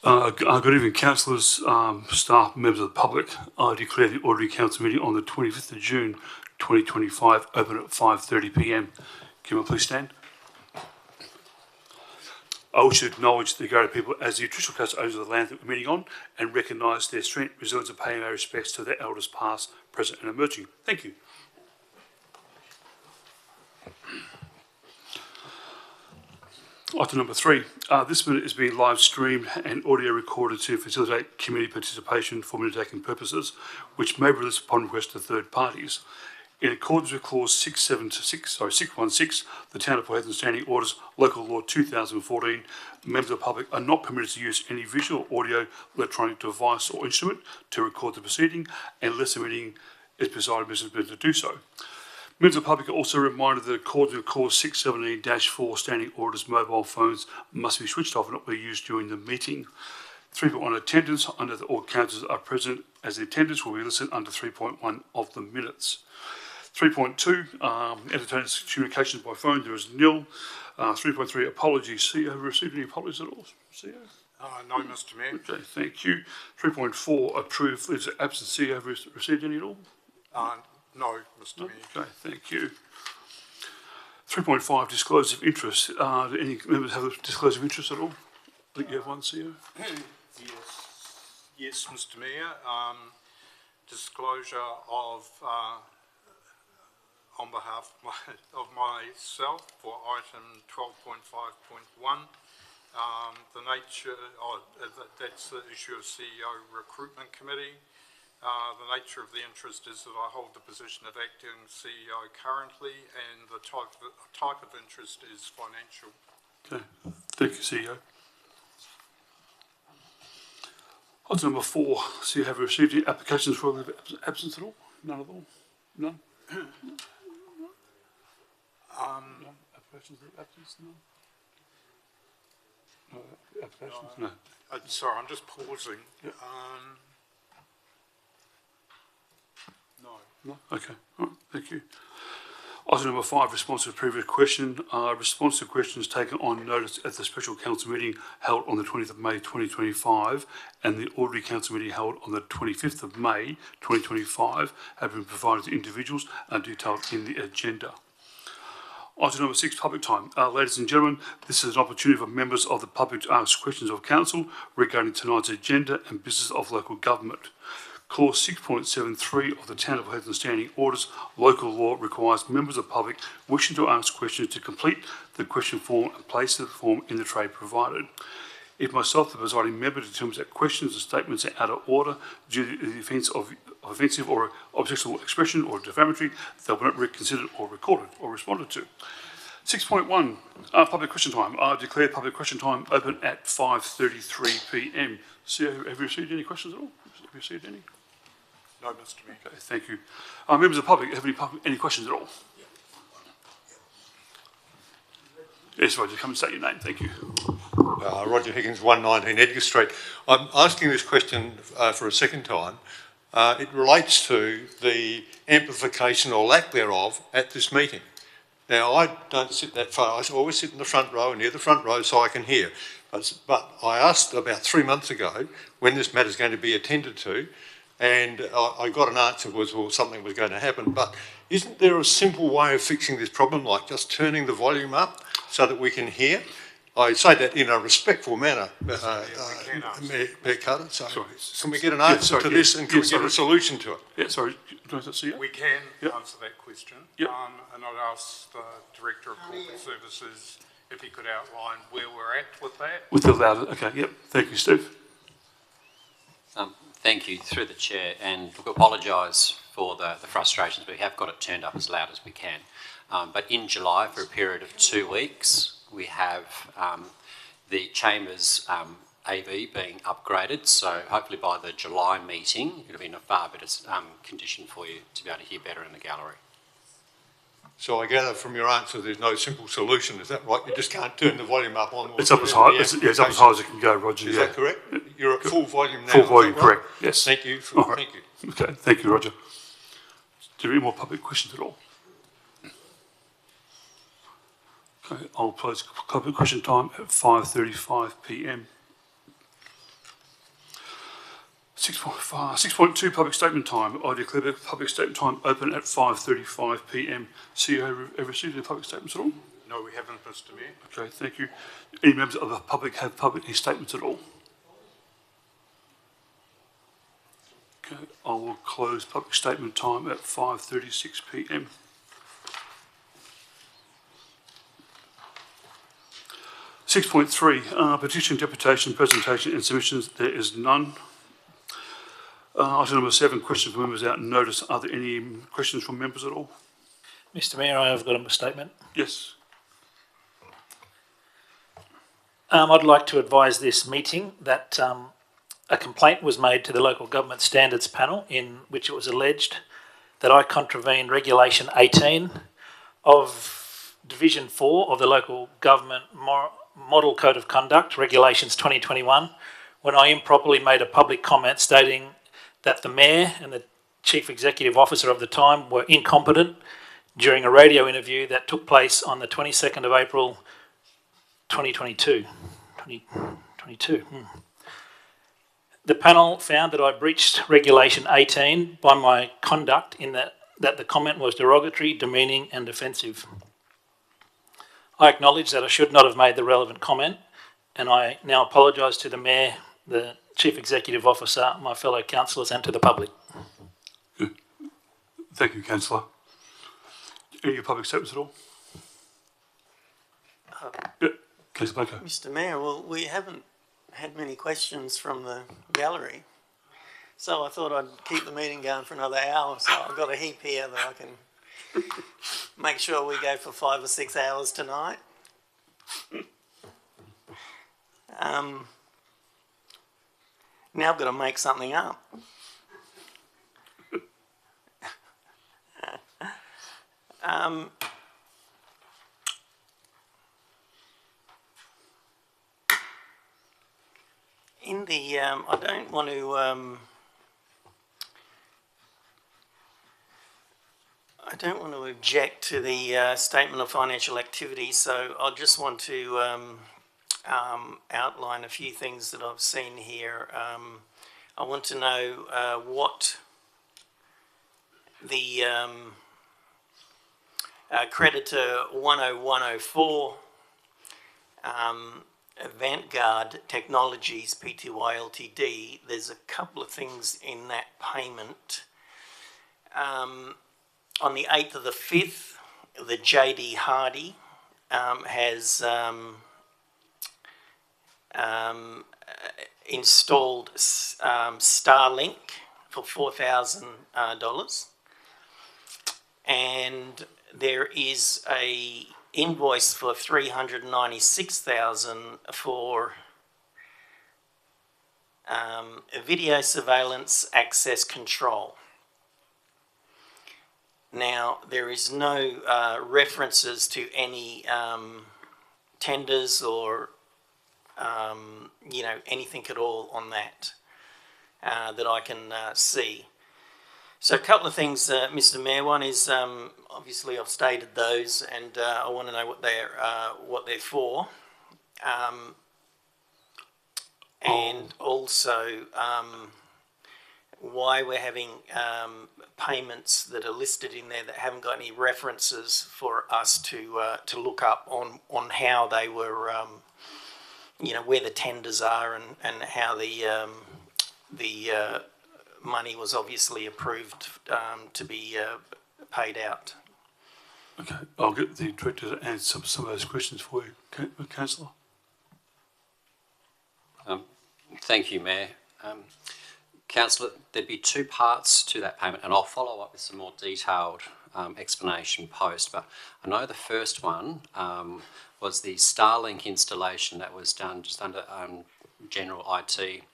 Good evening, councillors, staff, members of the public. I declare the Ordinary Council meeting on the 25th of June 2025 open at 5:30 p.m. Can we please stand? I wish to acknowledge the Gadigal people as the traditional custodians of the land that we're meeting on and recognise their strength, resilience and paying our respects to their elders past, present and emerging. Thank you. Item number 3. This minute is being live streamed and audio recorded to facilitate community participation for minute-taking purposes, which may be released upon request to third parties. In accordance with Clause 616, the Town of Port Hedland Standing Orders, Local Law 2014, members of the public are not permitted to use any visual, audio, electronic device or instrument to record the proceeding unless the meeting is presided to do so. Members of the public are also reminded that according to Clause 617-4, Standing Orders, mobile phones must be switched off and not be used during the meeting. 3.1 attendance under the all councillors are present as the attendance will be listed under 3.1 of the minutes. 3.2, entertainment communications by phone, there is nil. 3.3, apologies. CEO, have you received any apologies at all? CEO? No, Mr Mayor. Okay, thank you. 3.4, approve leaves of absence. CEO, have you received any at all? No, Mr Mayor. Okay, thank you. 3.5, disclosure of interest. Do any members have a disclosure of interest at all? I think you have one, CEO. Yes, Mr Mayor. Disclosure of, on behalf of myself for item 12.5.1, the nature, that's the issue of CEO recruitment committee. The nature of the interest is that I hold the position of acting CEO currently, and the type of interest is financial. Okay, thank you, CEO. Item number 4, CEO, have you received any applications for leave of absence at all? None at all? None? No applications for absence? None? No applications? No. Sorry, I'm just pausing. Yep. No. No? Okay. All right. Thank you. Item number 5, response to the previous question. Response to questions taken on notice at the special council meeting held on the 20th of May 2025 and the ordinary council meeting held on the 25th of May 2025 have been provided to individuals and detailed in the agenda. Item number 6, public time. Ladies and gentlemen, this is an opportunity for members of the public to ask questions of council regarding tonight's agenda and business of local government. Clause 6.73 of the Town of Port Hedland Standing Orders, local law requires members of the public wishing to ask questions to complete the question form and place the form in the tray provided. If myself, the presiding member, determines that questions and statements are out of order due to the offence of offensive or objectionable expression or defamatory, they will not be considered or recorded or responded to. 6.1, public question time. I declare public question time open at 5:33 p.m. CEO, have you received any questions at all? Have you received any? No, Mr Mayor. Okay, thank you. Members of the public, have any questions at all? Yes, Roger, come and state your name, thank you. Roger Higgins, 119 Edgar Street. I'm asking this question for a second time. It relates to the amplification or lack thereof at this meeting. Now, I don't sit that far. I always sit in the front row, near the front row, so I can hear. But I asked about 3 months ago when this matter is going to be attended to, and I got an answer was, well, something was going to happen. But isn't there a simple way of fixing this problem, like just turning the volume up so that we can hear? I say that in a respectful manner, Mayor Carter. So can we get an answer to this and can we get a solution to it? Yeah, sorry, do I see you? We can answer that question. Yep. And I'd ask the Director of Corporate Services if he could outline where we're at with that. With the loud, okay, yep. Thank you, Steve. Thank you, through the Chair, and we apologise for the frustrations. We have got it turned up as loud as we can. But in July, for a period of 2 weeks, we have the Chamber's AV being upgraded, so hopefully by the July meeting, it'll be in a far better condition for you to be able to hear better in the gallery. So I gather from your answer there's no simple solution, is that right? You just can't turn the volume up on... It's up as high, it's up as high as it can go, Roger. Is that correct? You're at full volume now? Full volume, correct, yes. Thank you. Right. Thank you. Okay, thank you, Roger. Do you have any more public questions at all? Okay, I'll close public question time at 5:35 p.m. 6.2 public statement time. I declare the public statement time open at 5:35 p.m. CEO, ever received any public statements at all? No, we haven't, Mr Mayor. Okay, thank you. Any members of the public have public statements at all? Okay, I will close public statement time at 5:36 p.m. Six point three, petition, deputation, presentation and submissions. There is none. Item number 7, questions from members out in notice. Are there any questions from members at all? Mr Mayor, I have got a statement. Yes. I'd like to advise this meeting that a complaint was made to the Local Government Standards Panel in which it was alleged that I contravened Regulation 18 of Division 4 of the Local Government Model Code of Conduct, Regulations 2021, when I improperly made a public comment stating that the Mayor and the Chief Executive Officer of the time were incompetent during a radio interview that took place on the 22nd of April 2022. The panel found that I breached Regulation 18 by my conduct in that the comment was derogatory, demeaning and offensive. I acknowledge that I should not have made the relevant comment, and I now apologise to the Mayor, the Chief Executive Officer, my fellow councillors and to the public. Good. Thank you, Councillor. Any public statements at all? Yeah, Councillor Blanco. Mr Mayor, well, we haven't had many questions from the gallery, so I thought I'd keep the meeting going for another hour, so I've got a heap here that I can make sure we go for 5 or 6 hours tonight. Now I've got to make something up. In the, I don't want to object to the statement of financial activity, so I just want to outline a few things that I've seen here. I want to know what the creditor 10104 Vanguard Technologies Pty Ltd. There's a couple of things in that payment. On the 8th of the 5th, the JD Hardy has installed Starlink for $4,000, and there is a invoice for $396,000 for video surveillance access control. Now, there is no references to any tenders or anything at all on that that I can see. So a couple of things, Mr Mayor. One is obviously I've stated those, and I want to know what they're for, and also why we're having payments that are listed in there that haven't got any references for us to look up on how they were, where the tenders are and how the money was obviously approved to be paid out. Okay, I'll get the Director to answer some of those questions for you, Councillor. Thank you, Mayor. Councillor, there'd be two parts to that payment, and I'll follow up with some more detailed explanation post, but I know the first one was the Starlink installation that was done just under general IT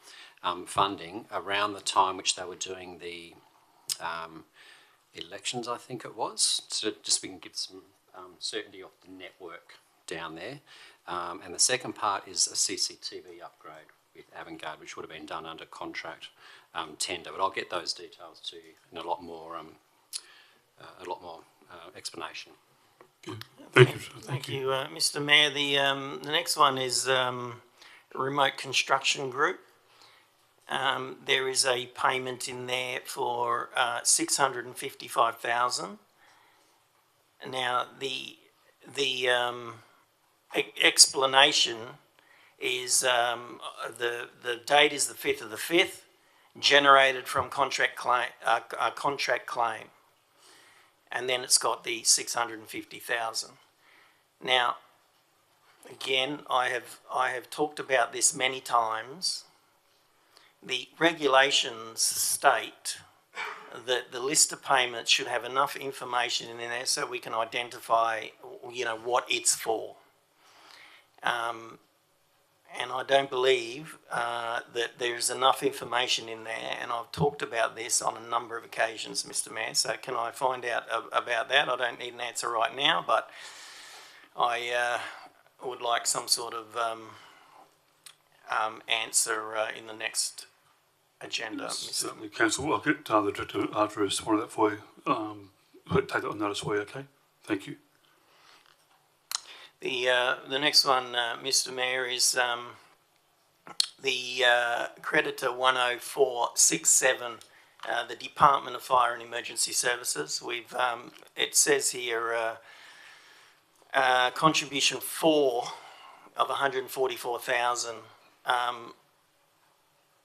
funding around the time which they were doing the elections, I think it was, so just we can get some certainty of the network down there. And the second part is a CCTV upgrade with Avantgarde, which would have been done under contract tender, but I'll get those details to you in a lot more explanation. Good. Thank you. Thank you, Mr Mayor. The next one is Remote Construction Group. there is a payment in there for 655,000. Now the explanation is the date is the 5th of the 5th, generated from contract claim, and then it's got the 650,000. Now, again, I have talked about this many times. The regulations state that the list of payments should have enough information in there so we can identify, you know, what it's for. And I don't believe that there's enough information in there, and I've talked about this on a number of occasions, Mr. Mayor, so can I find out about that? I don't need an answer right now, but I would like some sort of answer in the next agenda, Mr. Certainly, Council. I'll get the Director after respond to that for you. Take that on notice for you, okay? Thank you. The next one, Mr. Mayor, is the creditor 10467, the Department of Fire and Emergency Services. We've it says here contribution 4 of 144,000.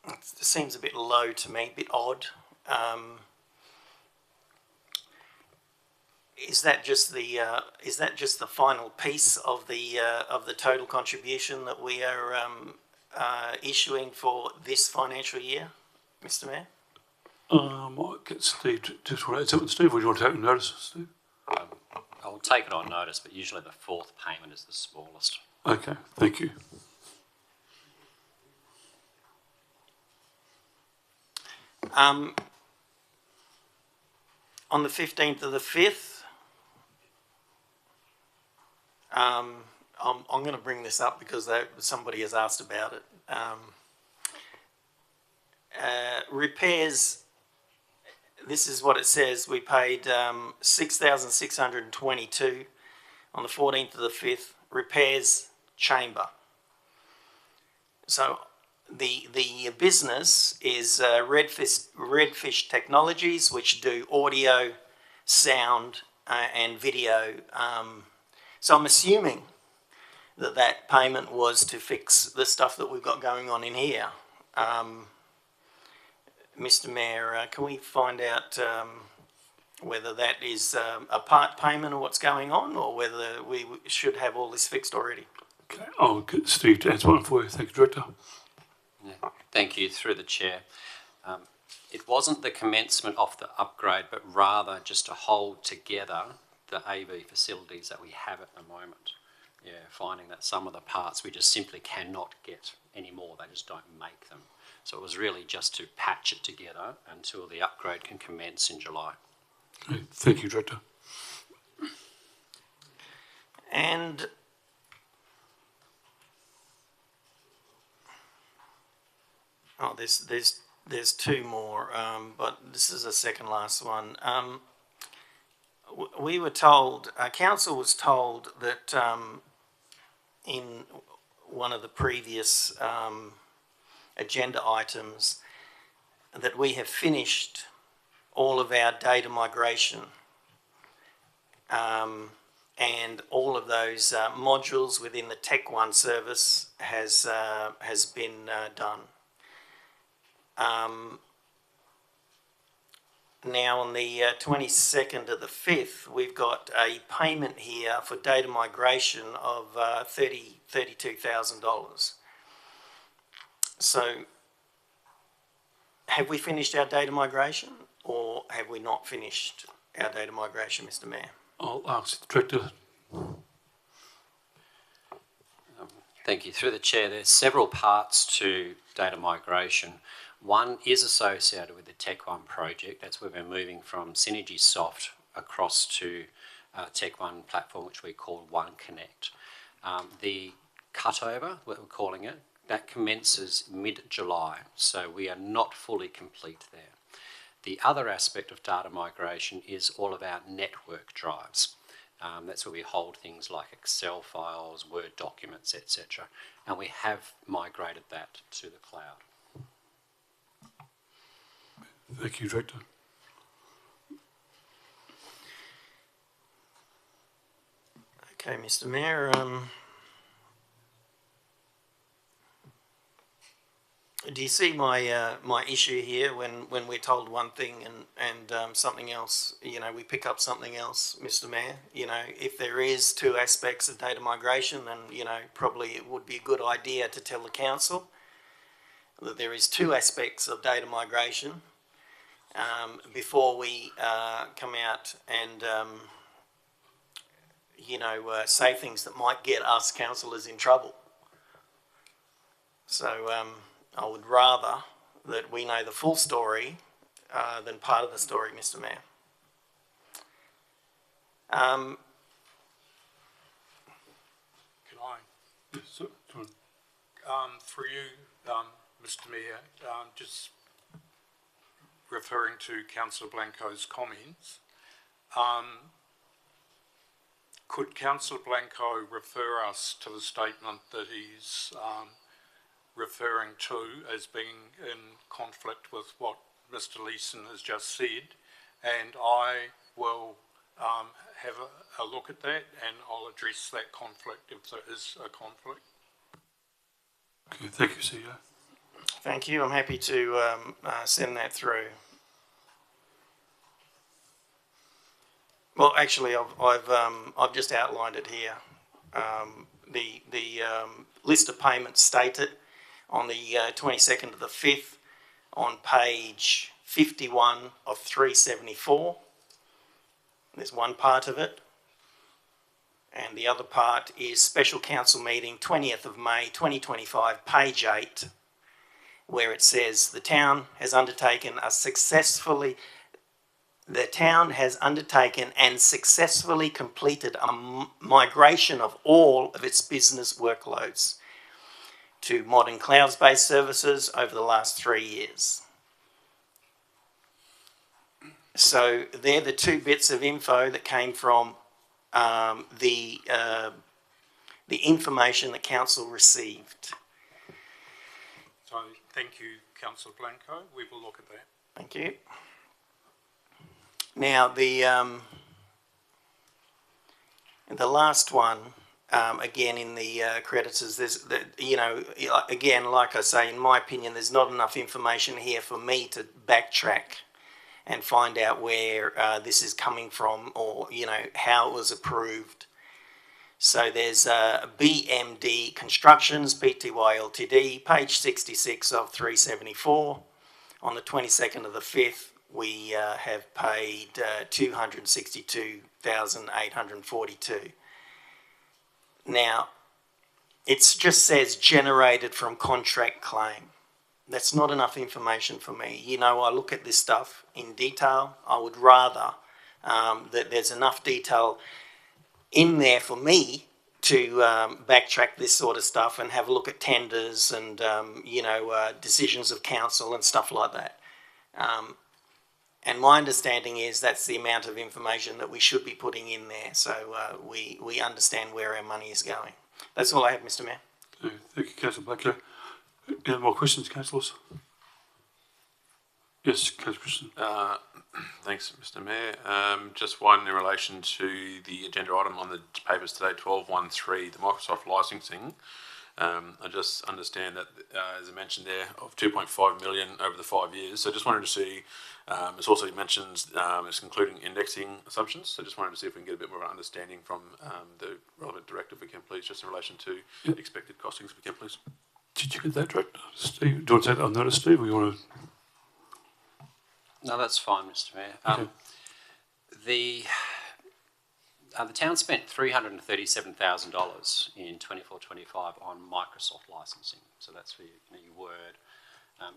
It seems a bit low to me, a bit odd. Is that just the final piece of the total contribution that we are issuing for this financial year, Mr. Mayor? I'll get Steve to Steve, or do you want to take notice, Steve? I'll take it on notice, but usually the fourth payment is the smallest. Okay, thank you. On the 15th of the 5th, I'm going to bring this up because somebody has asked about it. Repairs, this is what it says. We paid 6,622 on the 14th of the 5th, repairs chamber. So the business is Redfish Technologies, which do audio, sound and video. So I'm assuming that payment was to fix the stuff that we've got going on in here. Mr. Mayor, can we find out whether that is a part payment of what's going on, or whether we should have all this fixed already? Okay, I'll get Steve to answer one for you. Thank you, Director. Yeah. Thank you, through the Chair. It wasn't the commencement of the upgrade, but rather just to hold together the AV facilities that we have at the moment. Yeah, finding that some of the parts we just simply cannot get anymore. They just don't make them. So it was really just to patch it together until the upgrade can commence in July. Okay, thank you, Director. And there's two more, but this is the second last one. We were told, council was told that in one of the previous agenda items that we have finished all of our data migration, and all of those modules within the Tech One service has been done. Now on the 22nd of the 5th, we've got a payment here for data migration of $32,000. So have we finished our data migration, or have we not finished our data migration, Mr. Mayor? I'll ask the Director. Thank you. Through the Chair, there's several parts to data migration. One is associated with the Tech One project. That's where we're moving from Synergy Soft across to Tech One platform, which we call One Connect. The cutover, what we're calling it, that commences mid-July, so we are not fully complete there. The other aspect of data migration is all of our network drives. That's where we hold things like Excel files, Word documents, etc. And we have migrated that to the cloud. Thank you, Director. Okay, Mr. Mayor, do you see my my issue here when we're told one thing and something else? You know, we pick up something else, Mr. Mayor. You know, if there is two aspects of data migration, then you know probably it would be a good idea to tell the council that there is two aspects of data migration before we come out and you know say things that might get us councillors in trouble. So. I would rather that we know the full story than part of the story, Mr. Mayor. Can I, Yes, sir. Come on. through you, Mr. Mayor, just referring to Councillor Blanco's comments, could Councillor Blanco refer us to the statement that he's referring to as being in conflict with what Mr. Leeson has just said, and I will have a look at that and I'll address that conflict if there is a conflict. Okay, thank you, CEO. Thank you. I'm happy to send that through. Well, actually, I've just outlined it here. The list of payments stated on the 22nd of the 5th on page 51 of 374. There's one part of it. And the other part is special council meeting 20th of May 2025, page 8, where it says the town has undertaken and successfully completed a migration of all of its business workloads to modern cloud-based services over the last 3 years. So they're the two bits of info that came from the information the council received. So thank you, Councillor Blanco. We will look at that. Thank you. Now the last one. Again, in the creditors, there's, you know, again, like I say, in my opinion, there's not enough information here for me to backtrack and find out where this is coming from or, you know, how it was approved. So there's BMD Constructions, Pty Ltd, page 66 of 374. On the 22nd of the 5th, we have paid $262,842. Now, it just says generated from contract claim. That's not enough information for me. You know, I look at this stuff in detail. I would rather that there's enough detail in there for me to backtrack this sort of stuff and have a look at tenders and, you know, decisions of council and stuff like that. And my understanding is that's the amount of information that we should be putting in there, so we understand where our money is going. That's all I have, Mr. Mayor. Okay, thank you, Councillor Blanco. Any more questions, councillors? Yes, Councillor Christian. Thanks, Mr. Mayor. Just one in relation to the agenda item on the papers today, 12.13, the Microsoft licensing. I just understand that, as I mentioned there, of 2.5 million over the 5 years. So just wanted to see, it's also mentioned it's including indexing assumptions. So just wanted to see if we can get a bit more of an understanding from the relevant director, if we can please, just in relation to expected costings, if we can please. Did you get that, Director? Steve, do you want to take that on notice, Steve, or you want to? No, that's fine, Mr. Mayor. Okay. The town spent $337,000 in 24-25 on Microsoft licensing. So that's for your Word,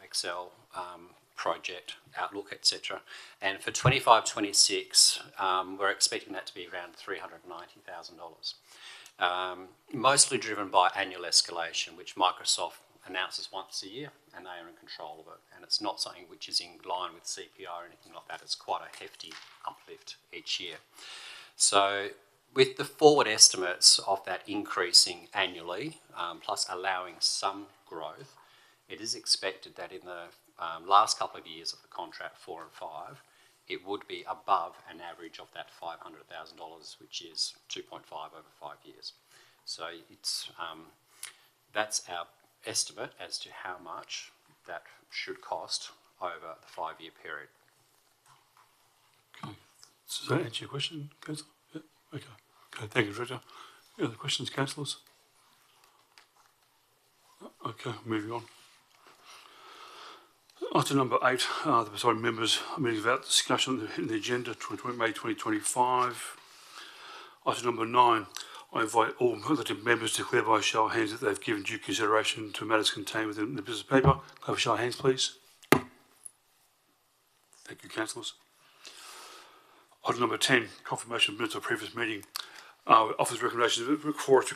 Excel, Project, Outlook, etc. And for 25-26, we're expecting that to be around $390,000. Mostly driven by annual escalation, which Microsoft announces once a year, and they are in control of it. And it's not something which is in line with CPI or anything like that. It's quite a hefty uplift each year. So with the forward estimates of that increasing annually, plus allowing some growth, it is expected that in the last couple of years of the contract, 4 and 5, it would be above an average of that $500,000, which is 2.5 over 5 years. So it's that's our estimate as to how much that should cost over the 5-year period. Okay. Does that answer your question, Councillor? Yeah. Okay. Okay. Thank you, Director. Any other questions, councillors? Okay. Moving on. Item number 8, the presiding members meeting about discussion in the agenda, May 2025. Item number 9, I invite all elected members to declare by a show of hands that they've given due consideration to matters contained within the business paper. Can I have a show of hands, please? Thank you, councillors. Item number 10, confirmation of minutes of previous meeting. Office recommendations requires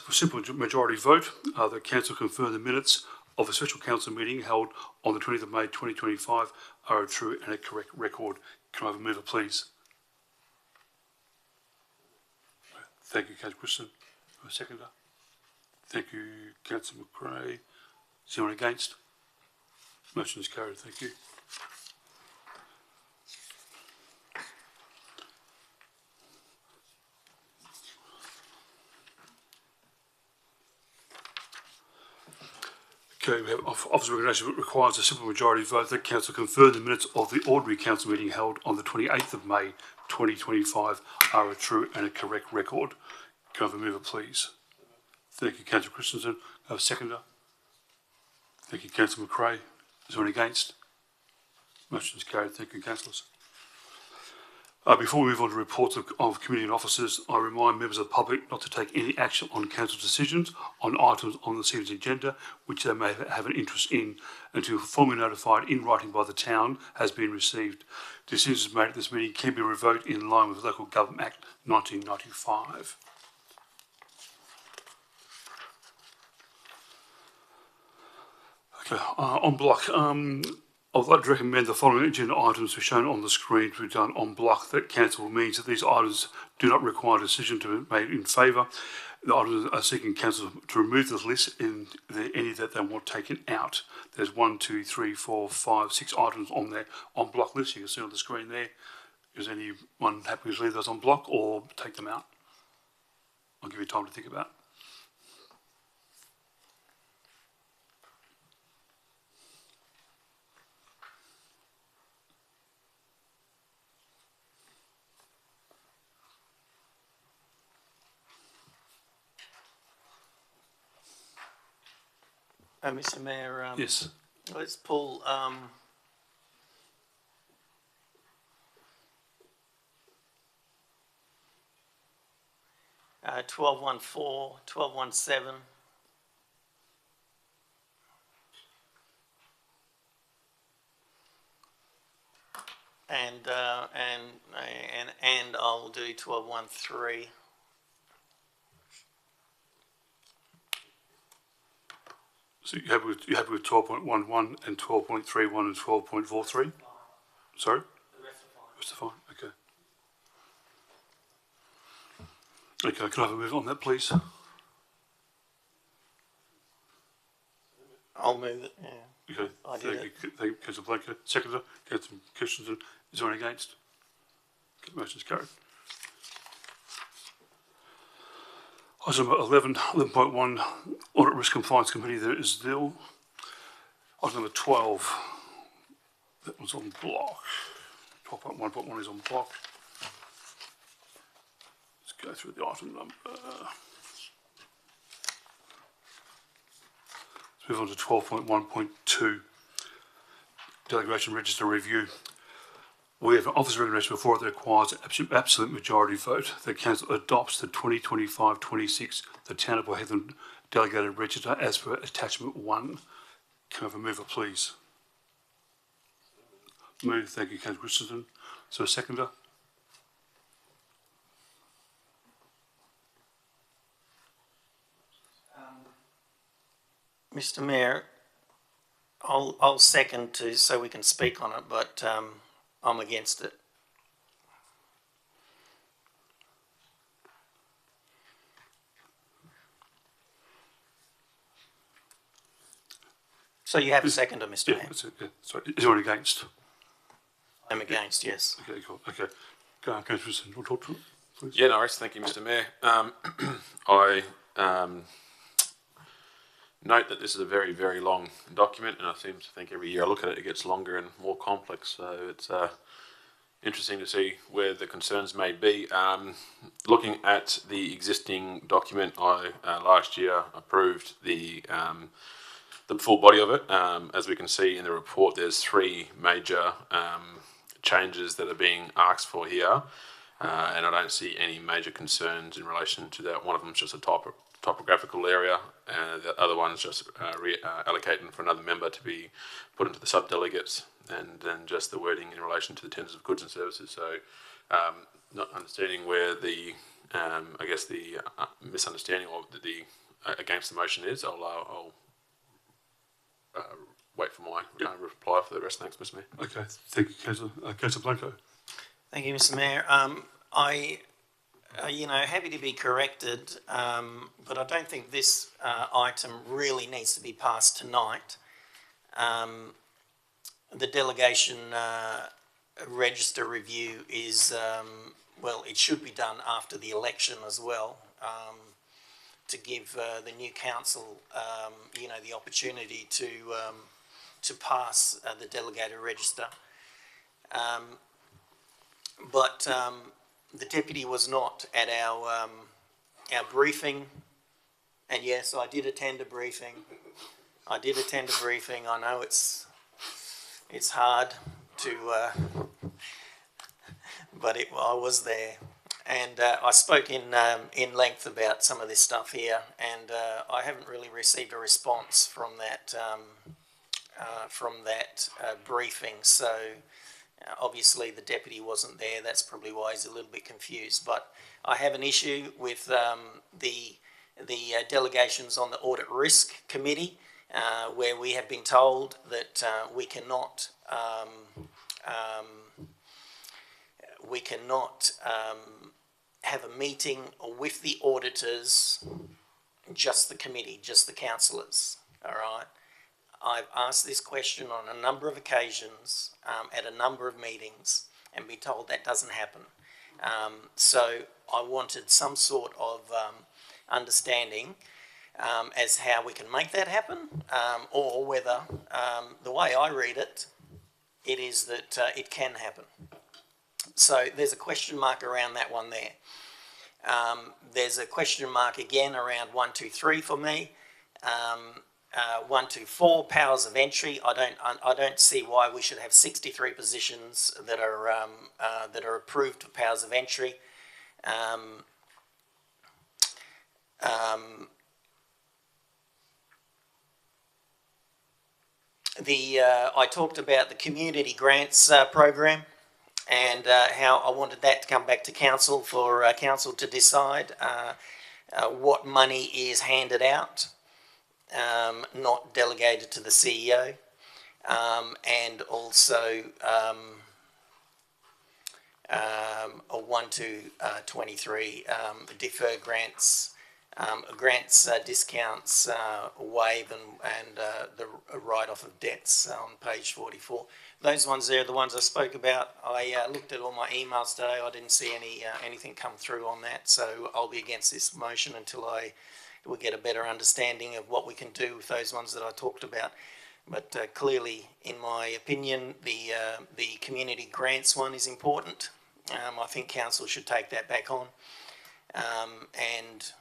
a simple majority vote. The council confirm the minutes of a special council meeting held on the 20th of May 2025 are a true and a correct record. Can I have a mover, please? Thank you, Councillor Christensen. A seconder. Thank you, Councillor McRae. Is anyone against? Motion is carried. Thank you. Okay, we have office recommendation requires a simple majority vote that council confirm the minutes of the ordinary council meeting held on the 28th of May 2025 are a true and a correct record. Can I have a mover, please? Thank you, Councillor Christensen. Can I have a seconder? Thank you, Councillor McRae. Is there anyone against? Motion is carried. Thank you, councillors. Before we move on to reports of committee and officers, I remind members of the public not to take any action on council decisions on items on this evening's agenda which they may have an interest in until formally notified in writing by the town has been received. Decisions made at this meeting can be revoked in line with Local Government Act 1995. Okay, en bloc. I would like to recommend the following agenda items are shown on the screen to be done en bloc. That council means that these items do not require a decision to be made in favour. The items are seeking council to remove this list in any that they want taken out. There's 1, 2, 3, 4, 5, 6 items on their en bloc list. You can see on the screen there. Is anyone happy to leave those en bloc or take them out? I'll give you time to think about it. Mr. Mayor, Yes. let's pull 1214, 1217. And I'll do 1213. So you happy with 12.11 and 12.31 and 12.43? Sorry? The rest are fine. Rest are fine. Okay. Okay, can I have a move on that, please? I'll move it, yeah. Okay. I did Thank you, Councillor Blanco. Seconder, Councillor Christensen. Is there anyone against? Okay, motion is carried. Item number 11.1, Audit Risk Compliance Committee, there is nil. Item number 12, that was on block. 12.1.1 is on block. Let's go through the item number. Let's move on to 12.1.2, Delegation Register Review. We have an officer recommendation before it that requires an absolute majority vote. The council adopts the 2025-26 the Town of Port Hedland Delegated Register as per attachment 1. Can I have a mover, please? Move. Thank you, Councillor Christensen. So a seconder? Mr. Mayor, I'll second to so we can speak on it, but I'm against it. So you have a seconder, Mr. Yeah, Mayor? that's it, yeah. Sorry, is anyone against? I'm against, yes. Okay, cool, okay. Go on, Councillor Wilson, we'll talk to it, please. Yeah, no worries. Thank you, Mr. Mayor. I note that this is a very, very long document, and I seem to think every year I look at it, it gets longer and more complex. So it's interesting to see where the concerns may be. Looking at the existing document, I last year approved the full body of it. As we can see in the report, there's three major changes that are being asked for here, and I don't see any major concerns in relation to that. One of them is just a topographical area, and the other one's just allocating for another member to be put into the sub-delegates, and then just the wording in relation to the tenders of goods and services. So not understanding where the, I guess the misunderstanding or the against the motion is, I'll wait for my reply for the rest. Thanks, Mr. Mayor. Okay, thank you, Councillor. Councillor Blanco. Thank you, Mr. Mayor. Happy to be corrected, but I don't think this item really needs to be passed tonight. The delegation register review is, it should be done after the election as well, to give the new council, the opportunity to pass the delegated register. But the deputy was not at our briefing, and yes, I did attend a briefing. I know it's hard to, but I was there, and I spoke in length about some of this stuff here, and I haven't really received a response from that briefing. So obviously the deputy wasn't there. That's probably why he's a little bit confused. But I have an issue with the delegations on the Audit Risk Committee, where we have been told that we cannot have a meeting with the auditors, just the committee, just the councillors. All right. I've asked this question on a number of occasions at a number of meetings and been told that doesn't happen. So I wanted some sort of understanding as how we can make that happen, or whether, the way I read it, it is that it can happen. So there's a question mark around that one there. There's a question mark again around 1, 2, 3 for me. 1, 2, 4 powers of entry. I don't see why we should have 63 positions that are approved for powers of entry. I talked about the community grants program, and how I wanted that to come back to council for council to decide what money is handed out, not delegated to the CEO, and also a 1 to 23 deferred grants, discounts, waive and the write-off of debts on page 44. Those ones there are the ones I spoke about. I looked at all my emails today. I didn't see anything come through on that, so I'll be against this motion until we get a better understanding of what we can do with those ones that I talked about. But clearly, in my opinion, the community grants one is important. I think council should take that back on, and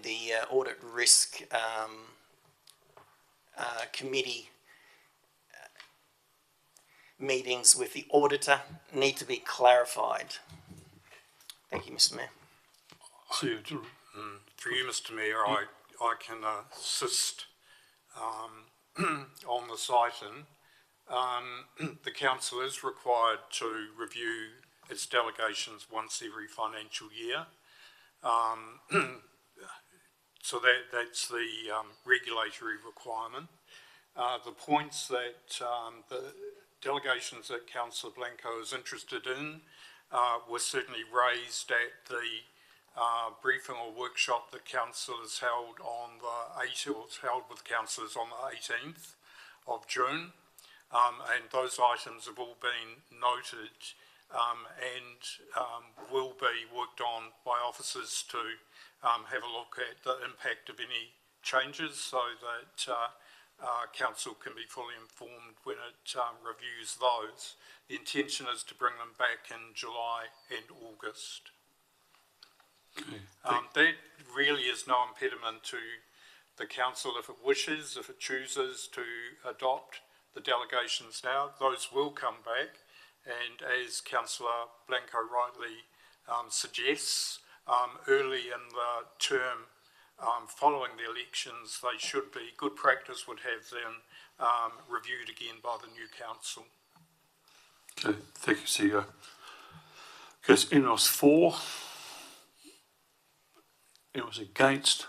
the audit risk committee meetings with the auditor need to be clarified. Thank you, Mr. Mayor. See you, Through you, Mr. Mayor, I can assist on this item. The council is required to review its delegations once every financial year. So that's the regulatory requirement. The points that the delegations that Councillor Blanco is interested in were certainly raised at the briefing or workshop that councillors held on the 18th, was held with councillors on the 18th of June. And those items have all been noted and will be worked on by officers to have a look at the impact of any changes so that council can be fully informed when it reviews those. The intention is to bring them back in July and August. Okay. That really is no impediment to the council if it wishes, if it chooses to adopt the delegations now. Those will come back, and as Councillor Blanco rightly suggests, early in the term following the elections, they should be, good practice would have them reviewed again by the new council. Okay, thank you, CEO. Okay, so NOS 4. It was against.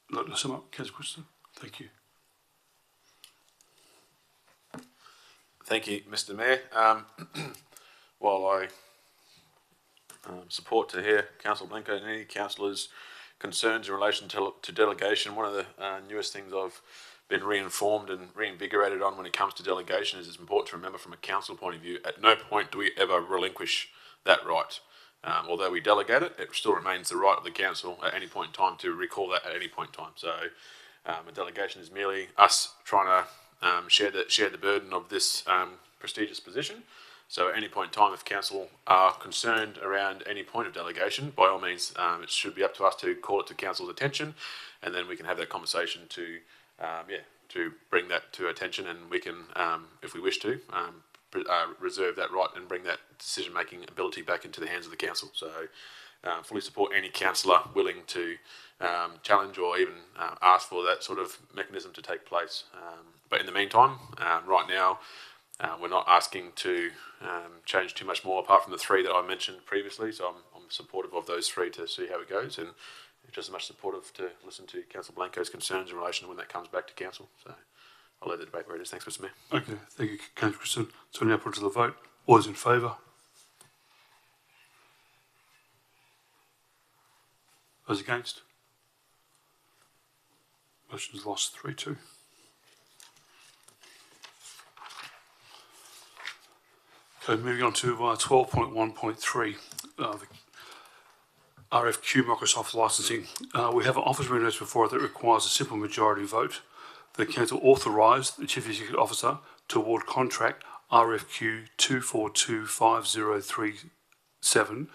Like to sum up, Councillor Christensen. Thank you. Thank you, Mr. Mayor. While I support to hear Councillor Blanco and any councillors' concerns in relation to delegation, one of the newest things I've been reinformed and reinvigorated on when it comes to delegation is it's important to remember from a council point of view, at no point do we ever relinquish that right. Although we delegate it, it still remains the right of the council at any point in time to recall that at any point in time. So a delegation is merely us trying to share the burden of this prestigious position. So at any point in time, if council are concerned around any point of delegation, by all means, it should be up to us to call it to council's attention, and then we can have that conversation to bring that to attention, and we can, if we wish to, reserve that right and bring that decision-making ability back into the hands of the council. So fully support any councillor willing to challenge or even ask for that sort of mechanism to take place. But in the meantime, right now, we're not asking to change too much more apart from the three that I mentioned previously. So I'm supportive of those three to see how it goes, and just as much supportive to listen to Councillor Blanco's concerns in relation to when that comes back to council. So I'll let the debate where it is. Thanks, Mr. Mayor. Okay, thank you, Councillor Christensen. So now put to the vote. All those in favour? Those against? Motion's lost 3-2. Okay, moving on to 12.1.3, the RFQ Microsoft licensing. We have an office readiness before it that requires a simple majority vote. The council authorised the Chief Executive Officer to award contract RFQ 2425037,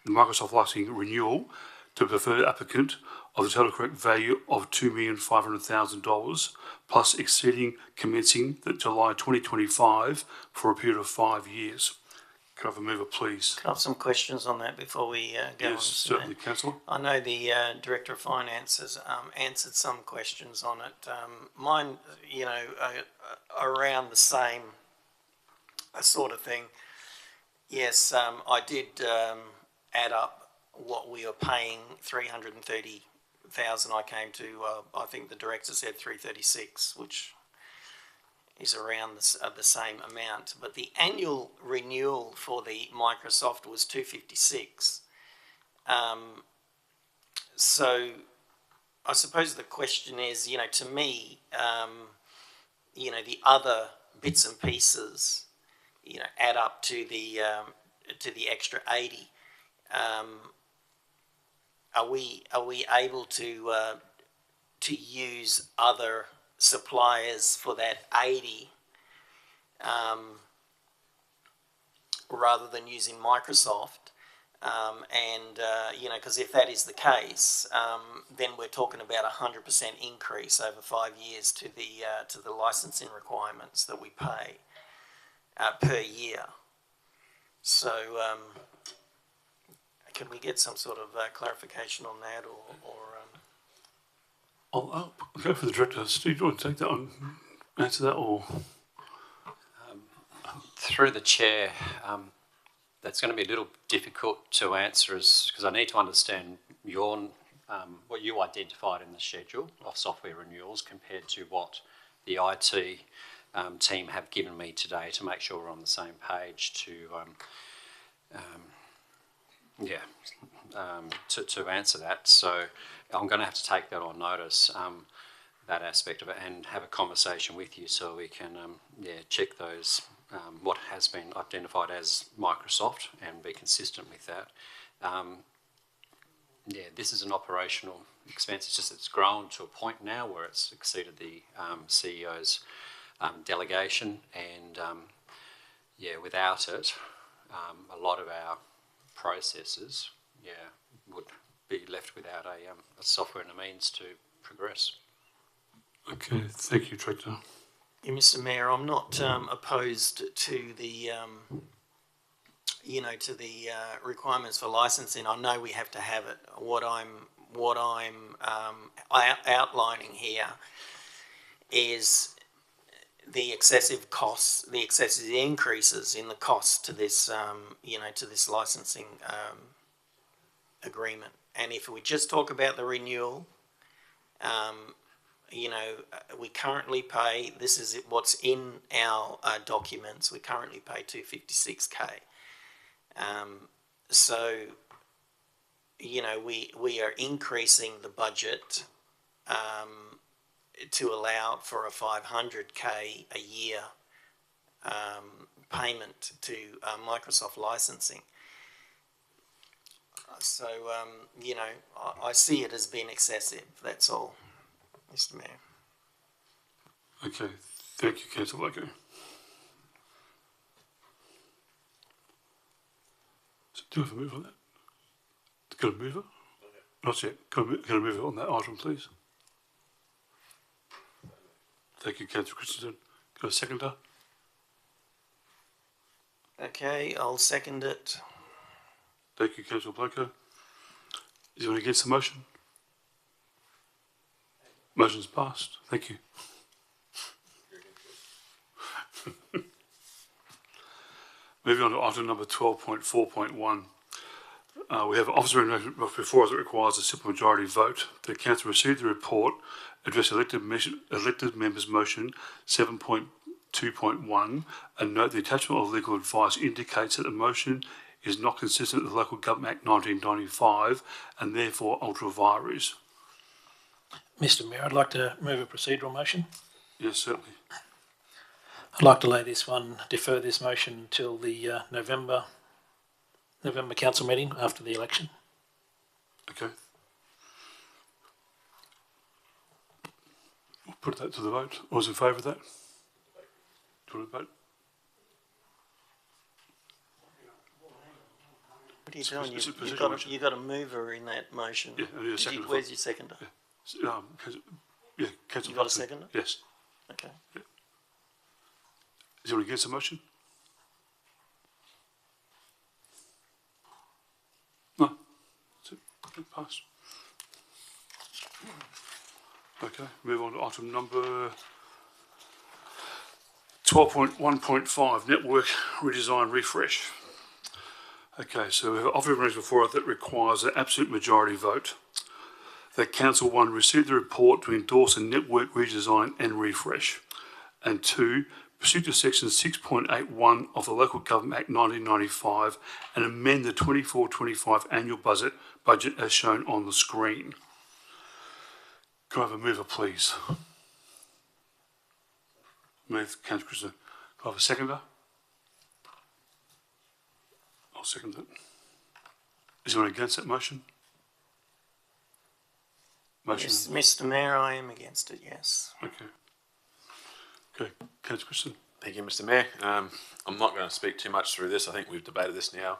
the Microsoft licensing renewal, to the preferred applicant of the total correct value of $2,500,000 plus exceeding commencing the July 2025 for a period of 5 years. Can I have a mover, please? Can I have some questions on that before we go on? Yes, certainly, Councillor. I know the Director of Finance has answered some questions on it. Mine, around the same sort of thing. Yes, I did add up what we were paying, 330,000. I came to, I think the Director said 336, which is around the same amount. But the annual renewal for the Microsoft was 256. So I suppose the question is, to me, the other bits and pieces, add up to the extra 80. Are we able to use other suppliers for that 80 rather than using Microsoft? Because if that is the case, then we're talking about 100% increase over 5 years to the licensing requirements that we pay per year. So can we get some sort of clarification on that, or I'll go for the Director. Steve, do you want to take that on, answer that, or? Through the chair, that's going to be a little difficult to answer, because I need to understand what you identified in the schedule of software renewals compared to what the IT team have given me today, to make sure we're on the same page Yeah, to answer that, so I'm going to have to take that on notice, that aspect of it, and have a conversation with you so we can, check those, what has been identified as Microsoft and be consistent with that. This is an operational expense. It's just it's grown to a point now where it's exceeded the CEO's delegation, and without it, a lot of our processes, would be left without a software and a means to progress. Okay, thank you, Director. Yeah, Mr. Mayor, I'm not opposed to the, requirements for licensing. I know we have to have it. What I'm outlining here is the excessive costs, the excessive increases in the cost to this, to this licensing agreement. And if we just talk about the renewal, we currently pay, this is what's in our documents, we currently pay $256K. We are increasing the budget to allow for a $500K a year payment to Microsoft licensing. So, I see it as being excessive, that's all, Mr. Mayor. Okay, thank you, Councillor Loco. So do we have a move on that? Got a mover? Not yet. Got a mover on that item, please. Thank you, Councillor Christensen. Got a seconder? Okay, I'll second it. Thank you, Councillor Blanco. Is anyone against the motion? Motion's passed. Thank you. Moving on to item number 12.4.1. We have officer before us that requires a simple majority vote. The council received the report, address elected members motion 7.2.1, and note the attachment of legal advice indicates that the motion is not consistent with the Local Government Act 1995 and therefore ultra vires. Mr. Mayor, I'd like to move a procedural motion. Yes, certainly. I'd like to defer this motion until the November council meeting after the election. Okay. We'll put that to the vote. All those in favour of that? Do you want to vote? What are you doing? You've got a mover in that motion. Yeah, I need a seconder. Where's your seconder? Councillor. You got a seconder? Yes. Okay. Yeah. Is anyone against the motion? No. That's it. It passed. Okay, move on to item number 12.1.5, network redesign refresh. Okay, so we have an offer of before us that requires an absolute majority vote. That Council 1 received the report to endorse a network redesign and refresh. And 2, pursuant to section 6.81 of the Local Government Act 1995 and amend the 24-25 annual budget as shown on the screen. Can I have a mover, please? Move, Councillor Christensen. Can I have a seconder? I'll second it. Is anyone against that motion? Motion. Yes, Mr. Mayor, I am against it, yes. Okay. Okay, Councillor Christensen. Thank you, Mr. Mayor. I'm not going to speak too much through this. I think we've debated this now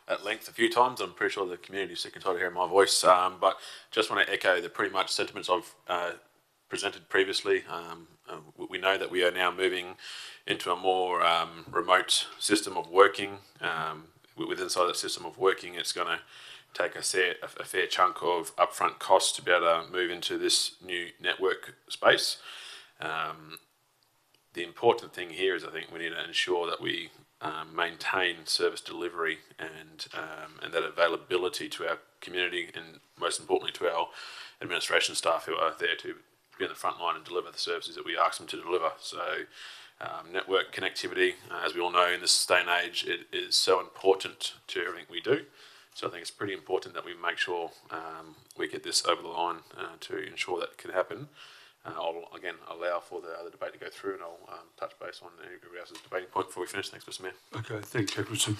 at length a few times. I'm pretty sure the community is sick and tired of hearing my voice, but just want to echo the pretty much sentiments I've presented previously. We know that we are now moving into a more remote system of working. Within inside that system of working, it's going to take a fair chunk of upfront costs to be able to move into this new network space. The important thing here is I think we need to ensure that we maintain service delivery and that availability to our community and most importantly to our administration staff who are there to be on the front line and deliver the services that we ask them to deliver. So network connectivity, as we all know in this day and age, it is so important to everything we do. So I think it's pretty important that we make sure we get this over the line to ensure that can happen. I'll again allow for the other debate to go through, and I'll touch base on everybody else's debating point before we finish. Thanks, Mr. Mayor. Okay, thank you, Richardson.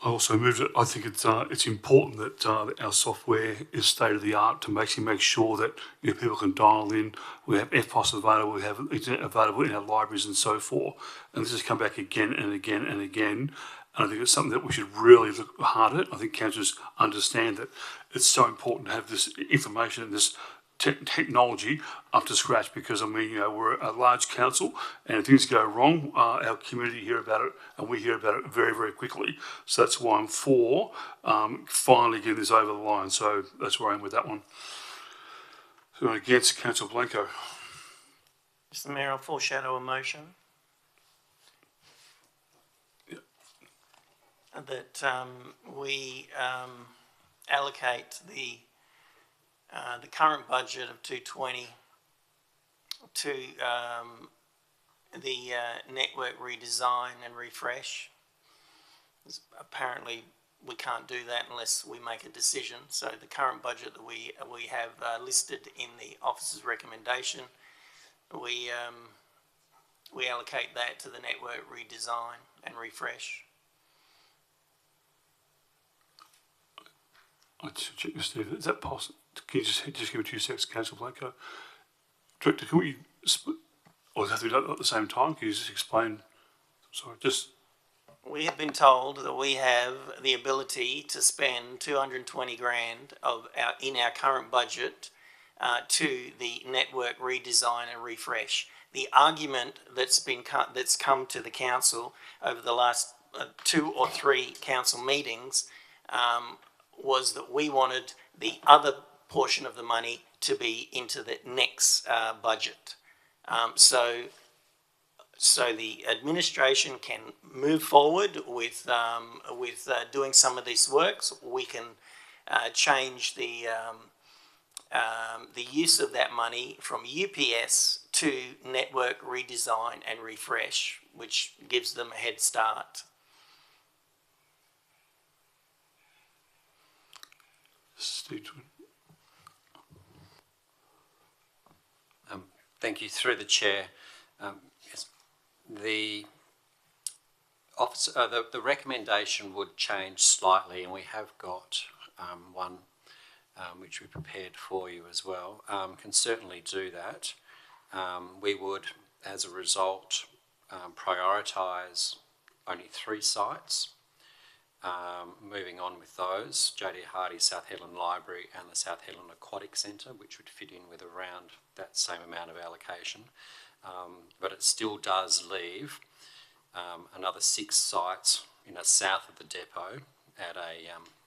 I also moved it. I think it's important that our software is state of the art to make sure that people can dial in. We have FPOS available, we have internet available in our libraries and so forth. And this has come back again and again and again. And I think it's something that we should really look hard at. I think councillors understand that it's so important to have this information and this technology up to scratch, because I mean, we're a large council, and if things go wrong, our community hear about it, and we hear about it very, very quickly. So that's why I'm for finally getting this over the line. So that's where I am with that one. So against Councillor Blanco. Mr. Mayor, I'll foreshadow a motion. Yep. That we allocate the current budget of 220 to the network redesign and refresh. Apparently, we can't do that unless we make a decision. So the current budget that we have listed in the officer's recommendation, we allocate that to the network redesign and refresh. I'll check with Steve. Is that possible? Can you just give it 2 seconds, Councillor Blanco? Director, can we split, or does it have to be done at the same time? Can you just explain? Sorry, just. We have been told that we have the ability to spend 220 grand in our current budget to the network redesign and refresh. The argument that's come to the council over the last 2 or 3 council meetings was that we wanted the other portion of the money to be into the next budget. So the administration can move forward with doing some of these works. We can change the use of that money from UPS to network redesign and refresh, which gives them a head start. Steve. Thank you. Through the chair, yes, the office, the recommendation would change slightly, and we have got one which we prepared for you as well. Can certainly do that. We would, as a result, prioritise only 3 sites. Moving on with those, J.D. Hardy South Hedland Library and the South Hedland Aquatic Centre, which would fit in with around that same amount of allocation. But it still does leave another 6 sites south of the depot at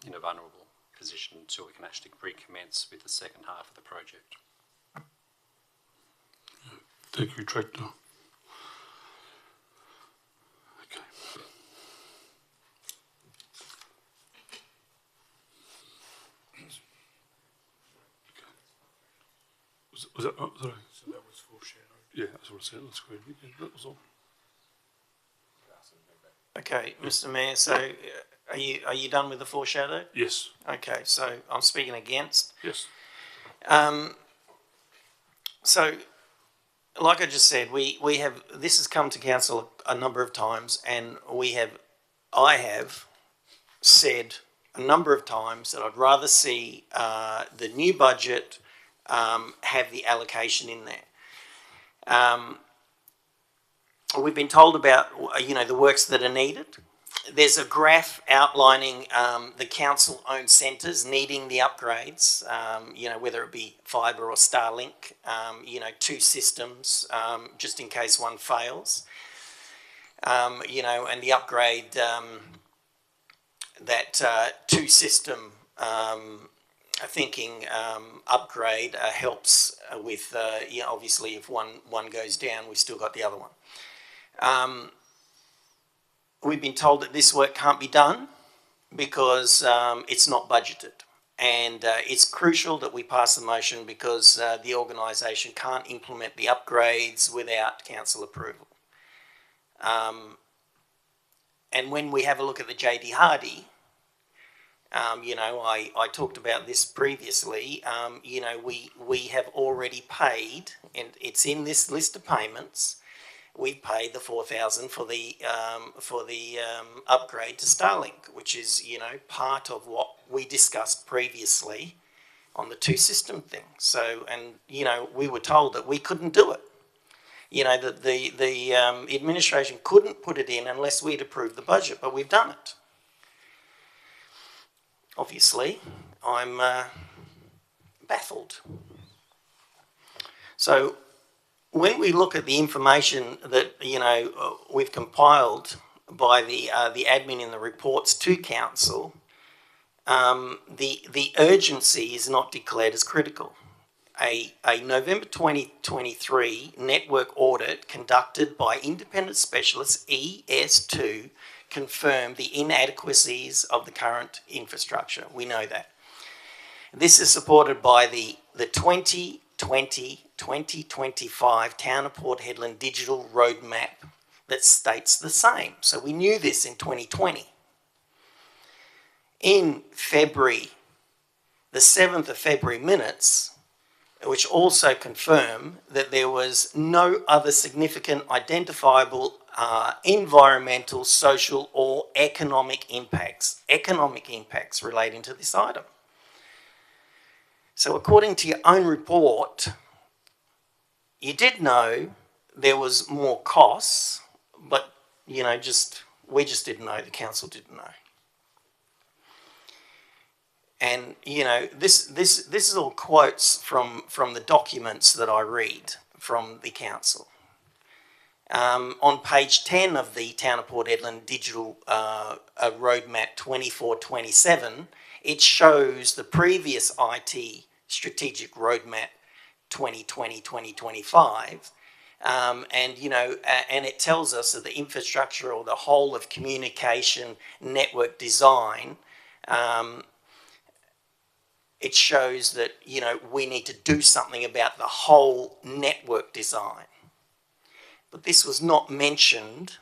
in a vulnerable position until we can actually recommence with the second half of the project. Thank you, Director. Okay. Was that right? Sorry. So that was foreshadowed. Yeah, that's what I said. That's great. Yeah, that was all. Okay, Mr. Mayor, so are you done with the foreshadow? Yes. Okay, so I'm speaking against. Yes. So, like I just said, we have, this has come to council a number of times, and I have said a number of times that I'd rather see the new budget have the allocation in there. We've been told about, the works that are needed. There's a graph outlining the council-owned centres needing the upgrades, whether it be fibre or Starlink, 2 systems, just in case one fails. And the upgrade, that 2 system thinking upgrade helps with, obviously if one goes down, we've still got the other one. We've been told that this work can't be done because it's not budgeted, and it's crucial that we pass the motion because the organisation can't implement the upgrades without council approval. And when we have a look at the J.D. Hardy, You know, I talked about this previously. You know, we have already paid, and it's in this list of payments. We've paid the $4,000 for the upgrade to Starlink, which is, you know, part of what we discussed previously on the two system thing. So, and you know, we were told that we couldn't do it. You know, that the administration couldn't put it in unless we'd approved the budget, but we've done it. Obviously, I'm baffled. So when we look at the information that, you know, we've compiled by the admin in the reports to council, the urgency is not declared as critical. A November 2023 network audit conducted by independent specialists, ES2, confirmed the inadequacies of the current infrastructure. We know that. This is supported by the 2020-2025 Town of Port Hedland digital roadmap that states the same. So we knew this in 2020. In February, the 7th of February minutes, which also confirm that there was no other significant identifiable environmental, social or economic impacts relating to this item. So according to your own report, you did know there was more costs, but you know, we just didn't know, the council didn't know. And you know, this is all quotes from the documents that I read from the council. On page 10 of the Town of Port Hedland digital roadmap 24-27, it shows the previous IT strategic roadmap 2020-2025, and you know, and it tells us that the infrastructure or the whole of communication network design. It shows that, you know, we need to do something about the whole network design. But this was not mentioned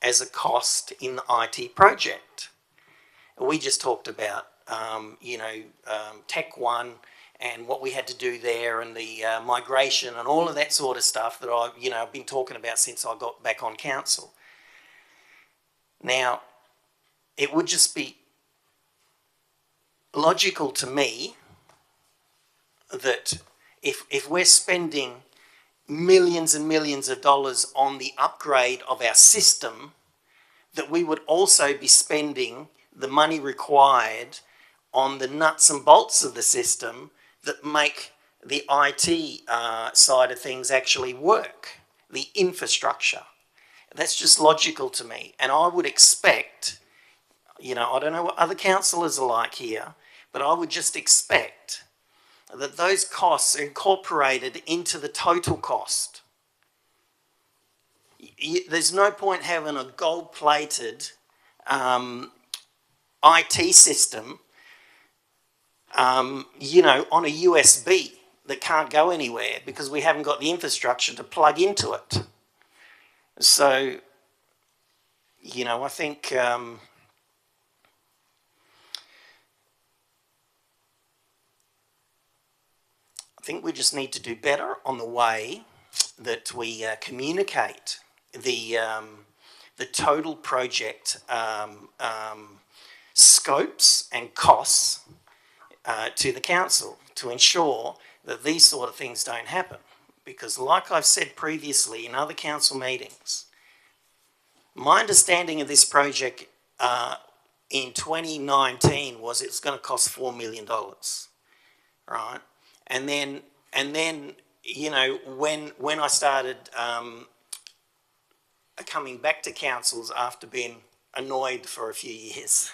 as a cost in the IT project. We just talked about, you know, Tech One and what we had to do there and the migration and all of that sort of stuff that I've been talking about since I got back on council. Now, it would just be logical to me that if we're spending millions and millions of dollars on the upgrade of our system, that we would also be spending the money required on the nuts and bolts of the system that make the IT side of things actually work, the infrastructure. That's just logical to me. And I would expect, you know, I don't know what other councillors are like here, but I would just expect that those costs are incorporated into the total cost. There's no point having a gold-plated IT system, you know, on a USB that can't go anywhere because we haven't got the infrastructure to plug into it. So, you know, I think we just need to do better on the way that we communicate the total project scopes and costs to the council to ensure that these sort of things don't happen. Because like I've said previously in other council meetings, my understanding of this project in 2019 was it's going to cost $4 million, right? And then, you know, when I started coming back to councils after being annoyed for a few years,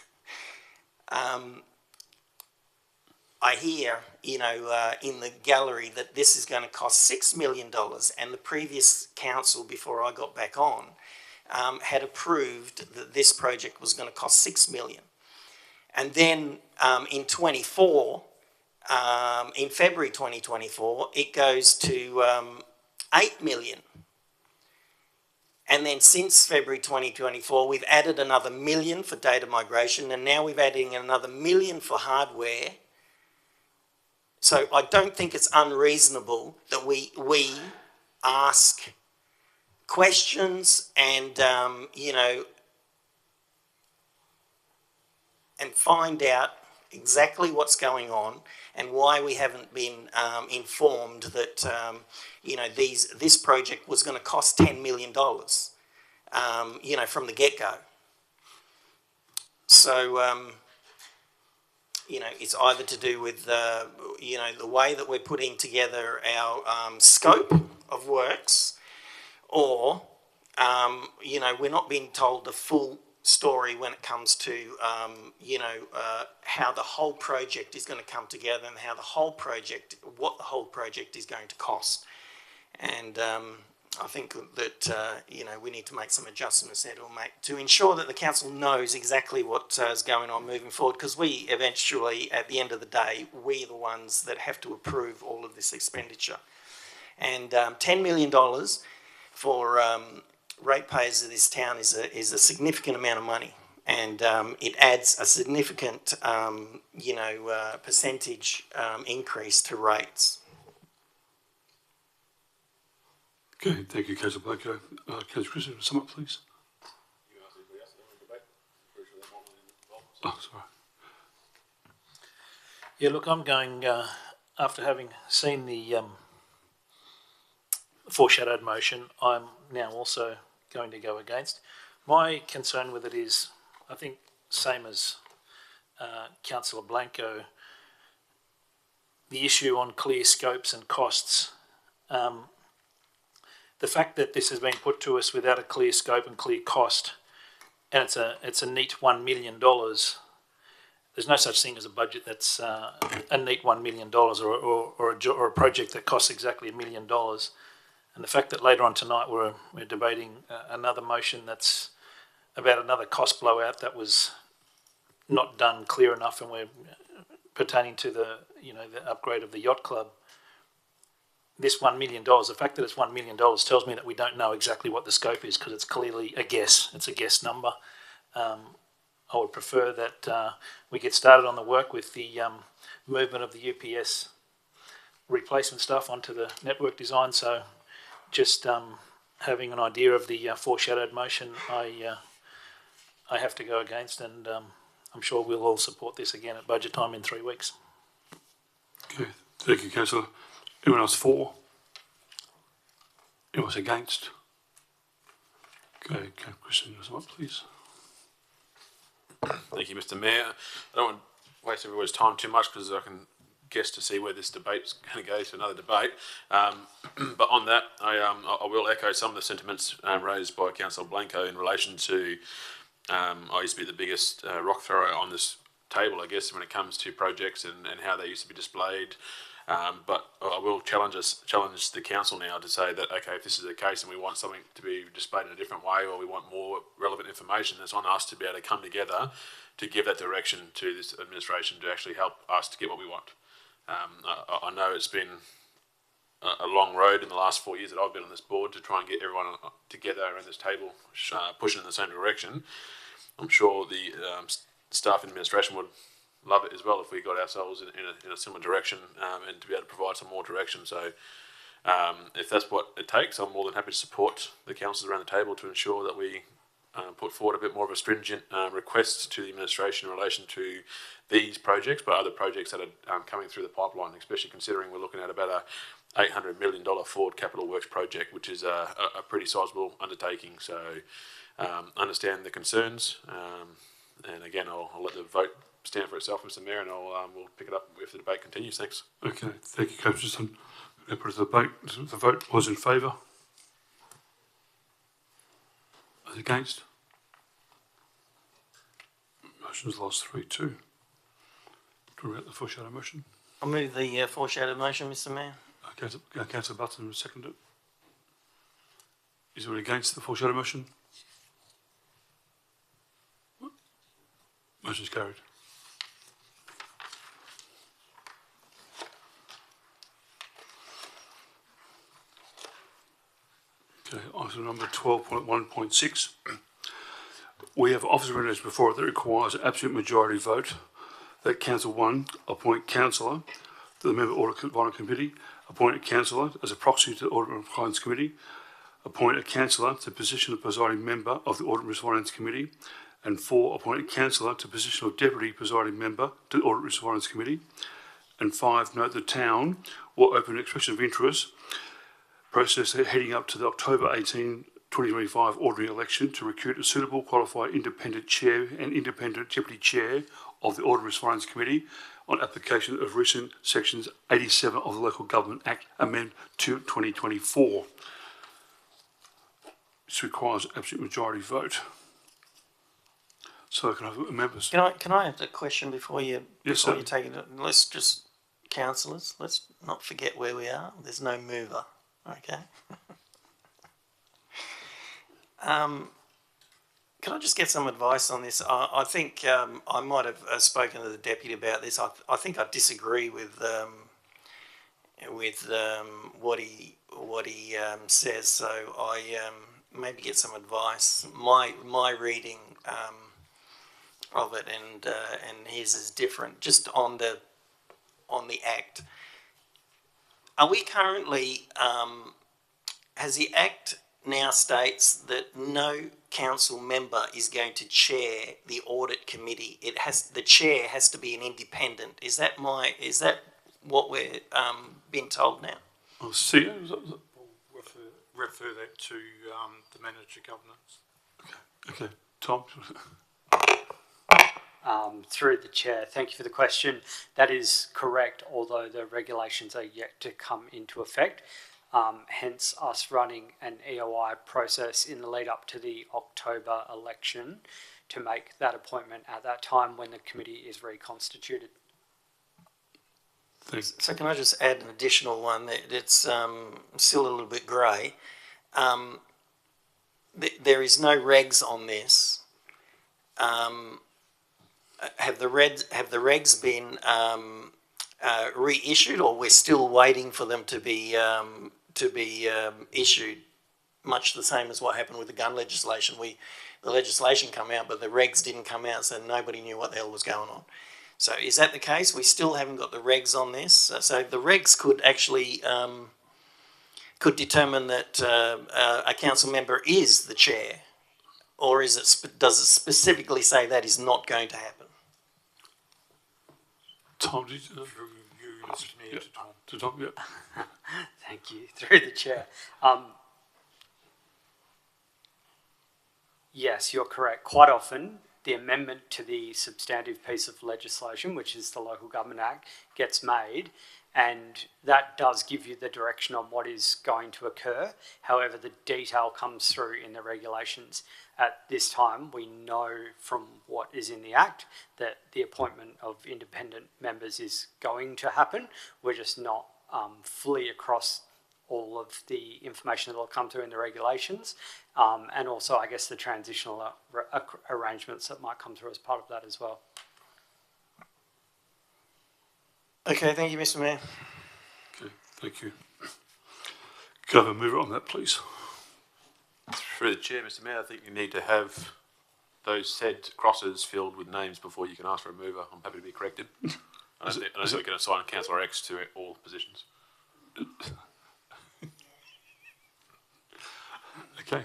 I hear, you know, in the gallery that this is going to cost $6 million, and the previous council, before I got back on, had approved that this project was going to cost $6 million. And then in 24, in February 2024, it goes to $8 million. And then since February 2024, we've added another $1 million for data migration, and now we've adding another $1 million for hardware. So I don't think it's unreasonable that we ask questions and, you know, and find out exactly what's going on and why we haven't been informed that, you know, this project was going to cost $10 million, you know, from the get-go. So, you know, it's either to do with, you know, the way that we're putting together our scope of works, or, you know, we're not being told the full story when it comes to, you know, how the whole project is going to come together and how the whole project, what the whole project is going to cost. And I think that, you know, we need to make some adjustments there to ensure that the council knows exactly what is going on moving forward, because we eventually, at the end of the day, we're the ones that have to approve all of this expenditure. And $10 million for ratepayers of this town is a significant amount of money, and it adds a significant, you know, percentage increase to rates. Okay, thank you, Councillor Blanco. Councillor Christian, sum up, please. Oh, sorry. Yeah, look, I'm going, after having seen the foreshadowed motion, I'm now also going to go against. My concern with it is, I think, same as Councillor Blanco, the issue on clear scopes and costs. The fact that this has been put to us without a clear scope and clear cost, and it's a neat $1 million. There's no such thing as a budget that's a neat $1 million or a project that costs exactly $1 million. And the fact that later on tonight we're debating another motion that's about another cost blowout that was not done clear enough, and we're pertaining to the, you know, the upgrade of the yacht club. This $1 million, the fact that it's $1 million tells me that we don't know exactly what the scope is, because it's clearly a guess. It's a guess number. I would prefer that we get started on the work with the movement of the UPS replacement stuff onto the network design. So just having an idea of the foreshadowed motion, I have to go against, and I'm sure we'll all support this again at budget time in 3 weeks. Okay, thank you, Councillor. Anyone else for? Anyone else against? Okay, Christian, sum up, please. Thank you, Mr. Mayor. I don't want to waste everybody's time too much, because I can guess to see where this debate's going to go to another debate. But on that, I will echo some of the sentiments raised by Councillor Blanco in relation to, I used to be the biggest rock thrower on this table, I guess, when it comes to projects and how they used to be displayed. But I will challenge the council now to say that, okay, if this is the case and we want something to be displayed in a different way, or we want more relevant information, it's on us to be able to come together to give that direction to this administration to actually help us to get what we want. I know it's been a long road in the last 4 years that I've been on this board to try and get everyone together around this table, pushing in the same direction. I'm sure the staff and administration would love it as well if we got ourselves in a similar direction, and to be able to provide some more direction. So if that's what it takes, I'm more than happy to support the councillors around the table to ensure that we put forward a bit more of a stringent request to the administration in relation to these projects, but other projects that are coming through the pipeline, especially considering we're looking at about a $800 million Ford Capital Works project, which is a pretty sizable undertaking. So understand the concerns, and again, I'll let the vote stand for itself, Mr. Mayor, and we'll pick it up if the debate continues. Thanks. Okay, thank you, Councillor. We'll put the debate. The vote was in favour. Against? Motion's lost 3-2. Do you want to the foreshadow motion? I'll move the foreshadowed motion, Mr. Mayor. Councillor Button will second it. Is anyone against the foreshadow motion? Motion's carried. Okay, item number 12.1.6. We have officer renditions before it that requires an absolute majority vote that Council 1 appoint councillor to the member Audit Advisory Committee, appoint a councillor as a proxy to the Audit and Finance Committee, appoint a councillor to the position of presiding member of the Audit and Finance Committee, and 4, appoint a councillor to the position of deputy presiding member to the Audit and Finance Committee, and 5, note the town will open an expression of interest process heading up to the October 18, 2025 ordinary election to recruit a suitable qualified independent chair and independent deputy chair of the Audit and Finance Committee on application of recent sections 87 of the Local Government Act Amendment to 2024. This requires absolute majority vote. So can I have members? Can I have a question before you Yes, before sir. you take it? Let's just councillors. Let's not forget where we are. There's no mover. Okay. Can I just get some advice on this? I think I might have spoken to the deputy about this. I think I disagree with what he says. So I maybe get some advice. My reading of it and his is different. Just on the Act. Are we currently? Has the Act now states that no council member is going to chair the audit committee? The chair has to be an independent. Is that what we're being told now? I'll see. Refer that to the manager governance. Okay, Tom. Through the chair, thank you for the question. That is correct, although the regulations are yet to come into effect. Hence us running an EOI process in the lead up to the October election to make that appointment at that time when the committee is reconstituted. Thanks. So can I just add an additional one that it's still a little bit grey. There is no regs on this. Have the regs been reissued, or we're still waiting for them to be issued? Much the same as what happened with the gun legislation. The legislation came out, but the regs didn't come out, so nobody knew what the hell was going on. So is that the case? We still haven't got the regs on this. So the regs could actually could determine that a council member is the chair, or does it specifically say that is not going to happen? Tom, did you? You listen here to Tom. To Tom, yeah. Thank you. Through the chair. Yes, you're correct. Quite often, the amendment to the substantive piece of legislation, which is the Local Government Act, gets made, and that does give you the direction on what is going to occur. However, the detail comes through in the regulations. At this time, we know from what is in the Act that the appointment of independent members is going to happen. We're just not fully across all of the information that will come through in the regulations, and also, I guess, the transitional arrangements that might come through as part of that as well. Okay, thank you, Mr. Mayor. Okay, thank you. Can I have a mover on that, please? Through the chair, Mr. Mayor, I think you need to have those said crosses filled with names before you can ask for a mover. I'm happy to be corrected. I don't think we can assign Councillor X to all positions. Okay.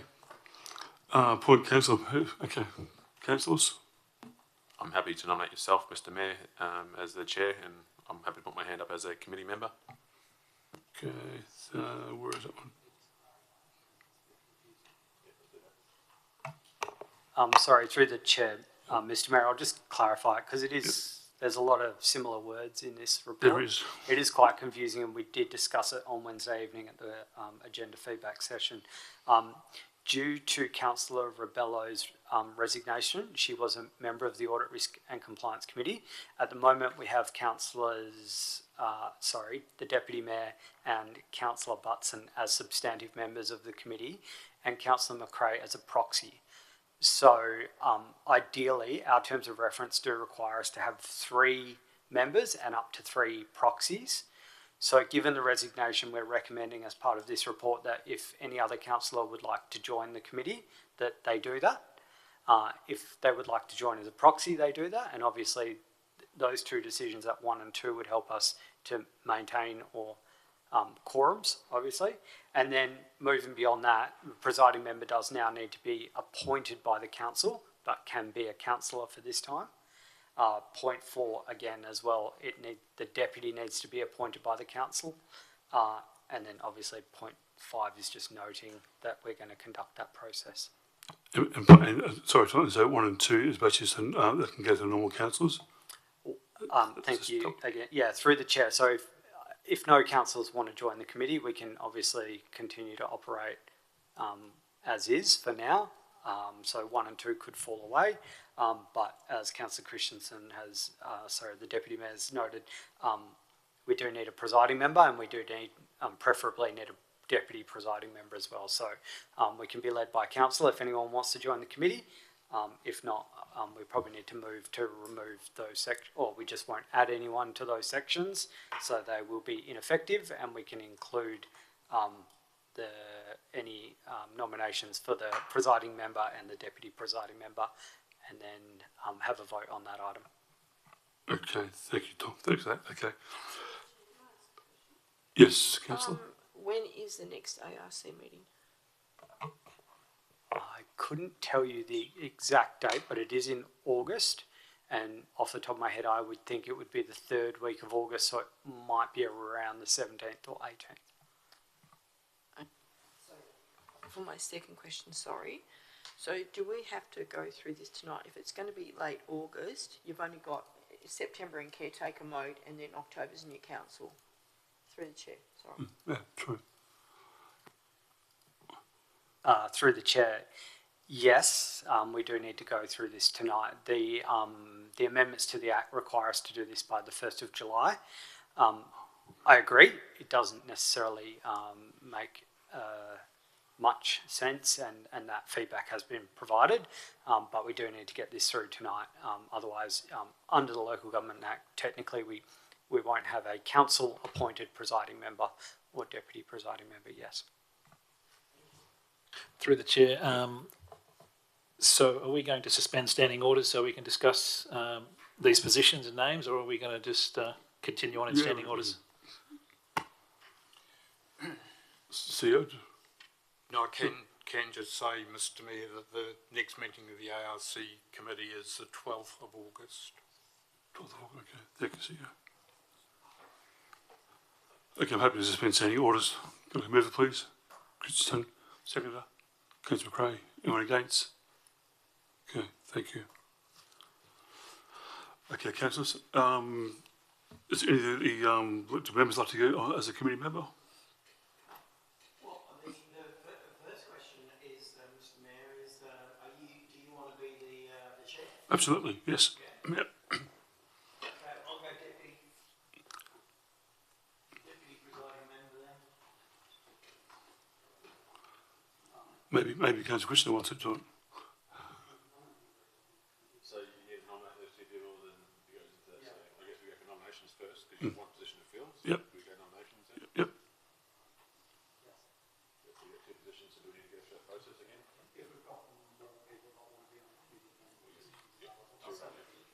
Appoint councillor. Okay. Councillors. I'm happy to nominate yourself, Mr. Mayor, as the chair, and I'm happy to put my hand up as a committee member. Okay. So where is that one? Sorry, through the chair, Mr. Mayor, I'll just clarify it because it is. There's a lot of similar words in this report. There is. It is quite confusing, and we did discuss it on Wednesday evening at the agenda feedback session. Due to Councillor Rebello's resignation, she was a member of the Audit, Risk and Compliance Committee. At the moment, we have Councillors, the Deputy Mayor and Councillor Butson as substantive members of the committee, and Councillor McRae as a proxy. So ideally, our terms of reference do require us to have 3 members and up to 3 proxies. So given the resignation, we're recommending as part of this report that if any other councillor would like to join the committee, that they do that. If they would like to join as a proxy, they do that. And obviously those two decisions at 1 and 2 would help us to maintain or quorums, obviously. And then moving beyond that, the presiding member does now need to be appointed by the council, but can be a councillor for this time. Point 4, again, as well, the deputy needs to be appointed by the council. And then obviously point 5 is just noting that we're going to conduct that process. Sorry, so 1 and 2 is basically that can go to normal councillors? Thank you again. Yeah, through the chair. So if no councillors want to join the committee, we can obviously continue to operate as is for now. So 1 and 2 could fall away. But as Councillor Christensen has, the Deputy Mayor has noted, we do need a presiding member, and we do need, preferably need a deputy presiding member as well. So we can be led by council if anyone wants to join the committee. If not, we probably need to move to remove those sections, or we just won't add anyone to those sections, so they will be ineffective, and we can include any nominations for the presiding member and the deputy presiding member, and then have a vote on that item. Okay, thank you, Tom. Thanks for that. Okay. Yes, Councillor? When is the next ARC meeting? I couldn't tell you the exact date, but it is in August, and off the top of my head, I would think it would be the 3rd week of August, so it might be around the 17th or 18th. For my second question, sorry. So do we have to go through this tonight? If it's going to be late August, you've only got September in caretaker mode, and then October's new council. Through the chair, sorry. Yeah, true. Through the chair, yes, we do need to go through this tonight. The amendments to the Act require us to do this by the 1st of July. I agree, it doesn't necessarily make much sense, and that feedback has been provided, but we do need to get this through tonight. Otherwise, under the Local Government Act, technically we won't have a council appointed presiding member or deputy presiding member, yes. Through the chair, so are we going to suspend standing orders so we can discuss these positions and names, or are we going to just continue on in standing orders? CEO? No, I can just say, Mr Mayor, that the next meeting of the ARC committee is the 12th of August. 12th of August, okay. Thank you, CEO. Okay, I'm happy to suspend standing orders. Can I move it, please? Christensen, seconder. Councillor McRae, anyone against? Okay, thank you. Okay, councillors, is any of the members like to go as a committee member? Well, the first question is, Mr Mayor, is do you want to be the chair? Absolutely, yes. Okay. Yep. Okay, I'll go deputy presiding member then. Maybe Councillor Christensen wants to do it. So you need to nominate those two people, then it goes into that. So I guess we go for nominations first, because you have one position to fill. So Yep. we go nominations then. Yep. If we get two positions, so do we need to go through that process again?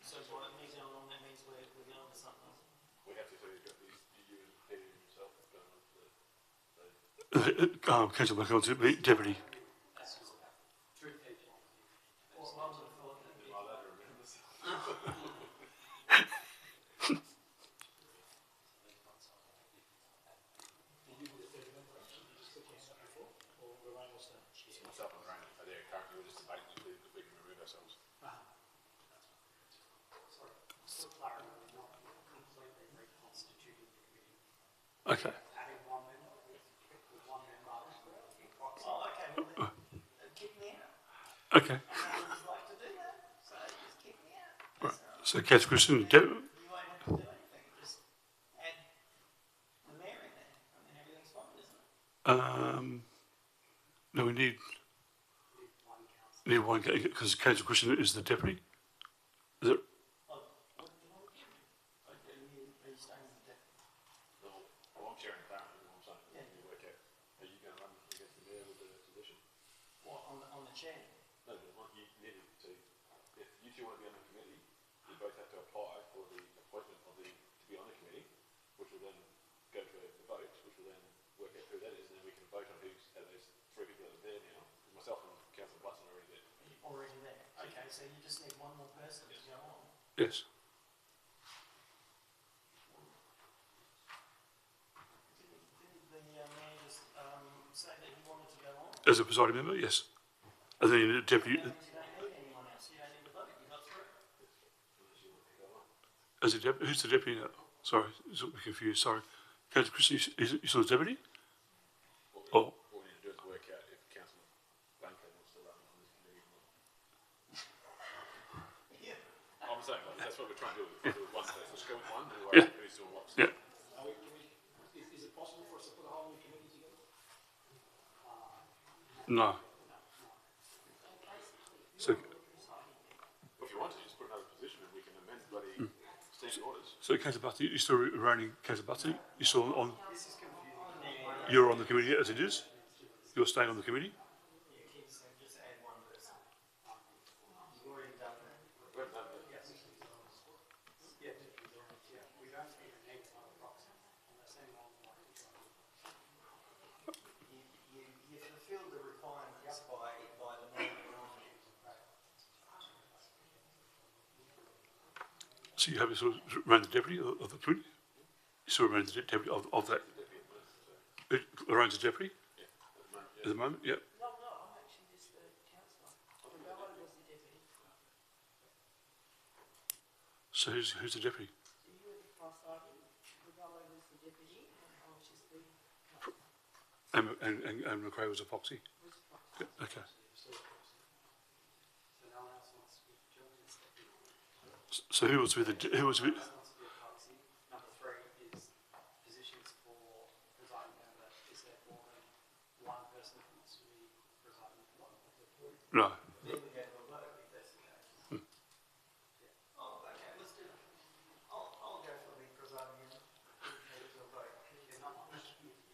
So what it means, that means we're going to something. We have to, so you've got these, you and Peter and yourself going on to the... Councillor McCall to be deputy. Myself and Ryan are there currently, we're just debating if we can remove ourselves. Okay. Oh, okay, well then, kick me out. Okay. I'd like to do that, so just kick me out. Right. So Councillor Christensen, You won't have to do anything, just add the mayor in there, and then everything's fine, isn't it? no, we need one, because Councillor Christensen is the deputy. Is it? What do you want? Are you staying with that? Well, I'm chairing currently, I'm saying, you work out, are you going to run against the mayor with the position? What, on the chair? No, you needed to, if you two want to be on the committee, you both have to apply for the appointment of the, to be on the committee, which will then go to the vote, which will then work out who that is, and then we can vote on who's, those three people that are there now, myself and Councillor Button are already there. Already there. Okay, so you just need one more person to go on. Yes. Didn't the mayor just say that he wanted to go on? As a presiding member, yes. And then the deputy, That means you don't need anyone else. You don't need to vote. You got through. as a deputy, who's the deputy now? Sorry, I'm confused, sorry. Councillor Christian, you still the deputy? Oh, All we need to do is work out if Councillor Blanco wants to run on this committee or not. Yeah. I'm saying, like, that's what we're trying to do with one person, let's go with one, Yeah. who's doing what. yeah. Is it possible for us to put a whole new committee together? No. So, If you want to, just put another position and we can amend bloody standing orders. so Councillor Button, you're still running, Councillor Button? You're still on? You're on the committee as it is? You're staying on the committee? Yeah, keep saying just add one person. You've already done that. We haven't done that. Yes. Yeah. We don't even need another proxy. Unless anyone wants to. You fulfilled the requirements by the mayor nominating. So you have to sort of run the deputy of the committee? You sort of run the deputy of that? It runs the deputy? At the moment, yeah. No, I'm actually just the councillor. Rebello was the deputy. So who's the deputy? So you were the presiding, Rebello was the deputy, and I was just the And McRae was a proxy? was the proxy. Yeah, okay. So no one else wants to be joined as deputy. So who was with the, who was with, Wants to be a proxy. Number 3 is positions for presiding member. Is there more than one person that wants to be presiding member? no. Then we go to a vote if that's the case. Oh, okay, let's do it. I'll go for the presiding member. We'll go to a vote. You're not on the committee.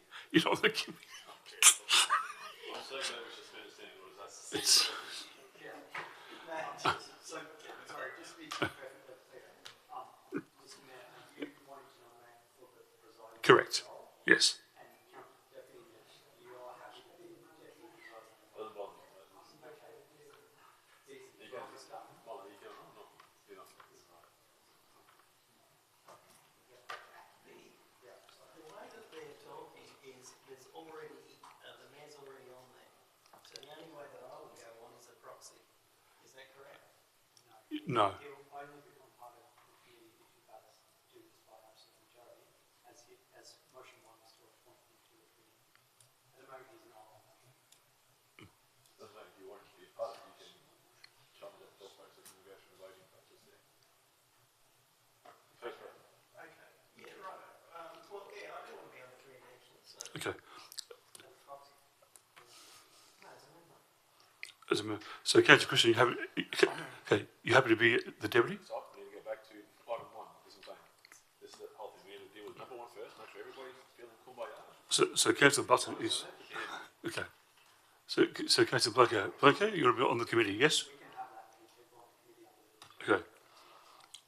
I'm so glad we should spend a standing orders, that's. It's, So, sorry, just to be perfectly clear. Mr. Mayor, you wanting to nominate for the presiding correct, role, yes. and Councillor Deputy, you are happy to be deputy presiding member. Doesn't bother me. Okay. Easy. You can, Just done. well, you can, I'm not, you're not. The way that they're talking is there's already, the mayor's already on there. So the only way that I would go on is a proxy. Is that correct? No. It will only become part of the committee if you guys do this by absolute majority, as motion 1 is to appoint him to the committee. At the moment, he's not on that. Doesn't matter, if you want it to be a part, you can chop it up the process and go through the voting process there. First round. Okay. Yeah, right. Well, yeah, I do want to be on the committee actually, so. Okay. Proxy. No, it's a member. As a, so Councillor Christian, you happy, okay, you happy to be the deputy? So we need to go back to item 1, this is saying, this is the whole thing, we need to deal with number 1 first, make sure everybody's feeling cool by So Councillor Button is, okay. So Councillor Blanco, you're on the committee, yes? We can have that many people on the committee under the Okay.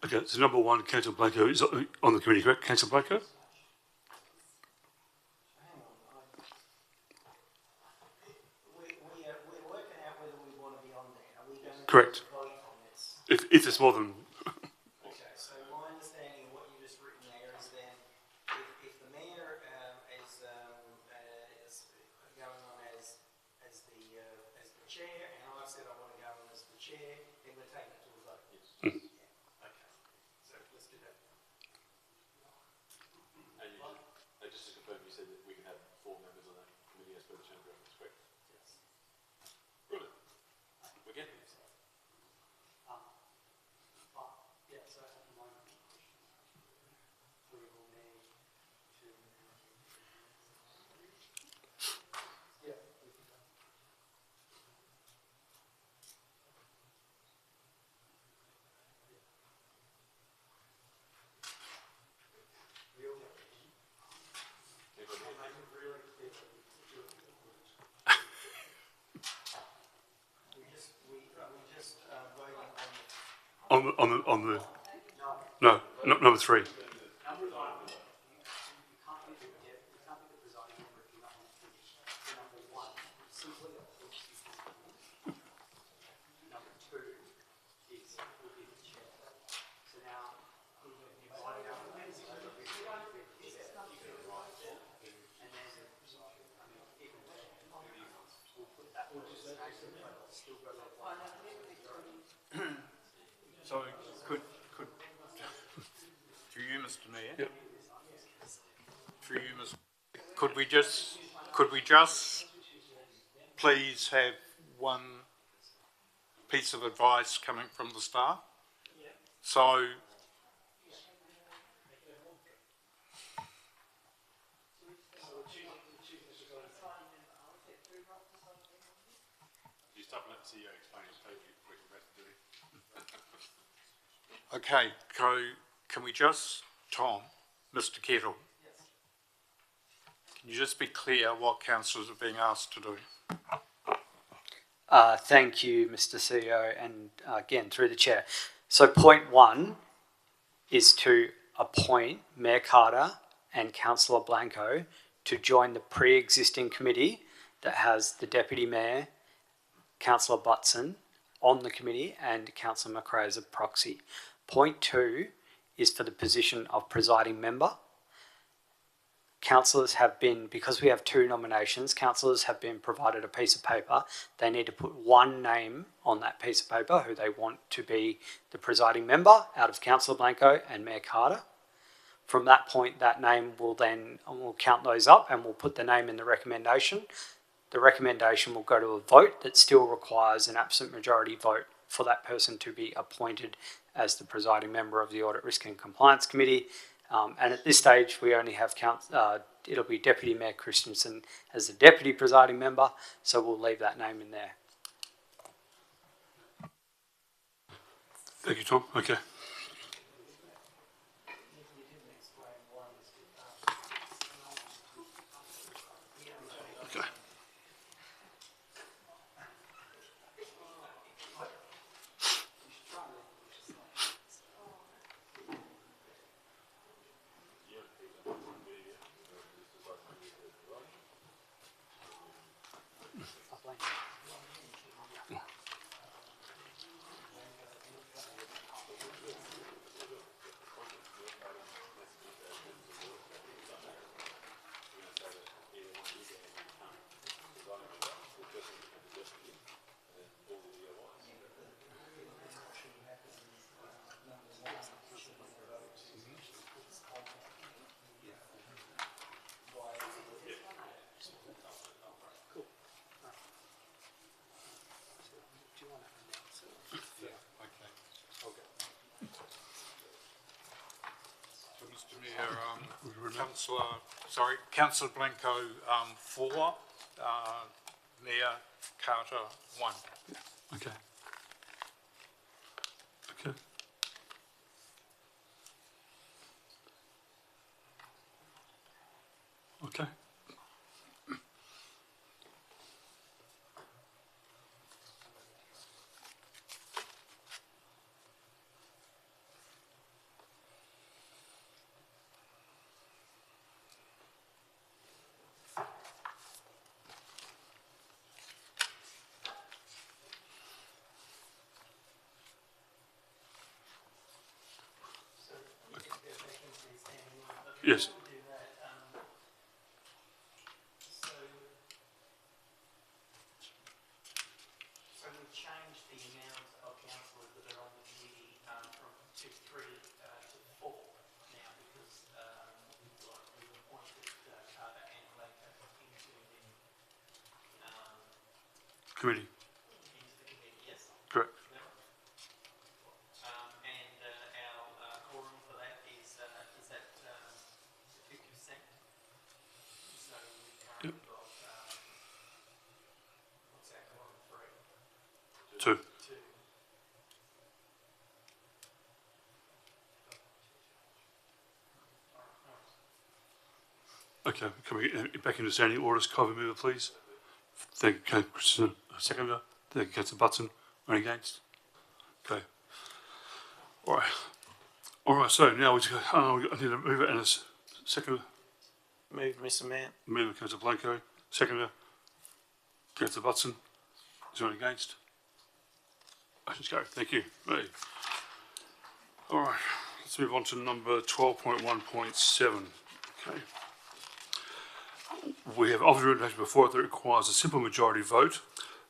Okay, so number 1, Councillor Blanco is on the committee, correct? Councillor Blanco? Hang on, we're working out whether we want to be on there. Are we going to Correct. vote on this? If there's more than, Okay, so my understanding of what you've just written there is then, if the mayor is going on as the chair, and I said I want to go on as the chair, then we're taking it to a vote. Yes. Yeah, okay. So let's do that. And you, and just to confirm, you said that we can have 4 members on that committee as per the chamber of correct? Yes. Brilliant. We're getting this. I on the, no, number 3. So could, through you, Mr. Mayor? Yep. Through you, Mr. Could we just please have one piece of advice coming from the staff? So, okay, can we just, Tom, Mr. Kettle, can you just be clear what councillors are being asked to do? Thank you, Mr. CEO, and again, through the chair. So point 1 is to appoint Mayor Carter and Councillor Blanco to join the pre-existing committee that has the Deputy Mayor, Councillor Butson on the committee and Councillor McRae as a proxy. Point 2 is for the position of presiding member. Councillors have been, because we have 2 nominations, councillors have been provided a piece of paper. They need to put one name on that piece of paper who they want to be the presiding member out of Councillor Blanco and Mayor Carter. From that point, that name will then, we'll count those up and we'll put the name in the recommendation. The recommendation will go to a vote that still requires an absolute majority vote for that person to be appointed as the presiding member of the Audit, Risk and Compliance Committee. And at this stage, we only have it'll be Deputy Mayor Christensen as the deputy presiding member, so we'll leave that name in there. Thank you, Tom. Okay. Okay. So, Mr. Mayor, Councillor Blanco 4, Mayor Carter 1. Okay. Okay. Okay. Yes. So we've changed the amount of councillors that are on the committee from 2 to 3 to 4 now because we've appointed Carter and Blanco into the Committee. yes. Correct. And our quorum for that is that 50%. So we currently got what's our quorum? 3. 2. 2. Okay. Can we get back into standing orders? Cover mover, please. Thank you, Councillor Christensen. Seconder. Thank you, Councillor Butson. Any against? Okay. All right, so now we just go, I need to move it and a second, Move, Mr Mayor. move Councillor Blanco, seconder, Councillor Butson. Is there anyone against? Motion's carried, thank you. Right. All right, let's move on to number 12.1.7. Okay. We have offered recommendation before it that requires a simple majority vote.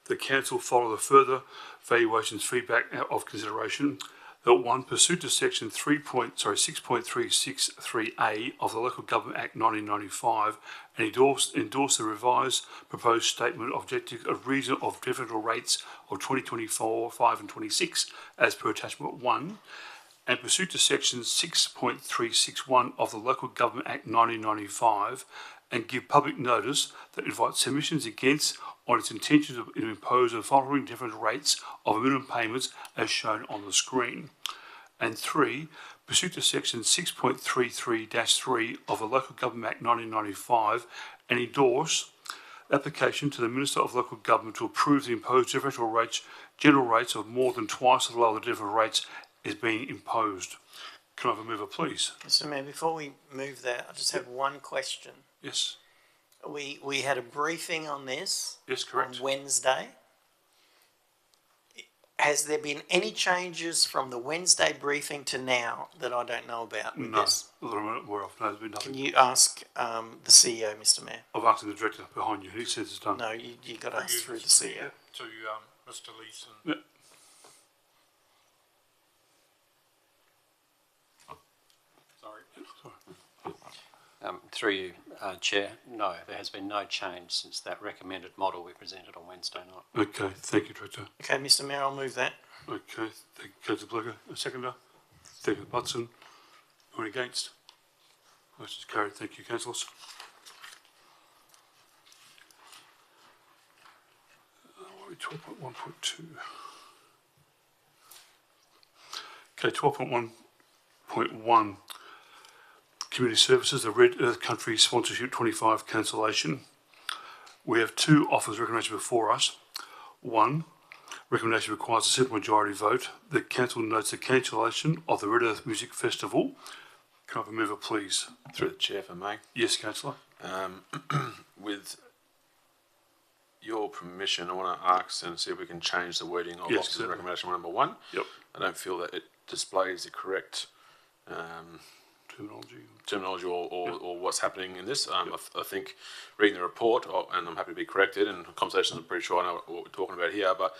The council follow the further valuations feedback of consideration that one, pursuant to section 6.363A of the Local Government Act 1995 and endorse the revised proposed statement of objective of regional of differential rates of 2024, 5 and 26 as per attachment 1, and pursuant to section 6.361 of the Local Government Act 1995 and give public notice that invites submissions against on its intention to impose the following different rates of minimum payments as shown on the screen. And 3, pursuant to section 6.33-3 of the Local Government Act 1995 and endorse application to the Minister of Local Government to approve the imposed differential rates, general rates of more than twice the lower the different rates is being imposed. Can I have a mover, please? Mr Mayor, before we move that, I just have one question. Yes. We had a briefing on this Yes, correct. on Wednesday. Has there been any changes from the Wednesday briefing to now that I don't know about with No, this? that I'm aware of. No, there's been Can nothing. you ask the CEO, Mr Mayor? I've asked the director behind you. He says it's done. No, you got to ask You, through the Mr. CEO. Mayor, to Mr Leeson. Yeah. Sorry. Through you, Chair, no, there has been no change since that recommended model we presented on Wednesday night. Okay, thank you, Director. Okay, Mr Mayor, I'll move that. Okay, thank you, Councillor Blanco. A seconder. Thank you, Butson. Anyone against? Motion's carried. Thank you, councillors. What are we, 12.1.2? Okay, 12.1.1. Community Services, the Red Earth Country Sponsorship 25 cancellation. We have 2 offers recommendation before us. 1, recommendation requires a simple majority vote. The council notes the cancellation of the Red Earth Music Festival. Can I have a mover, please? Through the chair, if I may. Yes, councillor. With your permission, I want to ask and see if we can change the wording of Yes, officer certainly. recommendation number 1. Yep. I don't feel that it displays the correct terminology or what's happening in this. I think reading the report, and I'm happy to be corrected, and conversations, I'm pretty sure I know what we're talking about here, but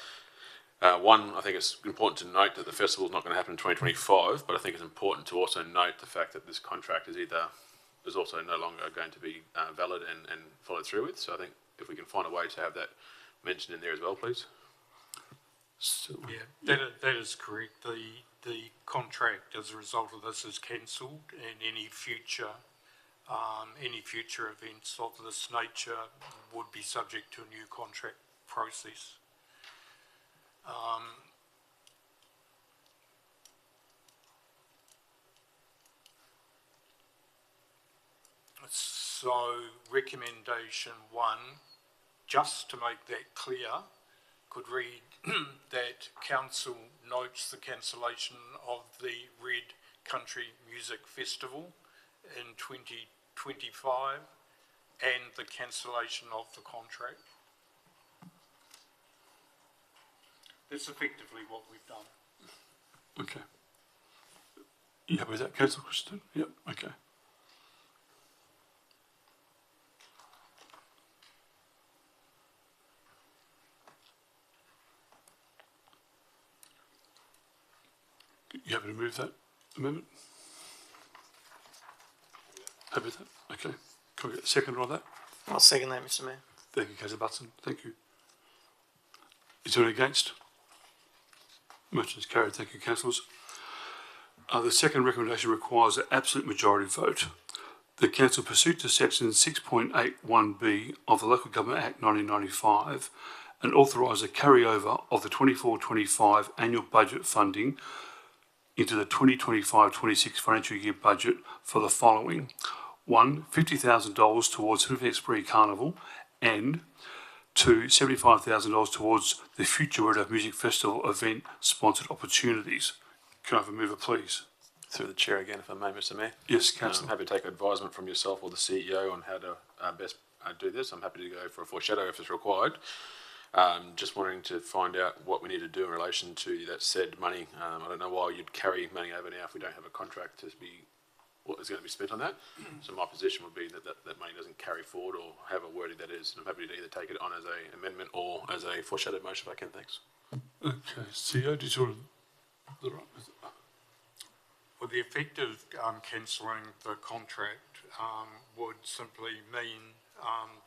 one, I think it's important to note that the festival is not going to happen in 2025, but I think it's important to also note the fact that this contract is also no longer going to be valid and followed through with. So I think if we can find a way to have that mentioned in there as well, please. Yeah, that is correct. The contract as a result of this is cancelled, and any future events of this nature would be subject to a new contract process. So recommendation 1, just to make that clear, could read that council notes the cancellation of the Red Country Music Festival in 2025 and the cancellation of the contract. That's effectively what we've done. Okay. You happy with that, councillor Christian? Yep, okay. You happy to move that amendment? Happy with that? Okay. Can we get a second on that? I'll second that, Mr Mayor. Thank you, Councillor Butson. Thank you. Is there any against? Motion is carried. Thank you, councillors. The second recommendation requires an absolute majority vote. The council, pursuant to section 6.81B of the Local Government Act 1995 and authorise a carryover of the 24-25 annual budget funding into the 2025-26 financial year budget for the following. 1, $50,000 towards Halifax Carnival, and 2, $75,000 towards the future Red Earth Music Festival event sponsored opportunities. Can I have a mover, please? Through the chair again, if I may, Mr Mayor. Yes, I'm councillor. happy to take advisement from yourself or the CEO on how to best do this. I'm happy to go for a foreshadow if it's required. Just wanting to find out what we need to do in relation to that said money. I don't know why you'd carry money over now if we don't have a contract to be what is going to be spent on that. So my position would be that money doesn't carry forward, or however worded that is. And I'm happy to either take it on as an amendment or as a foreshadowed motion if I can. Thanks. Okay, CEO, did you want the right? Well, the effect of cancelling the contract would simply mean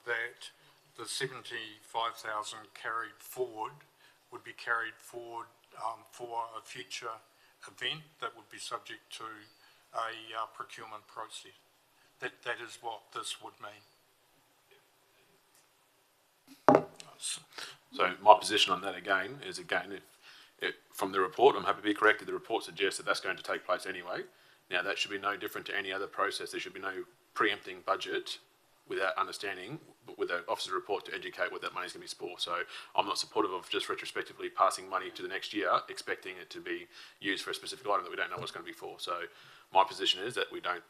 that the 75,000 carried forward would be carried forward for a future event that would be subject to a procurement process. That is what this would mean. So my position on that again is, if from the report, I'm happy to be corrected, the report suggests that that's going to take place anyway. Now, that should be no different to any other process. There should be no preempting budget without understanding, with the officer's report to educate what that money is going to be for. So I'm not supportive of just retrospectively passing money to the next year, expecting it to be used for a specific item that we don't know what it's going to be for. So my position is that we don't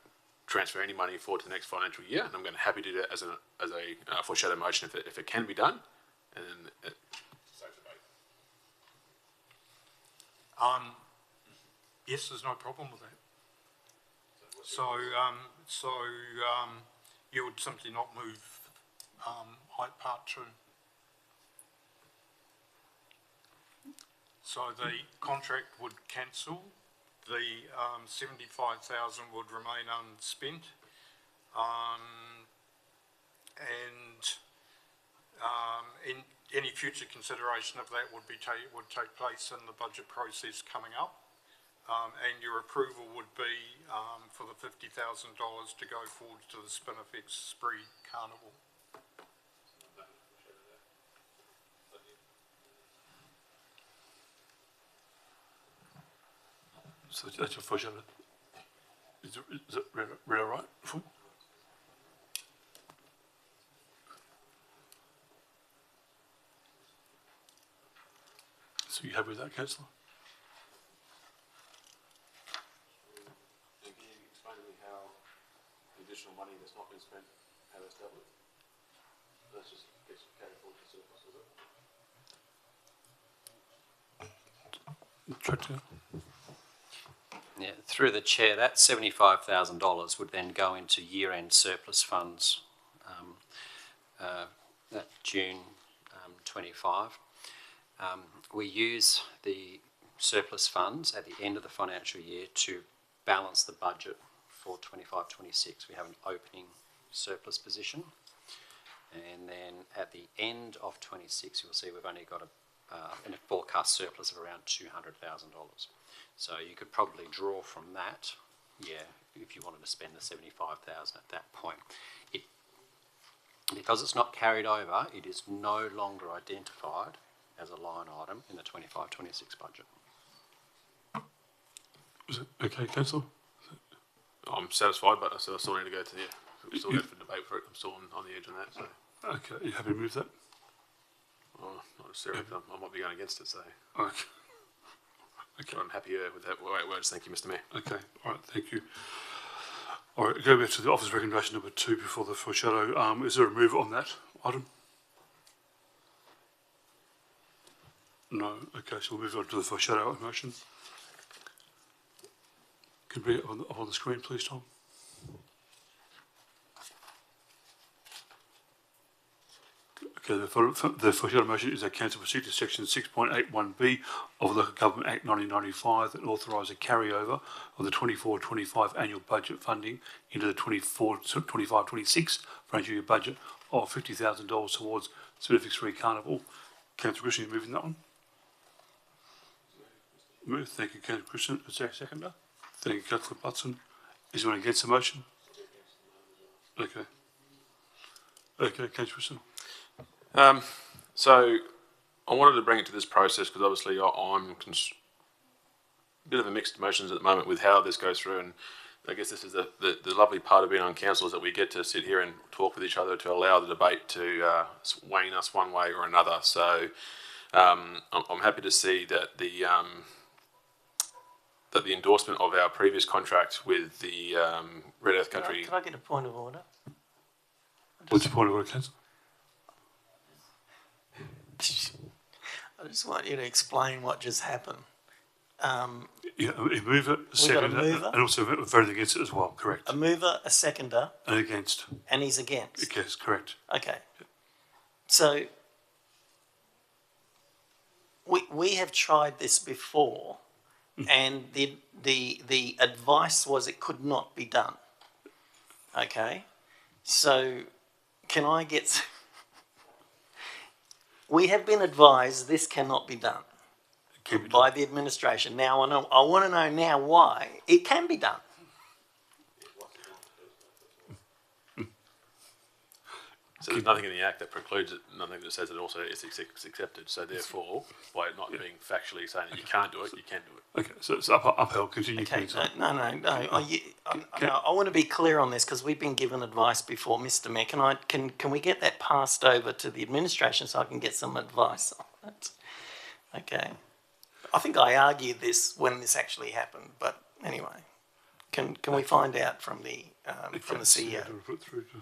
transfer any money forward to the next financial year, and I'm going to happy to do that as a foreshadow motion if it can be done. And then Yes, there's no problem with that. So you would simply not move height part 2. So the contract would cancel, the 75,000 would remain unspent, in any future consideration of that would take place in the budget process coming up. And your approval would be for the $50,000 to go forward to the Spinifex Spree Carnival. So that's your foreshadow. Is it read all right? Full? So you happy with that, councillor? can you explain to me how the additional money that's not been spent, how that's dealt with? That's just gets carried forward to surplus, is it? Tractor. Yeah, through the chair, that $75,000 would then go into year-end surplus funds, that June 25. We use the surplus funds at the end of the financial year to balance the budget for 25-26. We have an opening surplus position, and then at the end of 26, you'll see we've only got a forecast surplus of around $200,000. So you could probably draw from that, yeah, if you wanted to spend the 75,000 at that point. Because it's not carried over, it is no longer identified as a line item in the 25-26 budget. Is it okay, councillor? I'm satisfied, but I still need to go to we still go for debate for it. I'm still on the edge on that. So, Okay, you happy to move that? not necessarily. I might be going against it. So, Okay. Okay. but I'm happy with that words. Thank you, Mr Mayor. Okay, all right, thank you. All right, go back to the office recommendation number 2 before the foreshadow. Is there a move on that item? No. Okay, so we'll move on to the foreshadow motion. Can we up on the screen, please, Tom? Okay, the foreshadow motion is a council procedure section 6.81B of the Local Government Act 1995 that authorises a carryover of the 24-25 annual budget funding into the 24-25-26 financial year budget of $50,000 towards Spinifex Spree Carnival. Councillor Christian, you moving that one? Move. Thank you, Councillor Christian. Is there a seconder? Thank you, Councillor Butson. Is anyone against the motion? Okay. Okay, Councillor Christian. So I wanted to bring it to this process because obviously I'm a bit of a mixed emotions at the moment with how this goes through, and I guess this is the lovely part of being on council is that we get to sit here and talk with each other to allow the debate to sway us one way or another. So I'm happy to see that that the endorsement of our previous contract with the Red Earth Country. Can I get a point of order? What's the point of order, councillor? I just want you to explain what just happened. Yeah, a mover, a seconder, mover. and also voted against it as well, correct? A mover, a seconder, And against, and he's against. yes, correct. Okay. So we have tried this before, and the advice was it could not be done. Okay. So can I get? We have been advised this cannot be done Can be by done. the administration. Now I want to know now why it can be done. So there's nothing in the Act that precludes it, nothing that says it also is accepted. So therefore, by it not being factually saying that you can't do it, you can do it. Okay, so it's upheld, continue, Okay, councillor. no. I want to be clear on this because we've been given advice before, Mr. Mayor. Can we get that passed over to the administration so I can get some advice on it? Okay. I think I argued this when this actually happened, but anyway, can we find out from the CEO? Put through to-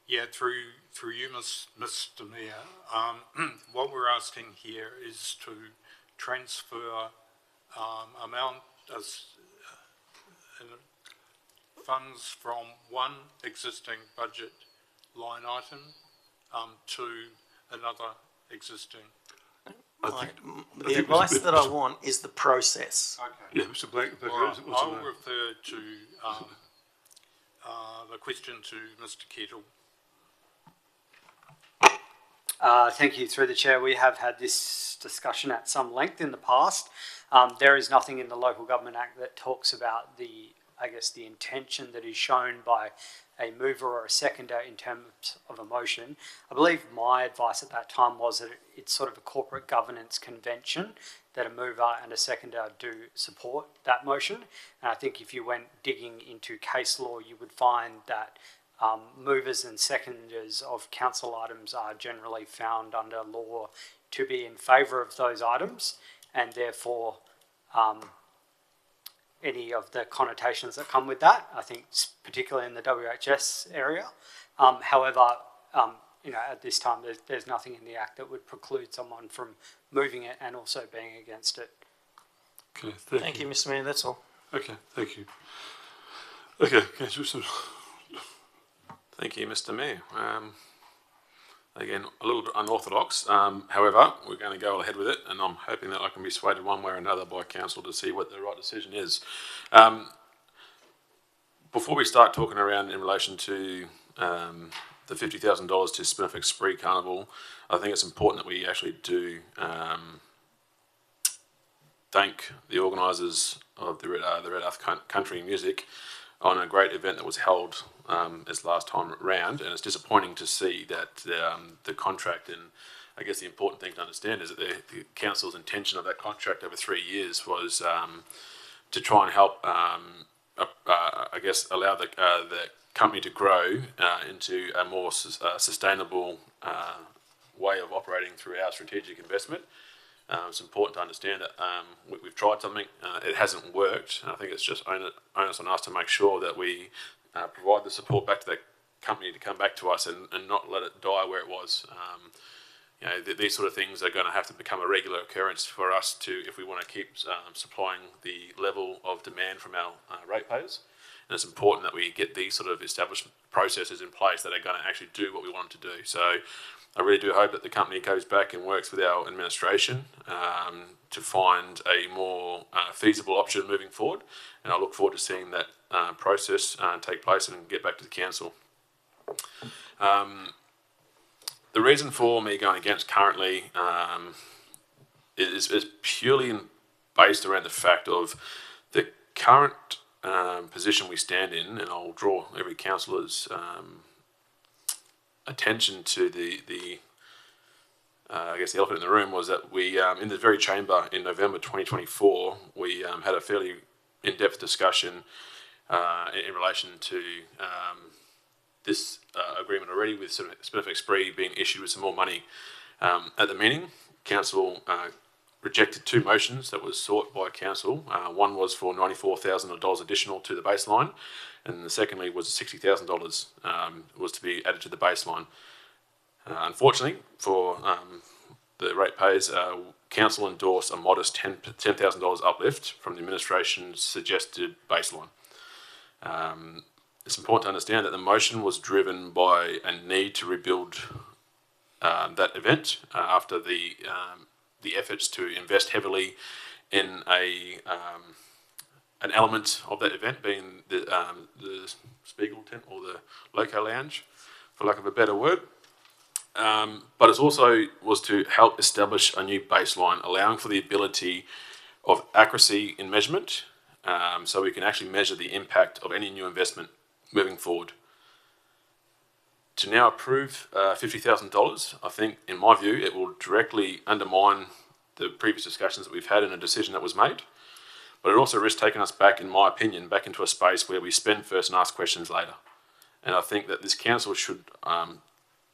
Yeah, through you, Mr. Mayor. What we're asking here is to transfer amount as funds from one existing budget line item to another existing. The advice that I want is the process. Okay. Yeah, Mr. Blake, Well, what's I'll the name? refer to the question to Mr. Kettle. Thank you. Through the chair, we have had this discussion at some length in the past. There is nothing in the Local Government Act that talks about the intention that is shown by a mover or a seconder in terms of a motion. I believe my advice at that time was that it's sort of a corporate governance convention that a mover and a seconder do support that motion. And I think if you went digging into case law, you would find that movers and seconders of council items are generally found under law to be in favour of those items, and therefore any of the connotations that come with that, I think particularly in the WHS area. However, at this time there's nothing in the Act that would preclude someone from moving it and also being against it. Okay, Thank you, Mr. Mayor, that's all. Okay, thank you. Okay, councillor Wilson. Thank you, Mr. Mayor. Again, a little bit unorthodox. However, we're going to go ahead with it, and I'm hoping that I can be swayed one way or another by council to see what the right decision is. Before we start talking around in relation to the $50,000 to Spinifex Spree Carnival, I think it's important that we actually do thank the organisers of the Red Earth Country Music on a great event that was held this last time round, and it's disappointing to see that the contract, and I guess the important thing to understand is that the council's intention of that contract over 3 years was to try and help, I guess, allow the company to grow into a more sustainable way of operating through our strategic investment. It's important to understand that we've tried something, it hasn't worked, and I think it's just onus on us to make sure that we provide the support back to that company to come back to us and not let it die where it was. These sort of things are going to have to become a regular occurrence for us if we want to keep supplying the level of demand from our ratepayers. And it's important that we get these sort of established processes in place that are going to actually do what we want them to do. So I really do hope that the company goes back and works with our administration to find a more feasible option moving forward. And I look forward to seeing that process take place and get back to the council. The reason for me going against currently is purely based around the fact of the current position we stand in, and I'll draw every councillor's attention to the I guess the elephant in the room was that we, in the very chamber in November 2024, we had a fairly in-depth discussion in relation to this agreement already with Spinifex Spree being issued with some more money. At the meeting, council rejected two motions that was sought by council. One was for $94,000 additional to the baseline, and secondly was $60,000 was to be added to the baseline. Unfortunately, for the ratepayers, council endorsed a modest $10,000 uplift from the administration's suggested baseline. It's important to understand that the motion was driven by a need to rebuild that event after the efforts to invest heavily in an element of that event being the Spiegel tent or the Loco Lounge, for lack of a better word. But it also was to help establish a new baseline, allowing for the ability of accuracy in measurement, so we can actually measure the impact of any new investment moving forward. To now approve $50,000, I think, in my view, it will directly undermine the previous discussions that we've had and a decision that was made. But it also risks taking us back, in my opinion, back into a space where we spend first and ask questions later. And I think that this council should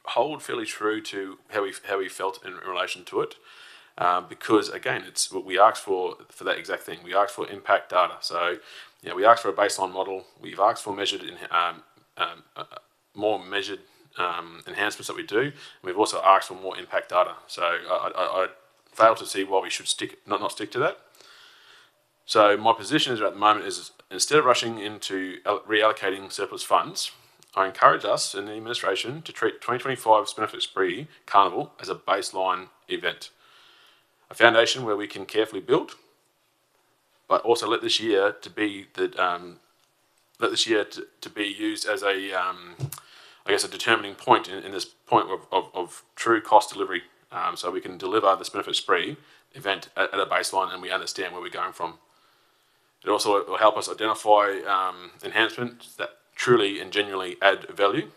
hold fairly true to how we felt in relation to it, because again, it's what we asked for that exact thing. We asked for impact data. So, we asked for a baseline model. We've asked for more measured enhancements that we do. And we've also asked for more impact data. So I fail to see why we should not stick to that. So my position is at the moment is, instead of rushing into reallocating surplus funds, I encourage us in the administration to treat 2025 Benefit Spree Carnival as a baseline event, a foundation where we can carefully build, but also let this year to be used as a a determining point in this point of true cost delivery, so we can deliver this Benefit Spree event at a baseline and we understand where we're going from. It also will help us identify enhancements that truly and genuinely add value,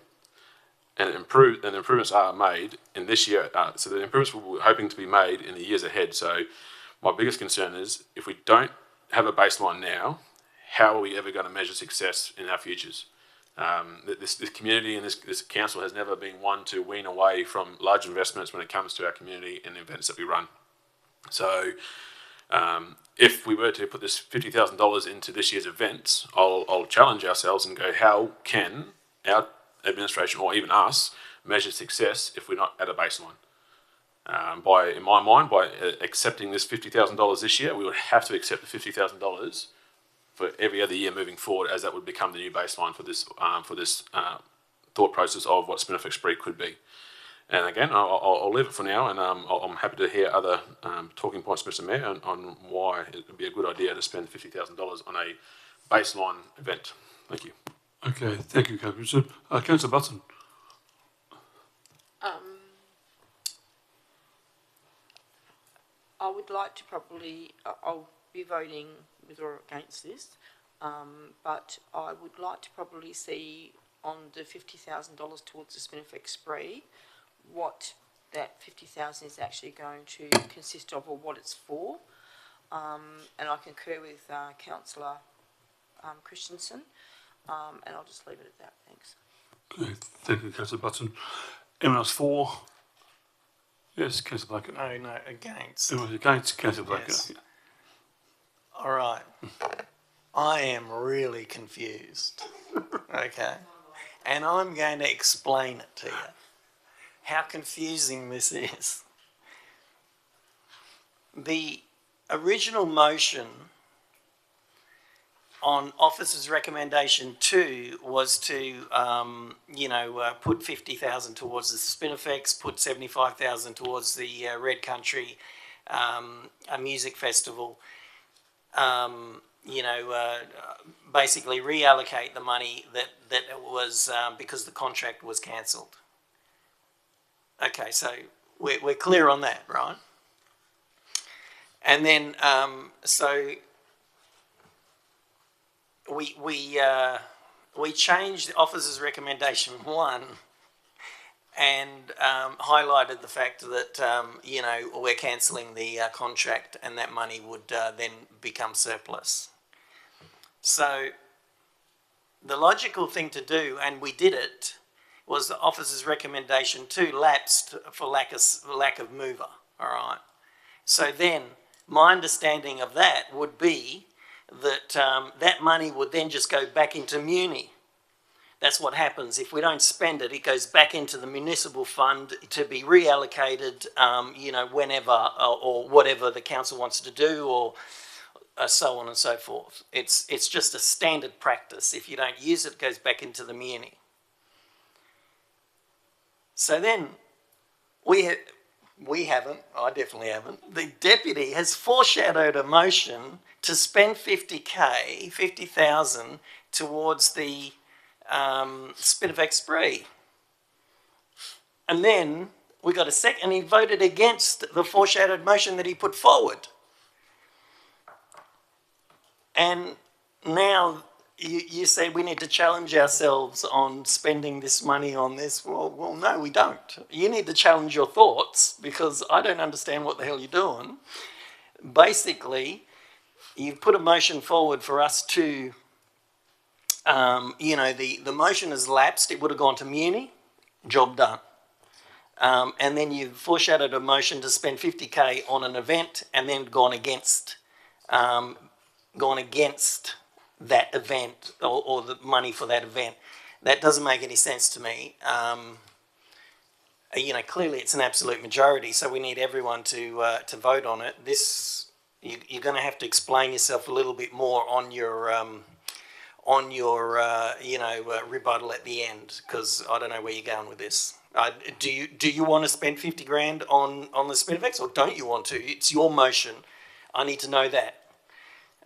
and improvements are made in this year. So the improvements we're hoping to be made in the years ahead. So my biggest concern is, if we don't have a baseline now, how are we ever going to measure success in our futures? This community and this council has never been one to wean away from large investments when it comes to our community and the events that we run. So if we were to put this $50,000 into this year's events, I'll challenge ourselves and go, how can our administration, or even us, measure success if we're not at a baseline? In my mind, by accepting this $50,000 this year, we would have to accept the $50,000 for every other year moving forward, as that would become the new baseline for this thought process of what Benefit Spree could be. And again, I'll leave it for now, and I'm happy to hear other talking points, Mr. Mayor, on why it would be a good idea to spend $50,000 on a baseline event. Thank you. Okay, thank you, Councillor. Councillor Button. I would like to I'll be voting with or against this, but I would like to probably see on the $50,000 towards the Benefit Spree what that $50,000 is actually going to consist of, or what it's for. And I concur with Councillor Christensen, and I'll just leave it at that. Thanks. Okay, thank you, Councillor Button. Anyone else for? Yes, Councillor Blackett. No, against. Anyone against? Councillor Blackett. Yes. All right. I am really confused. Okay. And I'm going to explain it to you. How confusing this is. The original motion on officer's recommendation 2 was to, put 50,000 towards the Spinifex, put 75,000 towards the Red Country a music festival. Basically reallocate the money that was because the contract was cancelled. Okay, so we're clear on that, right? And then so we changed the officer's recommendation 1 and highlighted the fact that we're cancelling the contract and that money would then become surplus. So the logical thing to do, and we did it, was the officer's recommendation 2 lapsed for lack of mover, all right? So then, my understanding of that would be that that money would then just go back into Muni. That's what happens. If we don't spend it, it goes back into the municipal fund to be reallocated, whenever or whatever the council wants to do, or so on and so forth. It's just a standard practice. If you don't use it, it goes back into the Muni. So then we haven't, I definitely haven't, the deputy has foreshadowed a motion to spend 50,000 towards the Spinifex spree. And then we got a second, and he voted against the foreshadowed motion that he put forward. And now you say we need to challenge ourselves on spending this money on this. Well, no, we don't. You need to challenge your thoughts, because I don't understand what the hell you're doing. Basically, you've put a motion forward for us to, the motion has lapsed. It would have gone to Muni, job done. And then you've foreshadowed a motion to spend 50K on an event, and then gone against that event, or the money for that event. That doesn't make any sense to me. Clearly it's an absolute majority, so we need everyone to vote on it. You're going to have to explain yourself a little bit more on your rebuttal at the end, because I don't know where you're going with this. Do you want to spend 50 grand on the Spinifex, or don't you want to? It's your motion. I need to know that.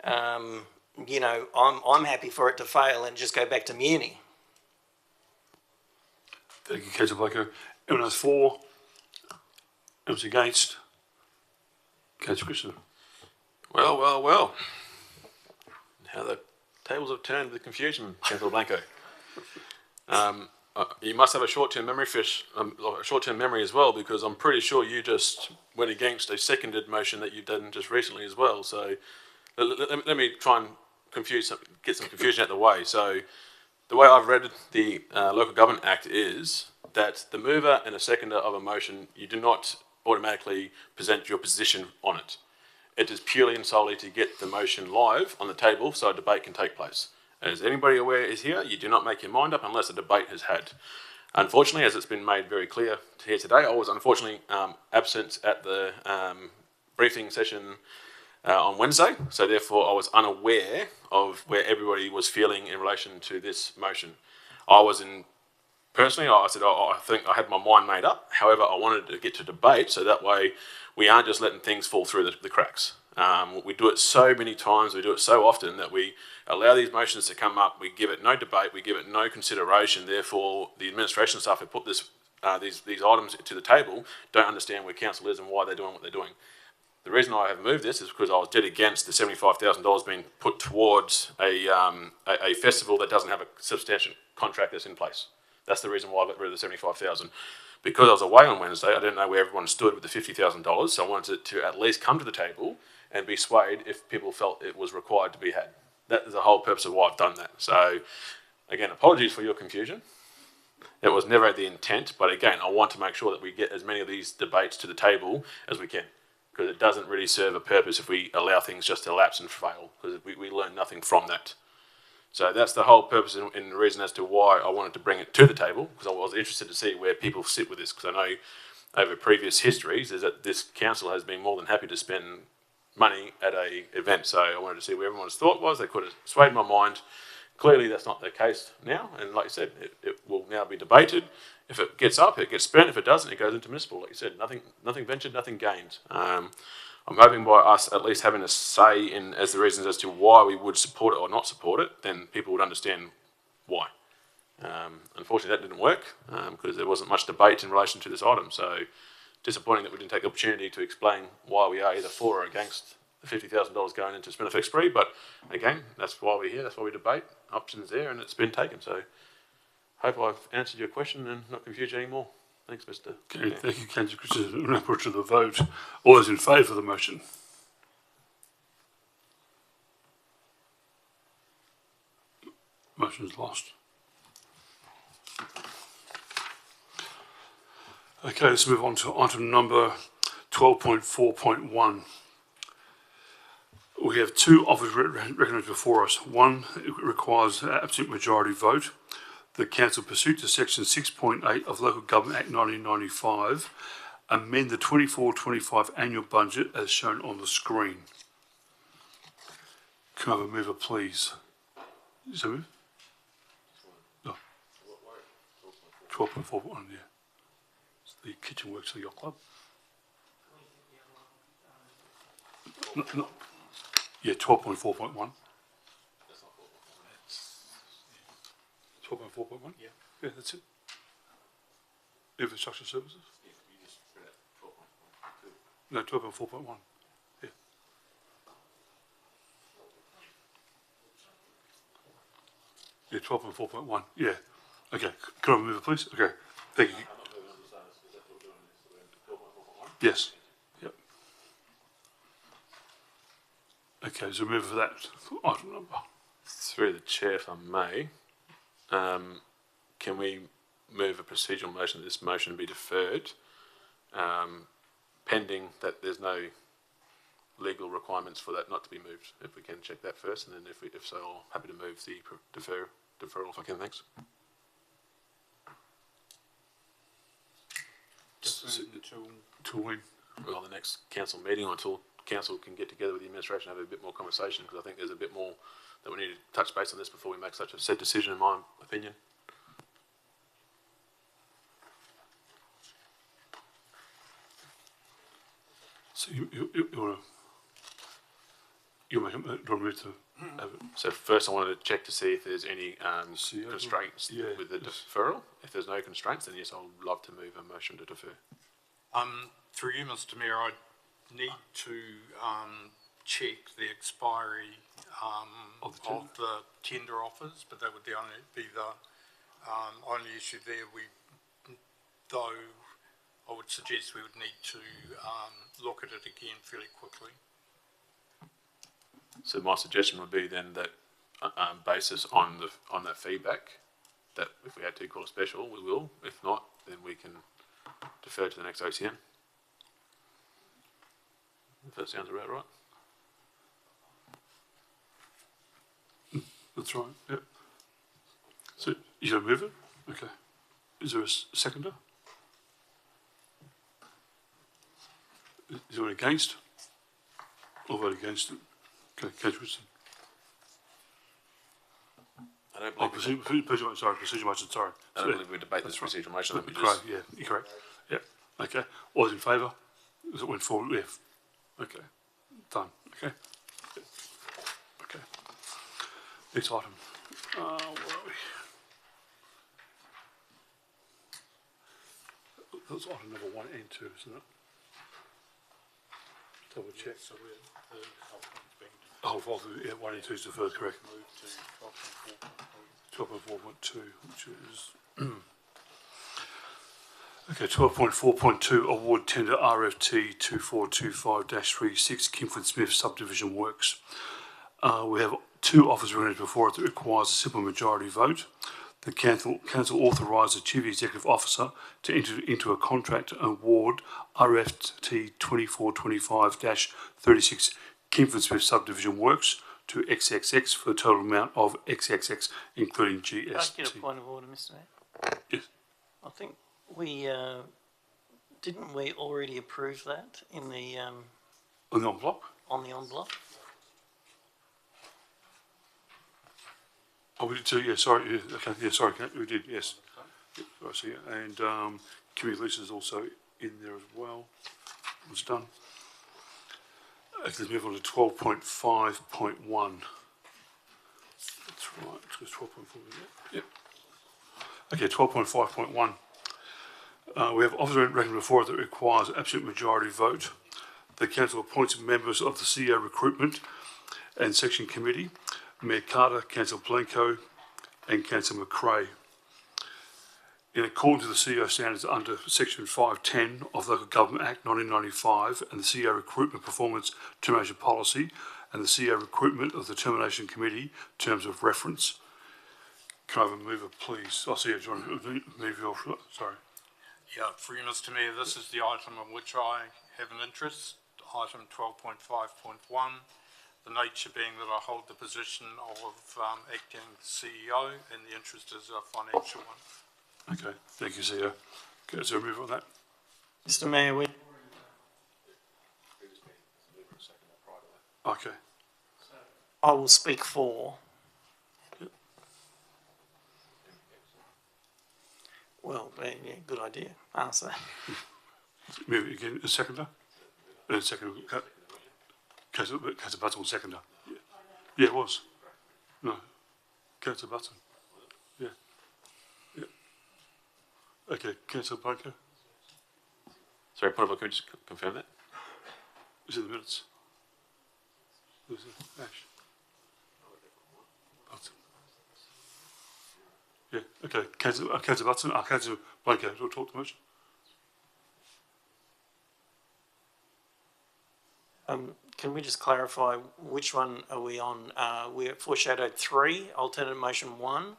I'm happy for it to fail and just go back to Muni. Thank you, Councillor Blanco. Anyone else for? Anyone against? Councillor Christian. Well. How the tables have turned with confusion, Councillor Blanco. You must have a short-term memory as well, because I'm pretty sure you just went against a seconded motion that you've done just recently as well. So let me try and get some confusion out of the way. So the way I've read the Local Government Act is that the mover and a seconder of a motion, you do not automatically present your position on it. It is purely and solely to get the motion live on the table so a debate can take place. As anybody aware is here, you do not make your mind up unless a debate has had. Unfortunately, as it's been made very clear here today, I was unfortunately absent at the briefing session on Wednesday, so therefore I was unaware of where everybody was feeling in relation to this motion. Personally, I said, I think I had my mind made up. However, I wanted to get to debate, so that way we aren't just letting things fall through the cracks. We do it so many times, we do it so often that we allow these motions to come up, we give it no debate, we give it no consideration. Therefore, the administration staff who put these items to the table don't understand where council is and why they're doing what they're doing. The reason I have moved this is because I was dead against the $75,000 being put towards a festival that doesn't have a substantial contract that's in place. That's the reason why I got rid of the $75,000. Because I was away on Wednesday, I didn't know where everyone stood with the $50,000, so I wanted it to at least come to the table and be swayed if people felt it was required to be had. That is the whole purpose of why I've done that. So, again, apologies for your confusion. It was never the intent, but again, I want to make sure that we get as many of these debates to the table as we can, because it doesn't really serve a purpose if we allow things just to lapse and fail, because we learn nothing from that. So that's the whole purpose and the reason as to why I wanted to bring it to the table, because I was interested to see where people sit with this, because I know over previous histories is that this council has been more than happy to spend money at an event. So I wanted to see where everyone's thought was. They could have swayed my mind. Clearly that's not the case now, and like you said, it will now be debated. If it gets up, it gets spent. If it doesn't, it goes into municipal. Like you said, nothing ventured, nothing gained. I'm hoping by us at least having a say in as the reasons as to why we would support it or not support it, then people would understand why. Unfortunately, that didn't work because there wasn't much debate in relation to this item. So disappointing that we didn't take the opportunity to explain why we are either for or against the $50,000 going into Spinifex spree. But again, that's why we're here. That's why we debate. Options there, and it's been taken. So hope I've answered your question and not confused you anymore. Thanks, Mr. Okay, thank you, Councillor Christian. We'll now put to the vote. All those in favour of the motion? Motion's lost. Okay, let's move on to item number 12.4.1. We have two offers recommended before us. One requires an absolute majority vote. The council, pursuant to section 6.8 of Local Government Act 1995, amend the 24-25 annual budget as shown on the screen. Can I have a mover, please? Is there a move? No. 12.4.1, yeah. It's the kitchen works for your club. No. Yeah, 12.4.1. 12.4.1? Yeah. Yeah, that's it. Infrastructure services? No, 12.4.1. Yeah. Yeah, 12.4.1. Yeah. Okay. Can I move it, please? Okay. Thank you. Yes. Yep. Okay, so move for that item number. Through the chair, if I may, can we move a procedural motion that this motion be deferred, pending that there's no legal requirements for that not to be moved? If we can check that first, and then if so, I'm happy to move the deferral if I can. Thanks. Till when? Well, the next council meeting, or until council can get together with the administration and have a bit more conversation, because I think there's a bit more that we need to touch base on this before we make such a set decision, in my opinion. So you want to move to have it? So first I wanted to check to see if there's any CEO, constraints yeah, with the yes. deferral. If there's no constraints, then yes, I'd love to move a motion to defer. Through you, Mr. Mayor, I need to check the expiry Of of the the tender offers, but that would be the only issue there. Though I would suggest we would need to look at it again fairly quickly. So my suggestion would be then that basis on that feedback, that if we had to call a special, we will. If not, then we can defer to the next OCM. If that sounds about right. That's right, yep. So you're going to move it? Okay. Is there a seconder? Is there against? I'll vote against it. Okay, Councillor Richardson. I don't Oh, believe procedural motion, sorry. I don't believe we debate this That's right. procedural motion. That we Correct, just yeah, you're correct. Yeah, okay. All those in favour? As it went forward, yeah. Okay, done, okay. Yep. Okay. Next item. Where are we? That's item number 1 and 2, isn't it? Double check. So oh, yeah, 1 and 2 is deferred, correct. 12.4.2, which is okay. 12.4.2 award tender RFT 2425-36 Kimford Smith subdivision works. We have two offers rendered before it that requires a simple majority vote. The council authorised the Chief Executive Officer to enter into a contract and award RFT 2425-36 Kimford Smith subdivision works to XXX for the total amount of XXX, including GST. Can I get a point of order, Mr. Mayor? Yes. I think we, didn't we already approve that in the, On the envelope? on the envelope? Oh, we did too, yeah, sorry, yeah, okay, yeah, sorry, we did, yes. Yeah, I see, and community lease is also in there as well. It's done. Okay, let's move on to 12.5.1. That's right, it's 12.4, yep. Okay, 12.5.1. We have officer recommended before it that requires absolute majority vote. The council appoints members of the CEO recruitment and section committee, Mayor Carter, Councillor Blanco and Councillor McRae. In accordance with the CEO standards under section 510 of the Local Government Act 1995 and the CEO recruitment performance termination policy and the CEO recruitment of the termination committee terms of reference. Can I have a mover, please? I see you, John. Move your, sorry. Yeah, through you, Mr Mayor, this is the item on which I have an interest, item 12.5.1, the nature being that I hold the position of acting CEO and the interest is a financial one. Okay, thank you, CEO. Okay, is there a move on that? Mr Mayor, Okay. I will speak for. Well, yeah, good idea. Answer. Move it again, a seconder? And second, Councillor Button was seconder. Yeah, it was. No, Councillor Button. Yeah. Yeah. Okay, Councillor Blanco, Sorry, point of order, can we just confirm that? it's in the minutes. Who's it? Ash. Button. Yeah, okay, Councillor Button, Councillor Blanco, don't talk too much. Can we just clarify which one are we on? We're at foreshadowed 3, alternate motion 1.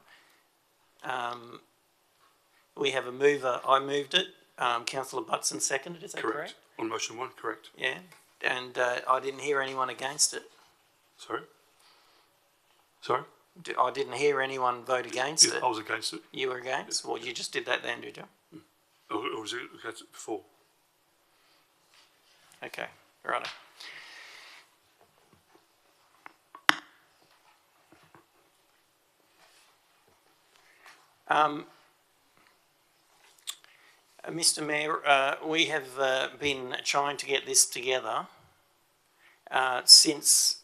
We have a mover. I moved it. Councillor Butson seconded. Is that correct? On motion 1, correct. Yeah. And I didn't hear anyone against it. Sorry? Sorry? I didn't hear anyone vote against Yeah, it. I was against it. You were against? Well, you just did that then, did you? Or was it against it before? Okay, righto. Mr Mayor, we have been trying to get this together since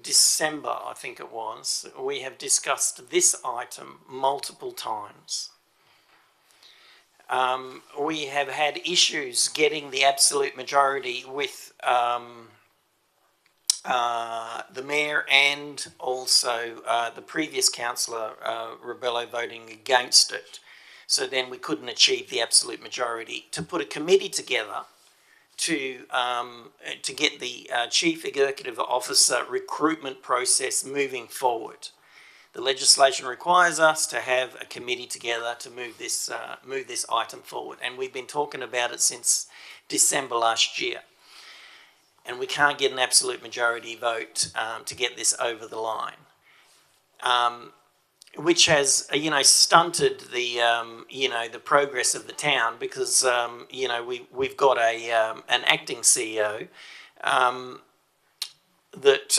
December, I think it was. We have discussed this item multiple times. We have had issues getting the absolute majority with the Mayor and also the previous councillor, Rebello, voting against it. So then we couldn't achieve the absolute majority. To put a committee together to get the Chief Executive Officer recruitment process moving forward. The legislation requires us to have a committee together to move this item forward, and we've been talking about it since December last year. And we can't get an absolute majority vote to get this over the line, which has stunted the the progress of the town because we've got an acting CEO that.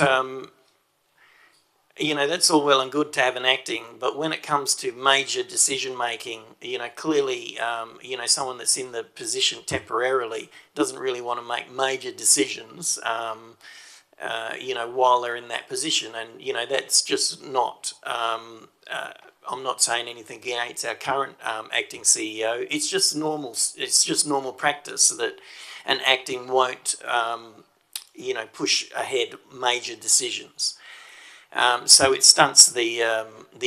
That's all well and good to have an acting, but when it comes to major decision making, clearly, someone that's in the position temporarily doesn't really want to make major decisions, while they're in that position. And, that's just not, I'm not saying anything against our current acting CEO. It's just normal practice that an acting won't, push ahead major decisions. So it stunts the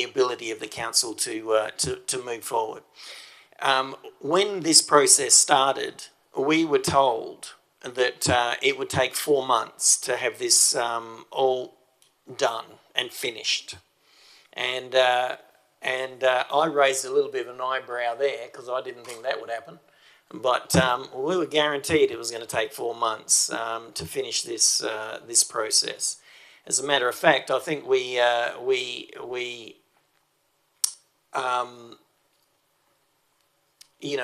ability of the council to move forward. When this process started, we were told that it would take 4 months to have this all done and finished, and I raised a little bit of an eyebrow there because I didn't think that would happen. But we were guaranteed it was going to take 4 months to finish this process. As a matter of fact, I think we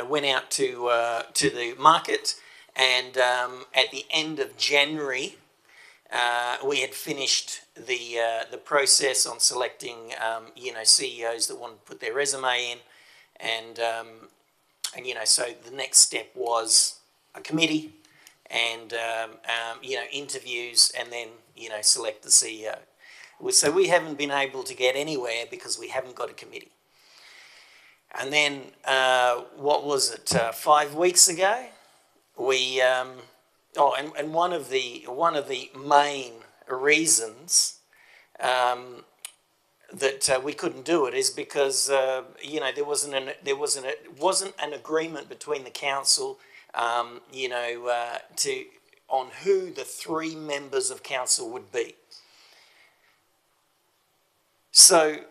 went out to the market, and at the end of January, we had finished the process on selecting CEOs that wanted to put their resume in, and so the next step was a committee. And interviews, and then select the CEO. So we haven't been able to get anywhere because we haven't got a committee. And then what was it? 5 weeks ago, we and one of the main reasons that we couldn't do it is because there wasn't an agreement between the council. On who the 3 members of council would be. So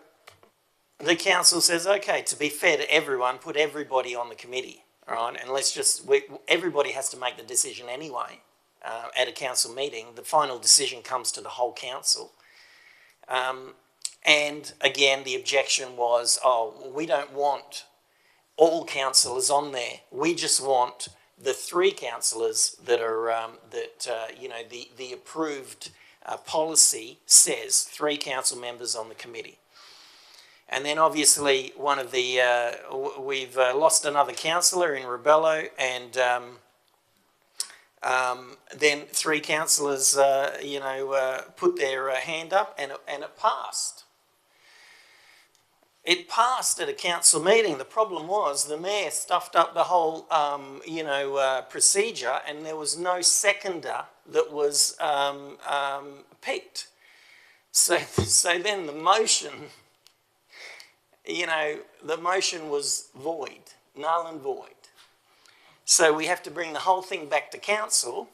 the council says, okay, to be fair to everyone, put everybody on the committee. all right? And let's just, everybody has to make the decision anyway at a council meeting. The final decision comes to the whole council. And again, the objection was, oh, we don't want all councillors on there. We just want the 3 councillors that are, you know, the approved policy says 3 council members on the committee. And then obviously one of the, we've lost another councillor in Rebello, and then 3 councillors, you know, put their hand up, and it passed. It passed at a council meeting. The problem was the mayor stuffed up the whole, you know, procedure, and there was no seconder that was picked. So then the motion, you know, the motion was void, null and void. So we have to bring the whole thing back to council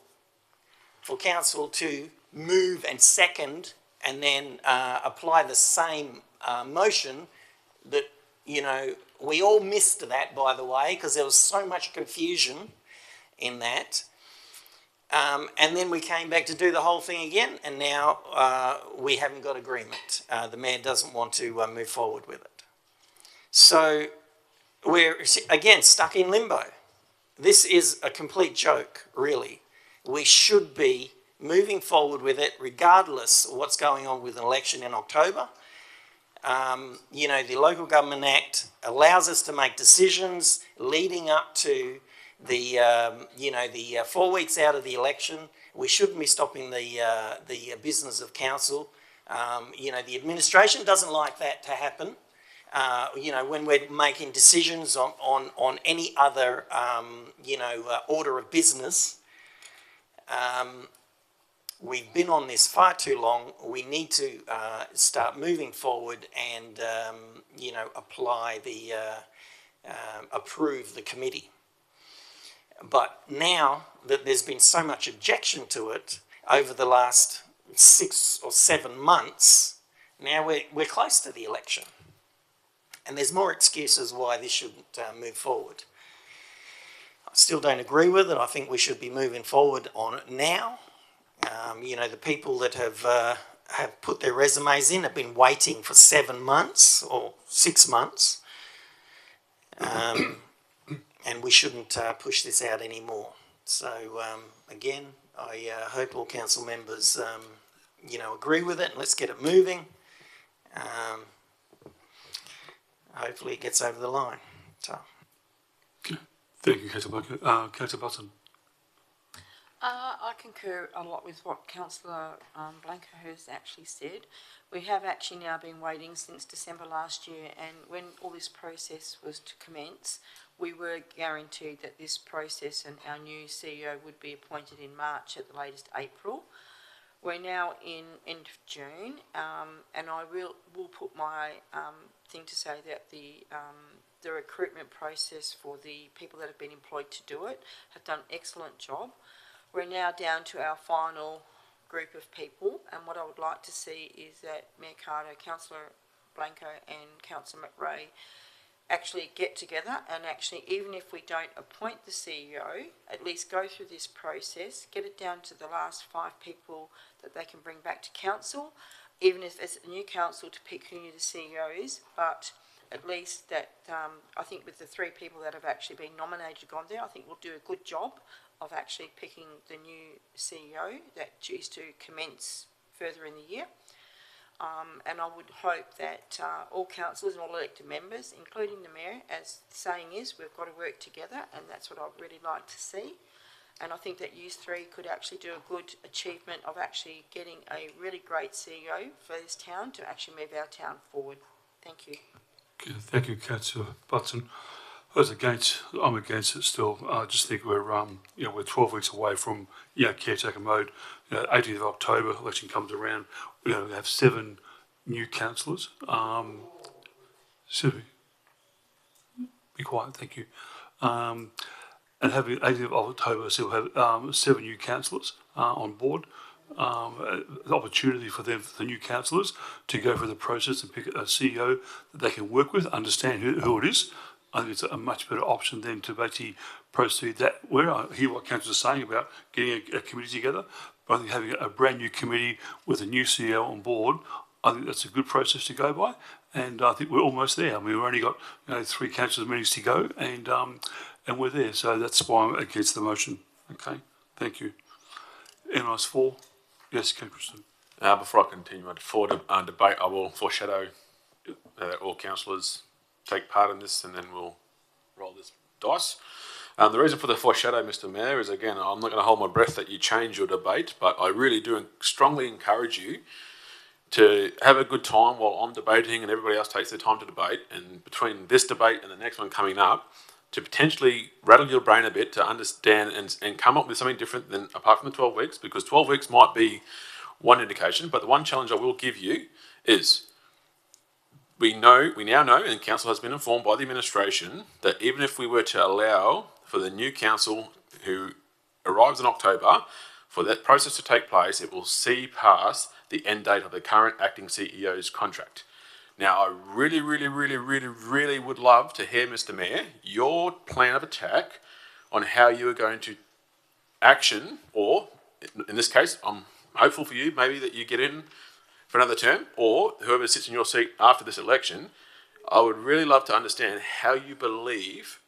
for council to move and second, and then apply the same motion. That, you know, we all missed that, by the way, because there was so much confusion in that. And then we came back to do the whole thing again, and now we haven't got agreement. The mayor doesn't want to move forward with it. So we're, again, stuck in limbo. This is a complete joke, really. We should be moving forward with it regardless of what's going on with an election in October. You know, the Local Government Act allows us to make decisions leading up to the, you know, the 4 weeks out of the election. We shouldn't be stopping the business of council. You know, the administration doesn't like that to happen. You know, when we're making decisions on any other, you know, order of business. We've been on this far too long. We need to start moving forward and, you know, apply the, approve the committee. But now that there's been so much objection to it over the last 6 or 7 months, now we're close to the election. And there's more excuses why this shouldn't move forward. I still don't agree with it. I think we should be moving forward on it now. You know, the people that have put their resumes in have been waiting for 7 months or 6 months. And we shouldn't push this out anymore. So, again, I hope all council members, you know, agree with it, and let's get it moving. Hopefully it gets over the line. So. Okay. Thank you, Councillor Blanco. Councillor Button. I concur a lot with what Councillor Blanco has actually said. We have actually now been waiting since December last year, and when all this process was to commence, we were guaranteed that this process and our new CEO would be appointed in March, at the latest April. We're now in end of June, and I will put my thing to say that the recruitment process for the people that have been employed to do it have done an excellent job. We're now down to our final group of people, and what I would like to see is that Mayor Carter, Councillor Blanco and Councillor McRae actually get together and actually, even if we don't appoint the CEO, at least go through this process, get it down to the last 5 people that they can bring back to council, even if it's a new council to pick who the CEO is, but at least that, I think with the 3 people that have actually been nominated gone there, I think we'll do a good job of actually picking the new CEO that is to commence further in the year. And I would hope that all councillors and all elected members, including the mayor, as the saying is, we've got to work together, and that's what I'd really like to see. And I think that you 3 could actually do a good achievement of actually getting a really great CEO for this town to actually move our town forward. Thank you. Okay, thank you, Councillor Button. I'm against it still. I just think we're, you know, we're 12 weeks away from, you know, caretaker mode. You know, 18th of October, election comes around. You know, we have 7 new councillors. Sylvie, be quiet, thank you. And having 18th of October, still have 7 new councillors on board. The opportunity for them, for the new councillors, to go through the process and pick a CEO that they can work with, understand who it is. I think it's a much better option than to basically proceed that. Where I hear what council is saying about getting a committee together, but I think having a brand new committee with a new CEO on board, I think that's a good process to go by, and I think we're almost there. I mean, we've only got 3 council meetings to go, and we're there. So that's why I'm against the motion. Okay, thank you. Anyone else for? Yes, Councillor. Before I continue on to debate, I will foreshadow that all councillors take part in this, and then we'll roll this dice. The reason for the foreshadow, Mr. Mayor, is again, I'm not going to hold my breath that you change your debate, but I really do strongly encourage you to have a good time while I'm debating and everybody else takes their time to debate, and between this debate and the next one coming up, to potentially rattle your brain a bit to understand and come up with something different than apart from the 12 weeks, because 12 weeks might be one indication, but the one challenge I will give you is we now know, and council has been informed by the administration, that even if we were to allow for the new council who arrives in October, for that process to take place, it will see past the end date of the current acting CEO's contract. Now, I really would love to hear, Mr. Mayor, your plan of attack on how you are going to action, or in this case, I'm hopeful for you, maybe that you get in for another term, or whoever sits in your seat after this election. I would really love to understand how you believe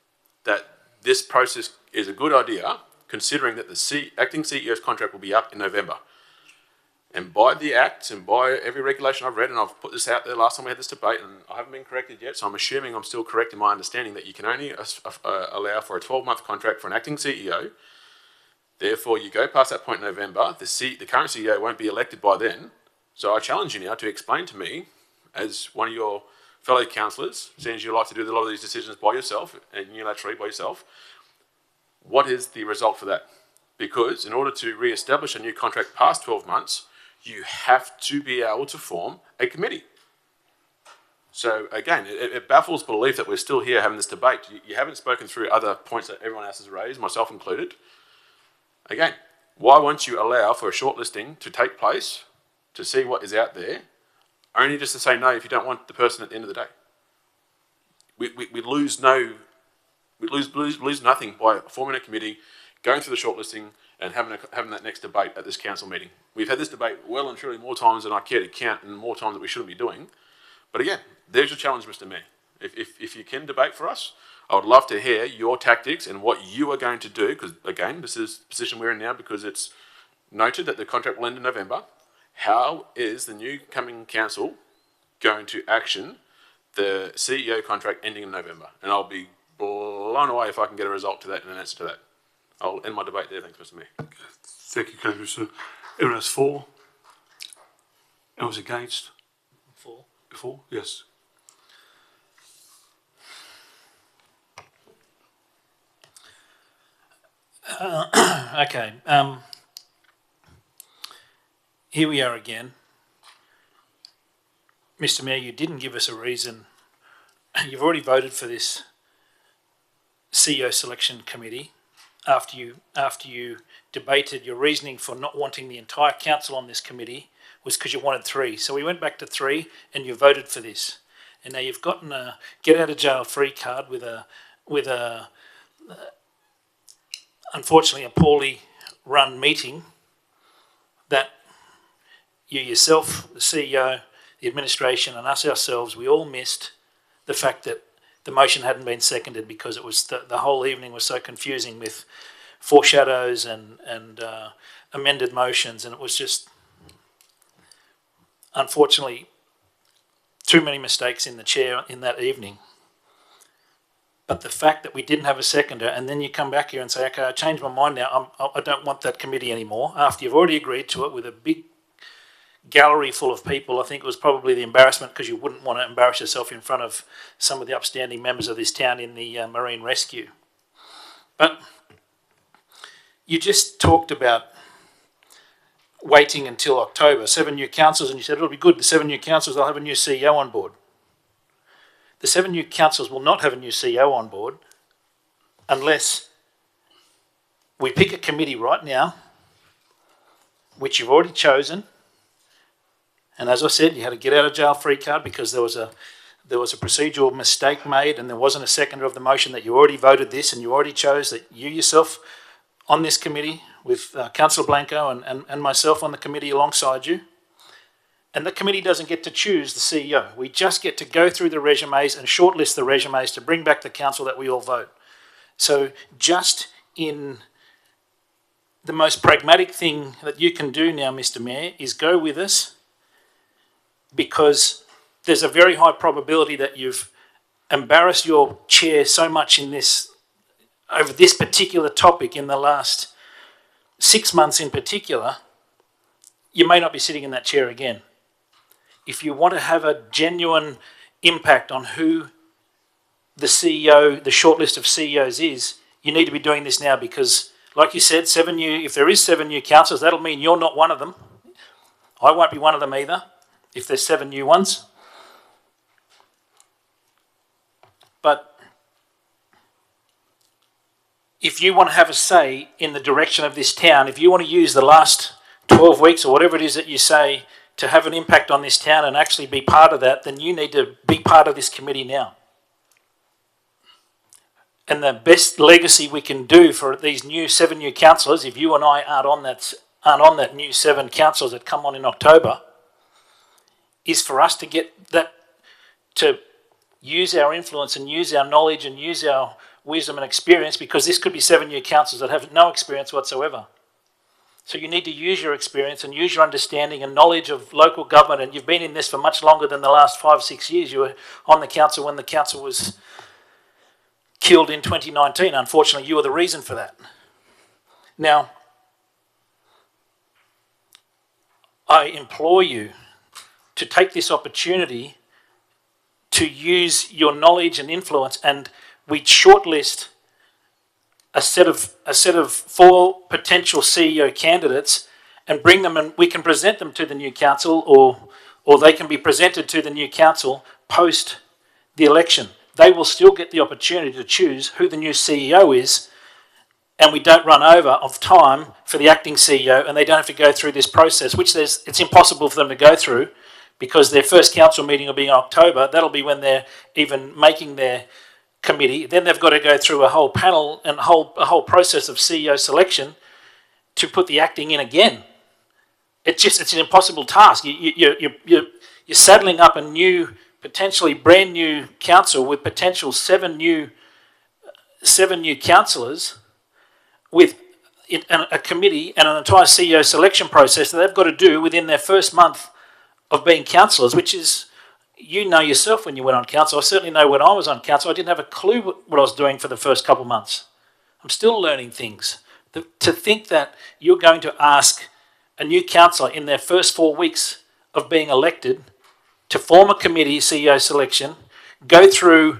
that this process is a good idea, considering that the acting CEO's contract will be up in November. And by the Act and by every regulation I've read, and I've put this out there last time we had this debate, and I haven't been corrected yet, so I'm assuming I'm still correct in my understanding that you can only allow for a 12-month contract for an acting CEO. Therefore, you go past that point in November, the current CEO won't be elected by then. So I challenge you now to explain to me, as one of your fellow councillors, seeing as you like to do a lot of these decisions by yourself, and unilaterally by yourself, what is the result for that? Because in order to re-establish a new contract past 12 months, you have to be able to form a committee. So again, it baffles belief that we're still here having this debate. You haven't spoken through other points that everyone else has raised, myself included. Again, why won't you allow for a shortlisting to take place to see what is out there, only just to say no if you don't want the person at the end of the day? We lose nothing by forming a committee, going through the shortlisting, and having that next debate at this council meeting. We've had this debate well and truly more times than I care to count, and more times that we shouldn't be doing. But again, there's your challenge, Mr. Mayor. If you can debate for us, I would love to hear your tactics and what you are going to do, because again, this is the position we're in now because it's noted that the contract will end in November. How is the new coming council going to action the CEO contract ending in November? And I'll be blown away if I can get a result to that and an answer to that. I'll end my debate there. Thanks, Mr. Mayor. Thank you, Councillor. Everyone else for? Anyone else against? For? Yes. Okay. Here we are again. Mr. Mayor, you didn't give us a reason. You've already voted for this CEO selection committee after you debated your reasoning for not wanting the entire council on this committee was because you wanted 3. So we went back to 3 and you voted for this. And now you've gotten a get out of jail free card with a unfortunately a poorly run meeting that you yourself, the CEO, the administration and us ourselves, we all missed the fact that the motion hadn't been seconded because it was the whole evening was so confusing with foreshadows and amended motions, and it was just unfortunately too many mistakes in the chair in that evening. But the fact that we didn't have a seconder, and then you come back here and say, okay, I changed my mind now, I don't want that committee anymore, after you've already agreed to it with a big gallery full of people. I think it was probably the embarrassment because you wouldn't want to embarrass yourself in front of some of the upstanding members of this town in the Marine Rescue. But you just talked about waiting until October, 7 new councils, and you said it'll be good, the 7 new councils, they'll have a new CEO on board. The 7 new councils will not have a new CEO on board unless we pick a committee right now, which you've already chosen. And as I said, you had a get out of jail free card because there was a there was a procedural mistake made and there wasn't a seconder of the motion, that you already voted this and you already chose that you yourself on this committee with Councillor Blanco and myself on the committee alongside you. And the committee doesn't get to choose the CEO. We just get to go through the resumes and shortlist the resumes to bring back to council that we all vote. So just in the most pragmatic thing that you can do now, Mr. Mayor, is go with us, because there's a very high probability that you've embarrassed your chair so much in this, over this particular topic in the last 6 months in particular, you may not be sitting in that chair again. If you want to have a genuine impact on who the CEO, the shortlist of CEOs is, you need to be doing this now, because, like you said, if there is 7 new councillors, that'll mean you're not one of them. I won't be one of them either, if there's 7 new ones. But if you want to have a say in the direction of this town, if you want to use the last 12 weeks or whatever it is that you say to have an impact on this town and actually be part of that, then you need to be part of this committee now. And the best legacy we can do for these 7 new councillors, if you and I aren't on that new 7 councillors that come on in October, is for us to get that, to use our influence and use our knowledge and use our wisdom and experience, because this could be 7 new councillors that have no experience whatsoever. So you need to use your experience and use your understanding and knowledge of local government, and you've been in this for much longer than the last 5-6 years. You were on the council when the council was killed in 2019. Unfortunately, you were the reason for that. Now, I implore you to take this opportunity to use your knowledge and influence, and we shortlist a set of 4 potential CEO candidates and bring them, and we can present them to the new council, or they can be presented to the new council post the election. They will still get the opportunity to choose who the new CEO is, and we don't run over of time for the acting CEO, and they don't have to go through this process, which it's impossible for them to go through, because their first council meeting will be in October. That'll be when they're even making their committee. Then they've got to go through a whole panel and a whole process of CEO selection to put the acting in again. It's an impossible task. You're saddling up a new, potentially brand new council with potential 7 new councillors with a committee and an entire CEO selection process that they've got to do within their first month of being councillors, which is, you know yourself when you went on council. I certainly know when I was on council, I didn't have a clue what I was doing for the first couple of months. I'm still learning things. To think that you're going to ask a new councillor in their first 4 weeks of being elected to form a committee, CEO selection, go through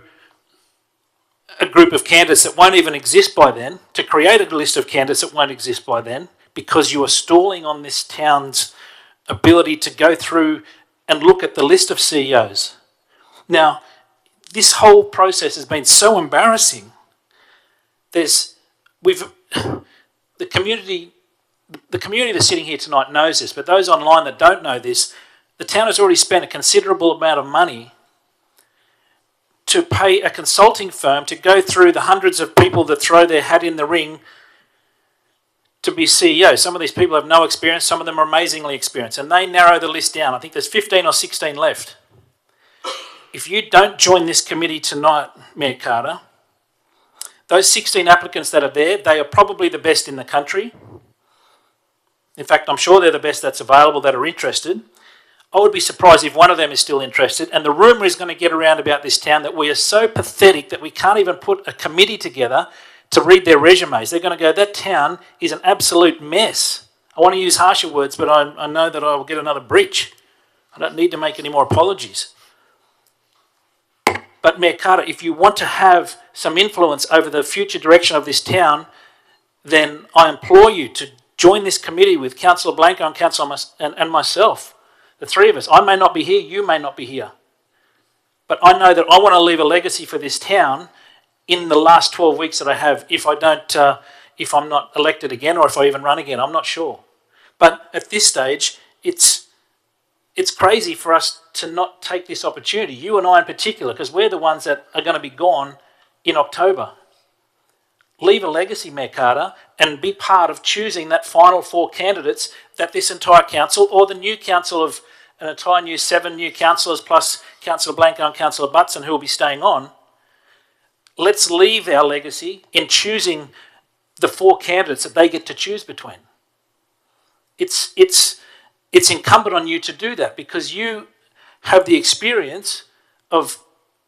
a group of candidates that won't even exist by then, to create a list of candidates that won't exist by then, because you are stalling on this town's ability to go through and look at the list of CEOs. Now, this whole process has been so embarrassing. The community that's sitting here tonight knows this, but those online that don't know this, the town has already spent a considerable amount of money to pay a consulting firm to go through the hundreds of people that throw their hat in the ring to be CEO. Some of these people have no experience, some of them are amazingly experienced, and they narrow the list down. I think there's 15 or 16 left. If you don't join this committee tonight, Mayor Carter, those 16 applicants that are there, they are probably the best in the country. In fact, I'm sure they're the best that's available that are interested. I would be surprised if one of them is still interested, and the rumour is going to get around about this town that we are so pathetic that we can't even put a committee together to read their resumes. They're going to go, that town is an absolute mess. I want to use harsher words, but I know that I will get another breach. I don't need to make any more apologies. But Mayor Carter, if you want to have some influence over the future direction of this town, then I implore you to join this committee with Councillor Blanco and Councillor and myself, the 3 of us. I may not be here, you may not be here. But I know that I want to leave a legacy for this town in the last 12 weeks that I have, if I'm not elected again, or if I even run again, I'm not sure. But at this stage, it's it's crazy for us to not take this opportunity, you and I in particular, because we're the ones that are going to be gone in October. Leave a legacy, Mayor Carter, and be part of choosing that final 4 candidates that this entire council, or the new council of an entire new 7 new councillors plus Councillor Blanco and Councillor Butson who will be staying on. Let's leave our legacy in choosing the 4 candidates that they get to choose between. It's incumbent on you to do that because you have the experience of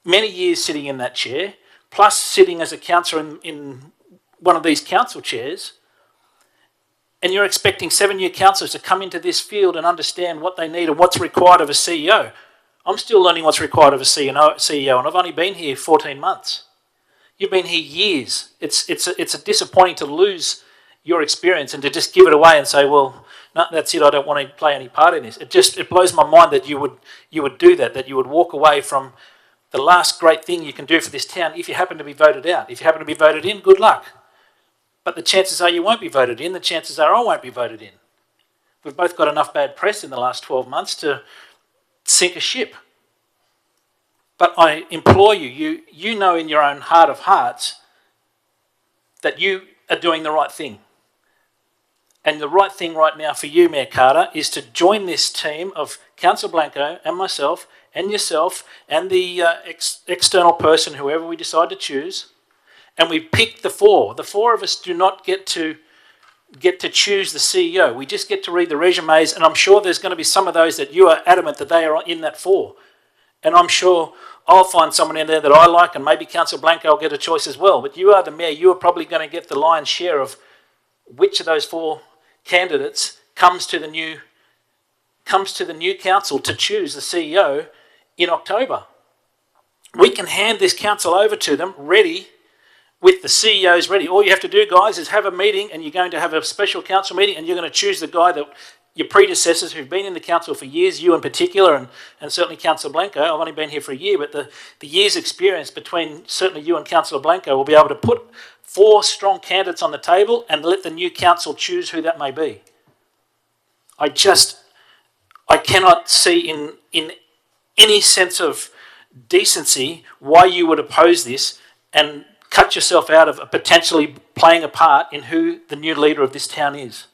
many years sitting in that chair, plus sitting as a councillor in one of these council chairs, and you're expecting 7 new councillors to come into this field and understand what they need and what's required of a CEO. I'm still learning what's required of a CEO, and I've only been here 14 months. You've been here years. It's a disappointing to lose your experience and to just give it away and say, well, no, that's it, I don't want to play any part in this. It blows my mind that you would do that you would walk away from the last great thing you can do for this town if you happen to be voted out. If you happen to be voted in, good luck. But the chances are you won't be voted in. The chances are I won't be voted in. We've both got enough bad press in the last 12 months to sink a ship. But I implore you, you know in your own heart of hearts that you are doing the right thing. And the right thing right now for you, Mayor Carter, is to join this team of Councillor Blanco and myself and yourself and the external person, whoever we decide to choose, and we pick the 4. The 4 of us do not get to choose the CEO. We just get to read the resumes, and I'm sure there's going to be some of those that you are adamant that they are in that 4. And I'm sure I'll find someone in there that I like, and maybe Councillor Blanco will get a choice as well. But you are the mayor. You are probably going to get the lion's share of which of those 4 candidates comes to the new council to choose the CEO in October. We can hand this council over to them ready, with the CEOs ready. All you have to do, guys, is have a meeting, and you're going to have a special council meeting, and you're going to choose the guy that your predecessors who've been in the council for years, you in particular, and certainly Councillor Blanco. I've only been here for a year, but the year's experience between certainly you and Councillor Blanco will be able to put 4 strong candidates on the table and let the new council choose who that may be. I cannot see in any sense of decency why you would oppose this and cut yourself out of potentially playing a part in who the new leader of this town is.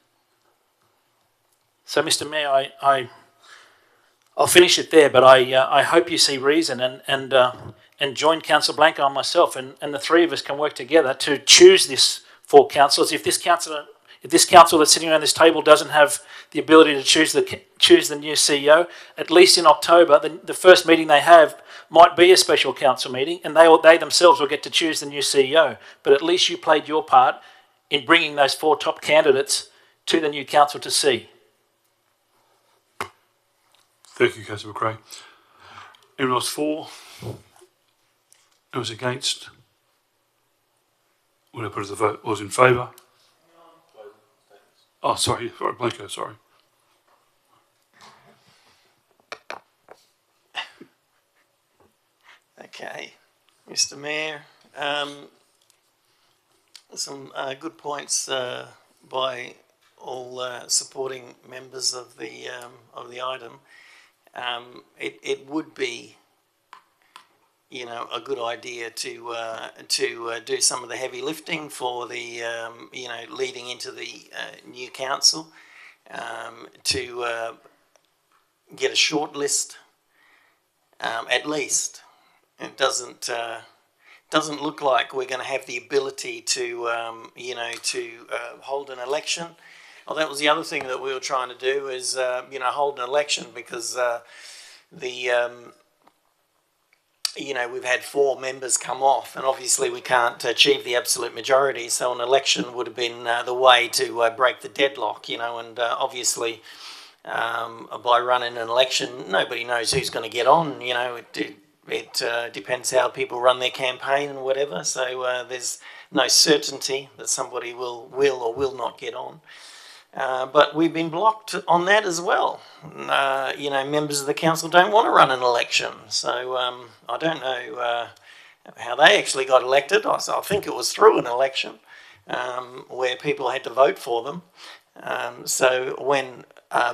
So, Mr. Mayor, I'll finish it there, but I hope you see reason and join Councillor Blanco and myself, and the 3 of us can work together to choose this 4 councillors. If this council that's sitting around this table doesn't have the ability to choose the new CEO, at least in October, the first meeting they have might be a special council meeting, and they themselves will get to choose the new CEO. But at least you played your part in bringing those 4 top candidates to the new council to see. Thank you, Councillor McRae. Anyone else for? Who was against? When I put it to the vote, was in favour? Oh, sorry, Blanco, sorry. Okay, Mr. Mayor, some good points by all supporting members of the item. It would be, a good idea to do some of the heavy lifting for the leading into the new council, to get a short list at least. It doesn't look like we're going to have the ability to hold an election. Well, that was the other thing that we were trying to do is hold an election, because we've had 4 members come off, and obviously we can't achieve the absolute majority, so an election would have been the way to break the deadlock, and obviously by running an election, nobody knows who's going to get on. It depends how people run their campaign and whatever, so there's no certainty that somebody will or will not get on. But we've been blocked on that as well. Members of the council don't want to run an election, so I don't know how they actually got elected. I think it was through an election where people had to vote for them. So when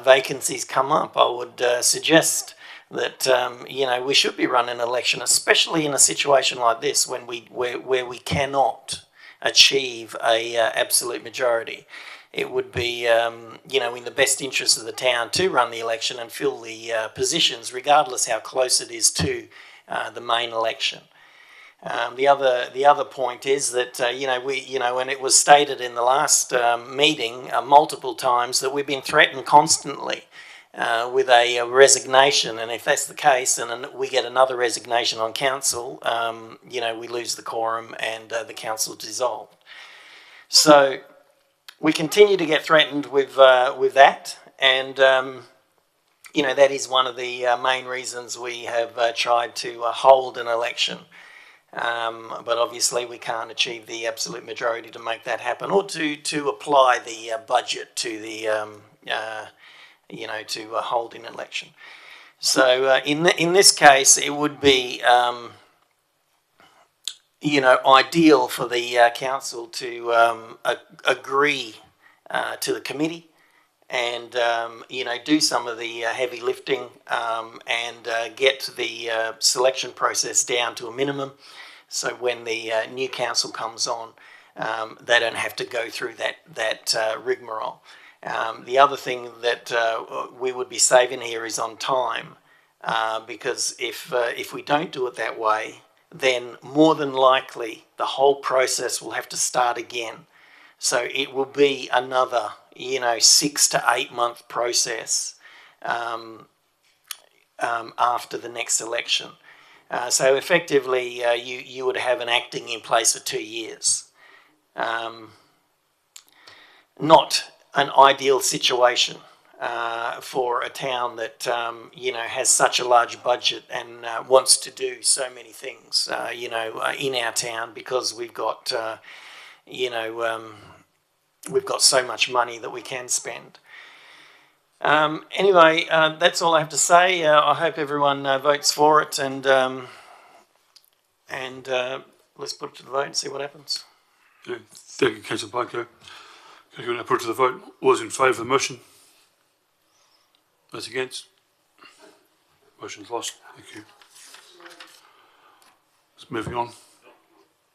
vacancies come up, I would suggest that we should be running an election, especially in a situation like this when where we cannot achieve a absolute majority. It would be in the best interest of the town to run the election and fill the positions, regardless how close it is to the main election. The other point is that and it was stated in the last meeting multiple times that we've been threatened constantly with a resignation, and if that's the case, and we get another resignation on council, we lose the quorum and the council dissolved. So we continue to get threatened with that, and that is one of the main reasons we have tried to hold an election. But obviously we can't achieve the absolute majority to make that happen, or to apply the budget to the to hold an election. So in this case, it would be ideal for the council to agree to the committee and do some of the heavy lifting and get the selection process down to a minimum, so when the new council comes on, they don't have to go through that rigmarole. The other thing that we would be saving here is on time, because if we don't do it that way, then more than likely the whole process will have to start again. So it will be another 6 to 8 month process after the next election. So effectively, you would have an acting in place for 2 years. Not an ideal situation for a town that has such a large budget and wants to do so many things in our town, because we've got we've got so much money that we can spend. Anyway, that's all I have to say. I hope everyone votes for it, and let's put it to the vote and see what happens. Yeah, thank you, Councillor Blanco. Okay, we'll now put it to the vote. All those in favour of the motion? Those against? Motion's lost. Thank you. Just moving on.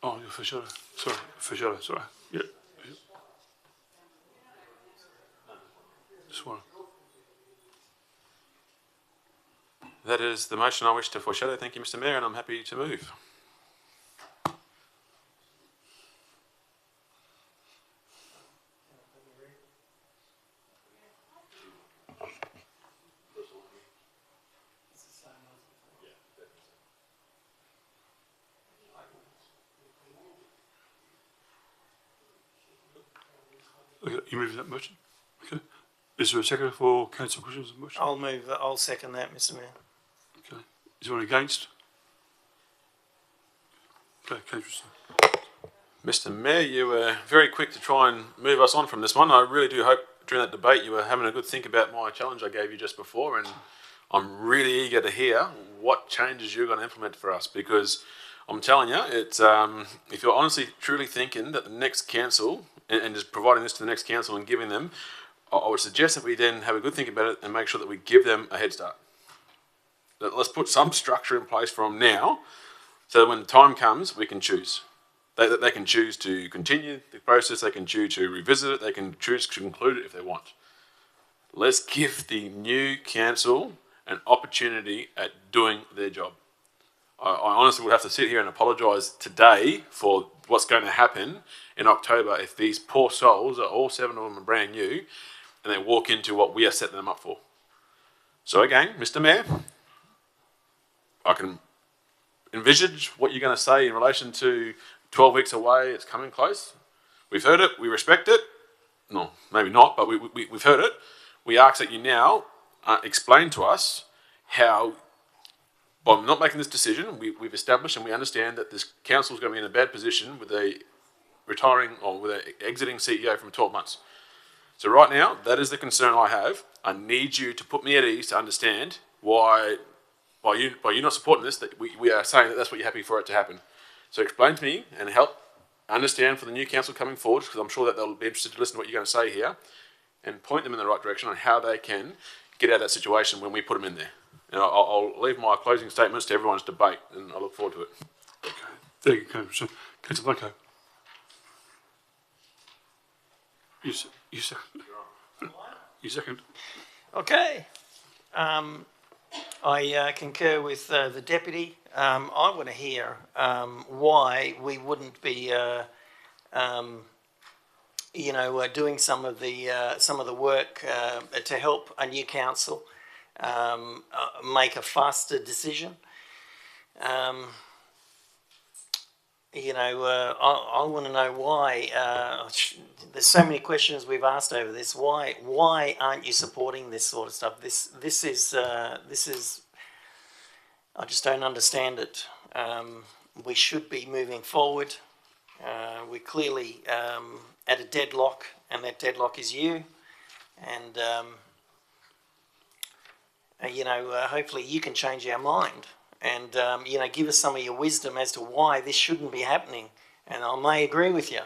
Oh, you're Fischello. Sorry, Fischello, sorry. Yeah. Just one. That is the motion I wish to foreshadow. Thank you, Mr. Mayor, and I'm happy to move. Okay, you moving that motion? Okay. Is there a second for Councillor Cushing's motion? I'll second that, Mr. Mayor. Okay. Is there anyone against? Okay, Councillor. Mr. Mayor, you were very quick to try and move us on from this one. I really do hope during that debate you were having a good think about my challenge I gave you just before, and I'm really eager to hear what changes you're going to implement for us, because I'm telling you, it's if you're honestly truly thinking that the next council, and just providing this to the next council and giving them, I would suggest that we then have a good think about it and make sure that we give them a head start. Let's put some structure in place from now, so that when the time comes, we can choose. They can choose to continue the process, they can choose to revisit it, they can choose to conclude it if they want. Let's give the new council an opportunity at doing their job. I honestly would have to sit here and apologise today for what's going to happen in October if these poor souls, all 7 of them are brand new, and they walk into what we are setting them up for. So again, Mr. Mayor, I can envisage what you're going to say in relation to 12 weeks away, it's coming close. We've heard it, we respect it. No, maybe not, but we've heard it. We ask that you now explain to us how, by not making this decision, we've established and we understand that this council is going to be in a bad position with a retiring or with an exiting CEO from 12 months. So right now, that is the concern I have. I need you to put me at ease to understand why you're not supporting this, that we are saying that that's what you're happy for it to happen. So explain to me and help understand for the new council coming forward, because I'm sure that they'll be interested to listen to what you're going to say here. and point them in the right direction on how they can get out of that situation when we put them in there. And I'll leave my closing statements to everyone's debate, and I look forward to it. Thank you, Councillor Blanco. You second. You second. Okay. I concur with the deputy. I want to hear why we wouldn't be, doing some of the work to help a new council make a faster decision. I want to know why. There's so many questions we've asked over this. Why aren't you supporting this sort of stuff? This is. I just don't understand it. We should be moving forward. We're clearly at a deadlock, and that deadlock is you. And hopefully you can change our mind. And, give us some of your wisdom as to why this shouldn't be happening. And I may agree with you,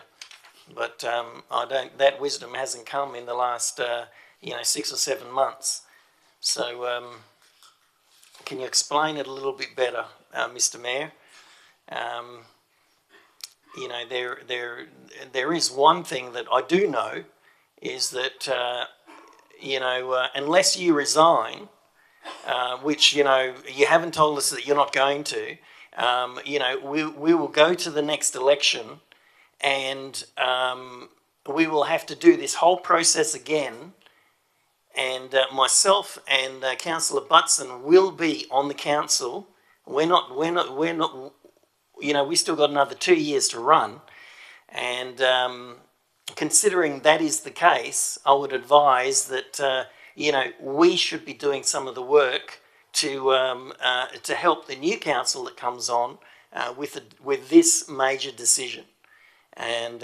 but that wisdom hasn't come in the last, 6 or 7 months. So can you explain it a little bit better, Mr. Mayor? There is one thing that I do know is that, unless you resign, which, you haven't told us that you're not going to, we will go to the next election and we will have to do this whole process again. And myself and Councillor Butson will be on the council. We're not, we still got another 2 years to run. And considering that is the case, I would advise that, we should be doing some of the work to help the new council that comes on with this major decision, and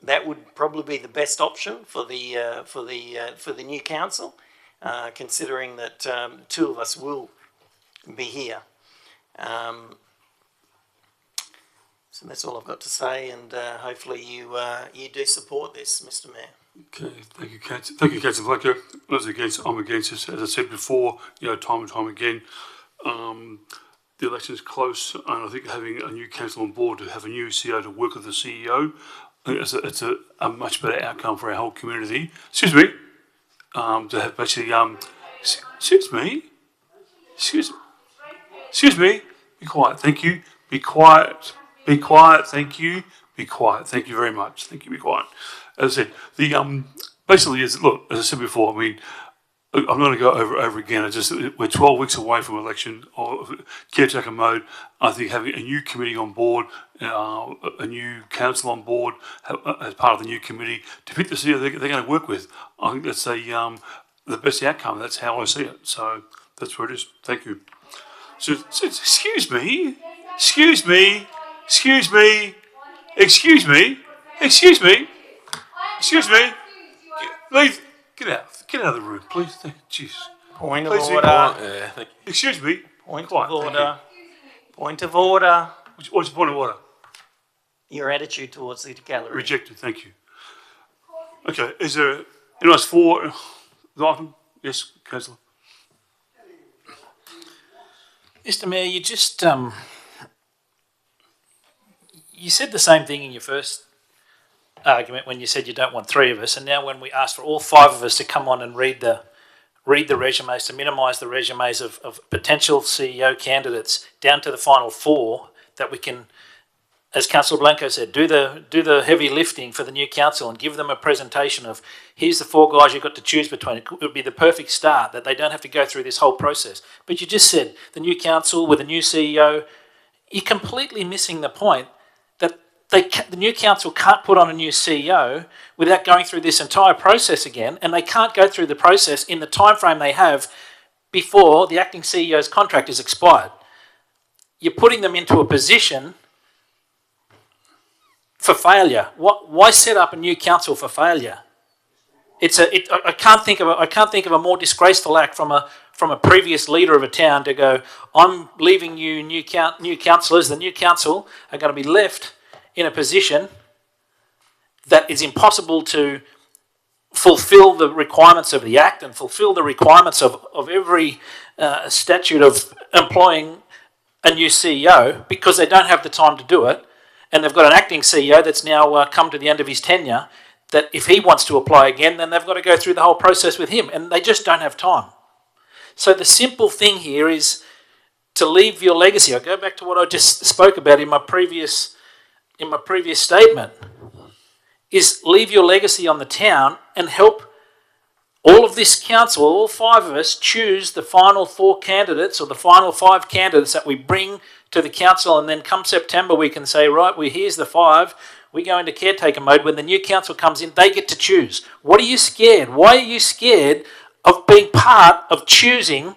that would probably be the best option for the new council, considering that 2 of us will be here. So that's all I've got to say, and hopefully you do support this, Mr. Mayor. Okay, thank you, Councillor. Thank you, Councillor Blanco. I'm against this. As I said before, time and time again, the election is close, and I think having a new council on board to have a new CEO to work with the CEO, it's a much better outcome for our whole community. Excuse me. To have basically, excuse me. Be quiet. Thank you. Be quiet. Be quiet. Thank you. Be quiet. Thank you very much. Thank you. Be quiet. As I said, basically is, look, as I said before, I mean, I'm not going to go over again. We're 12 weeks away from election or caretaker mode. I think having a new committee on board, a new council on board as part of the new committee to pick the CEO they're going to work with, I think that's the best outcome. That's how I see it. So that's where it is. Thank you. So excuse me. Leave. Get out of the room, please. Jeez. Point of order. Excuse me. Point of order. Point of order. What's the point of order? Your attitude towards the gallery. Rejected. Thank you. Okay. Is there anyone else for the item? Yes, Councillor. Mr. Mayor, you just you said the same thing in your first argument when you said you don't want 3 of us, and now when we asked for all 5 of us to come on and read the resumes, to minimise the resumes of potential CEO candidates down to the final 4, that we can, as Councillor Blanco said, do the heavy lifting for the new council and give them a presentation of here's the 4 guys you've got to choose between. It would be the perfect start, that they don't have to go through this whole process. But you just said the new council with a new CEO. You're completely missing the point that the new council can't put on a new CEO without going through this entire process again, and they can't go through the process in the time frame they have before the acting CEO's contract is expired. You're putting them into a position for failure. Why set up a new council for failure? I can't think of a more disgraceful act from a previous leader of a town to go, I'm leaving you new councillors. The new council are going to be left in a position that is impossible fulfil the requirements of the Act and fulfil the requirements of every statute of employing a new CEO because they don't have the time to do it, and they've got an acting CEO that's now come to the end of his tenure, that if he wants to apply again, then they've got to go through the whole process with him, and they just don't have time. So the simple thing here is to leave your legacy. I go back to what I just spoke about in my previous statement, is leave your legacy on the town and help all of this council, all 5 of us, choose the final 4 candidates or the final 5 candidates that we bring to the council, and then come September we can say, right, well, here's the 5, we go into caretaker mode. When the new council comes in, they get to choose. What are you scared? Why are you scared of being part of choosing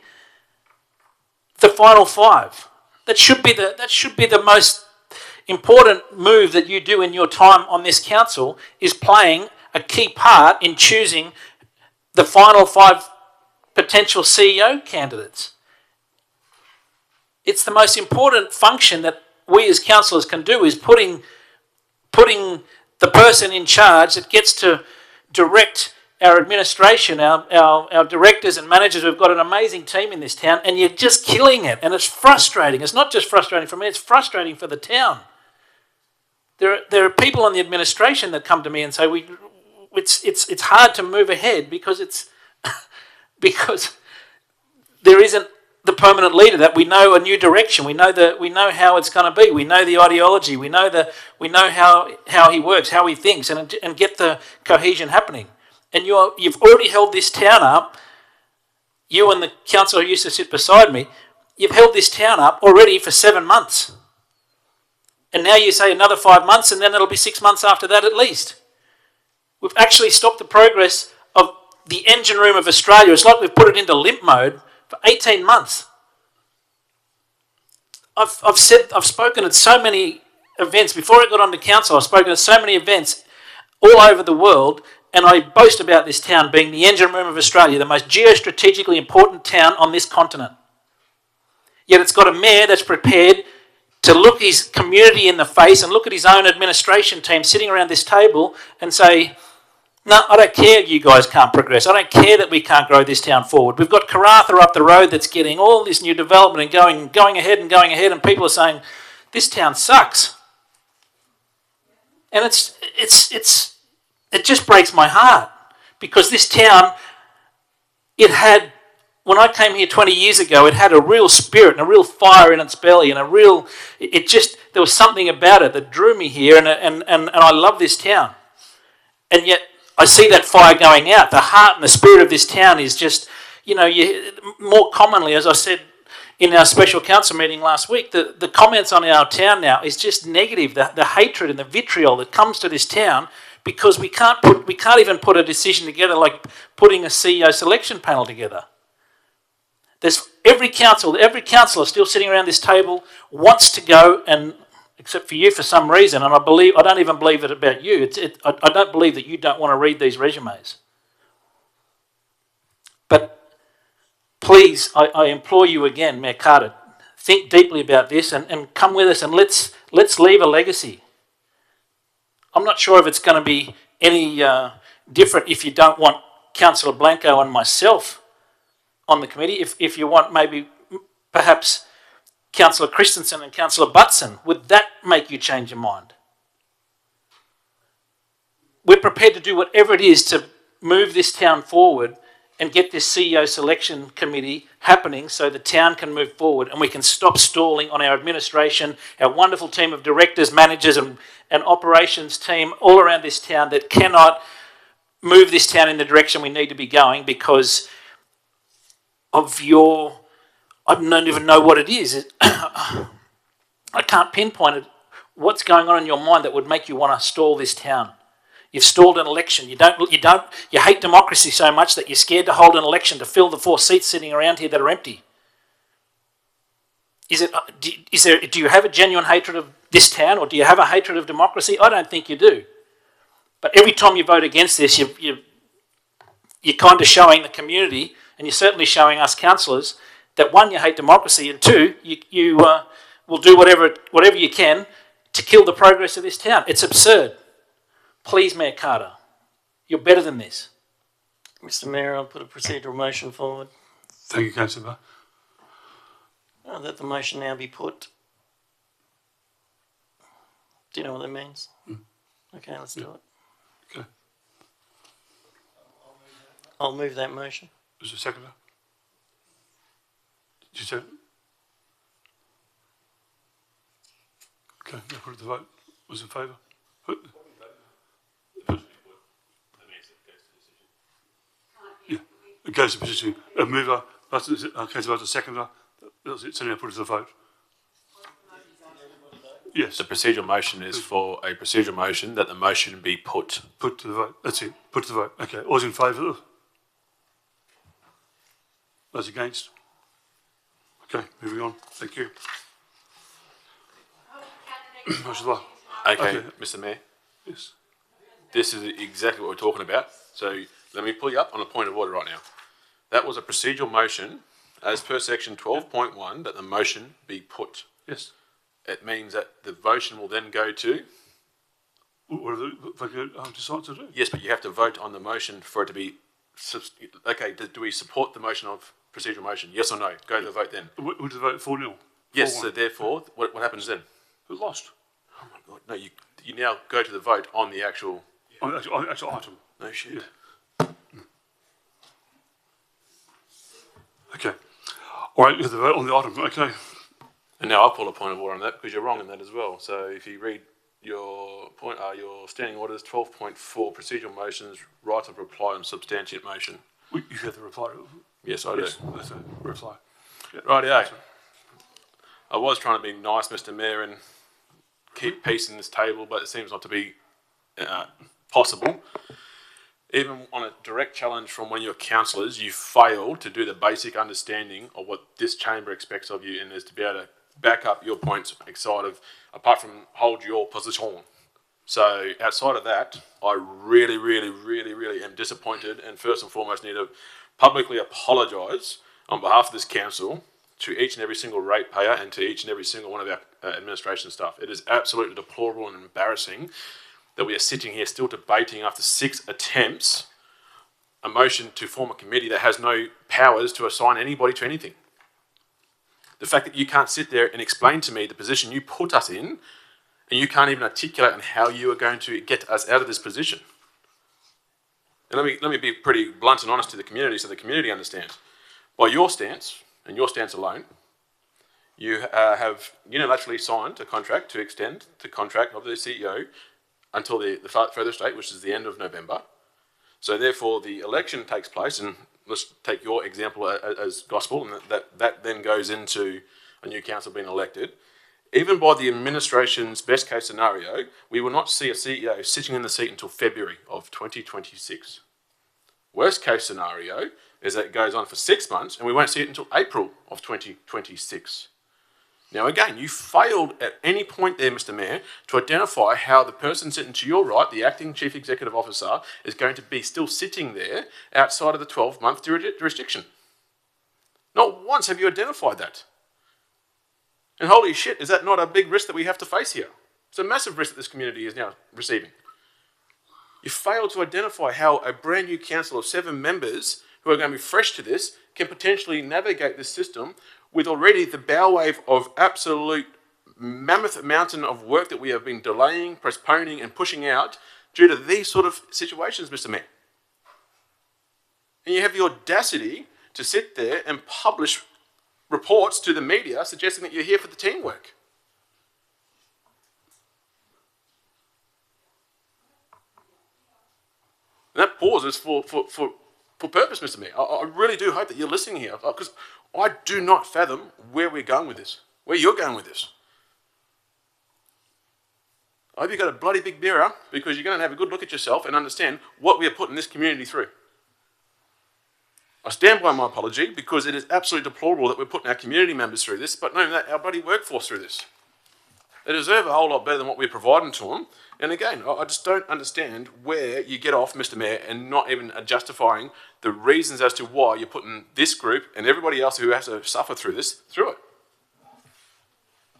the final 5? That should be the most important move that you do in your time on this council, is playing a key part in choosing the final 5 potential CEO candidates. It's the most important function that we as councillors can do, is putting the person in charge that gets to direct our administration, our directors and managers. We've got an amazing team in this town, and you're just killing it, and it's frustrating. It's not just frustrating for me, it's frustrating for the town. There are people on the administration that come to me and say, it's hard to move ahead because because there isn't the permanent leader, that we know a new direction, we know how it's going to be, we know the ideology, we know how he works, how he thinks, and get the cohesion happening. And you've already held this town up. You and the councillor who used to sit beside me, you've held this town up already for 7 months. And now you say another 5 months, and then it'll be 6 months after that at least. We've actually stopped the progress of the engine room of Australia. It's like we've put it into limp mode for 18 months. I've spoken at so many events. Before I got onto council, I've spoken at so many events all over the world, and I boast about this town being the engine room of Australia, the most geostrategically important town on this continent. Yet it's got a mayor that's prepared to look his community in the face and look at his own administration team sitting around this table and say, no, I don't care you guys can't progress. I don't care that we can't grow this town forward. We've got Karratha up the road that's getting all this new development and going ahead, and people are saying, this town sucks. And it just breaks my heart, because this town, when I came here 20 years ago, it had a real spirit and a real fire in its belly, and there was something about it that drew me here, and I love this town. And yet I see that fire going out. The heart and the spirit of this town is just, more commonly, as I said in our special council meeting last week, the comments on our town now is just negative. The hatred and the vitriol that comes to this town, because we can't even put a decision together like putting a CEO selection panel together. There's every councillor still sitting around this table wants to go, and except for you for some reason, and I don't even believe it about you. I don't believe that you don't want to read these resumes. But please, I implore you again, Mayor Carter, think deeply about this and come with us, and let's leave a legacy. I'm not sure if it's going to be any different if you don't want Councillor Blanco and myself on the committee. If you want perhaps Councillor Christensen and Councillor Butson, would that make you change your mind? We're prepared to do whatever it is to move this town forward and get this CEO selection committee happening so the town can move forward and we can stop stalling on our administration, our wonderful team of directors, managers and operations team all around this town that cannot move this town in the direction we need to be going because of I don't even know what it is. I can't pinpoint it. What's going on in your mind that would make you want to stall this town? You've stalled an election. You hate democracy so much that you're scared to hold an election to fill the 4 seats sitting around here that are empty. Do you have a genuine hatred of this town, or do you have a hatred of democracy? I don't think you do. But every time you vote against this, you're kind of showing the community, and you're certainly showing us councillors, that 1, you hate democracy, and 2, you will do whatever you can to kill the progress of this town. It's absurd. Please, Mayor Carter, you're better than this. Mr Mayor, I'll put a procedural motion forward. Thank you, Councillor Barr. That the motion now be put. Do you know what that means? Okay, let's do it. Okay. I'll move that motion. Is there a seconder? Did you say? Okay, now put it to the vote. Was in favour? Yeah, it goes to position. A mover, Councillor Barr, a seconder. That's it, so now put it to the vote. Yes, The procedural motion is for a procedural motion that the motion be put. put to the vote. That's it, put to the vote. Okay, all's in favour? Those against? Okay, moving on. Thank you. Councillor Barr. Okay, Okay. Mr Mayor, Yes. this is exactly what we're talking about. So let me pull you up on a point of order right now. That was a procedural motion as per section 12.1 that the motion be put. Yes. It means that the motion will then go to, What are the decide to do? yes, but you have to vote on the motion for it to be, okay, do we support the motion of procedural motion? Yes or no? Go to the vote then. Would the vote 4-0? Yes, 4-1. so therefore, what happens then? Who lost? Oh my God, no, you now go to the vote on the actual, On the actual item. no shit. Yeah. Okay. All right, you have the vote on the item. Okay. And now I'll pull a point of order on that because you're wrong in that as well. So if you read your point, your standing orders, 12.4 procedural motions, right of reply and substantiate motion. You have the reply. Yes, I do. Yes, that's a reply. Rightio. I was trying to be nice, Mr Mayor, and keep peace in this table, but it seems not to be possible. Even on a direct challenge from one of your councillors, you failed to do the basic understanding of what this chamber expects of you, and is to be able to back up your points apart from hold your position. So outside of that, I really am disappointed, and first and foremost need to publicly apologise on behalf of this council to each and every single ratepayer and to each and every single one of our administration staff. It is absolutely deplorable and embarrassing that we are sitting here still debating after 6 attempts a motion to form a committee that has no powers to assign anybody to anything. The fact that you can't sit there and explain to me the position you put us in, and you can't even articulate on how you are going to get us out of this position. And let me be pretty blunt and honest to the community so the community understands. By your stance, and your stance alone, you have unilaterally signed a contract to extend the contract of the CEO until the furthest date, which is the end of November. So therefore the election takes place, and let's take your example as gospel, and that then goes into a new council being elected. Even by the administration's best case scenario, we will not see a CEO sitting in the seat until February of 2026. Worst case scenario is that it goes on for 6 months and we won't see it until April of 2026. Now again, you failed at any point there, Mr Mayor, to identify how the person sitting to your right, the acting Chief Executive Officer, is going to be still sitting there outside of the 12-month jurisdiction. Not once have you identified that. And holy shit, is that not a big risk that we have to face here? It's a massive risk that this community is now receiving. You failed to identify how a brand new council of 7 members who are going to be fresh to this can potentially navigate this system with already the bow wave of absolute mammoth mountain of work that we have been delaying, postponing and pushing out due to these sort of situations, Mr Mayor. And you have the audacity to sit there and publish reports to the media suggesting that you're here for the teamwork. And that pauses for purpose, Mr Mayor. I really do hope that you're listening here, because I do not fathom where we're going with this, where you're going with this. I hope you've got a bloody big mirror, because you're going to have a good look at yourself and understand what we are putting this community through. I stand by my apology, because it is absolutely deplorable that we're putting our community members through this, but no, our bloody workforce through this. They deserve a whole lot better than what we're providing to them. And again, I just don't understand where you get off, Mr Mayor, and not even justifying the reasons as to why you're putting this group and everybody else who has to suffer through this, through it.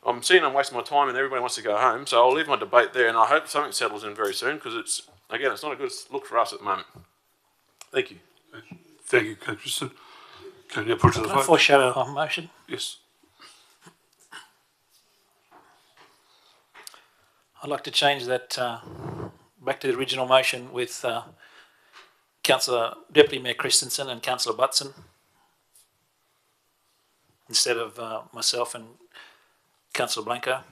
I'm seeing I'm wasting my time and everybody wants to go home, so I'll leave my debate there, and I hope something settles in very soon, because it's not a good look for us at the moment. Thank you. Thank you, Councillor Christensen. Okay, now put it to the Can I vote. foreshadow a motion? Yes. I'd like to change that back to the original motion with Deputy Mayor Christensen and Councillor Butson instead of myself and Councillor Blanco.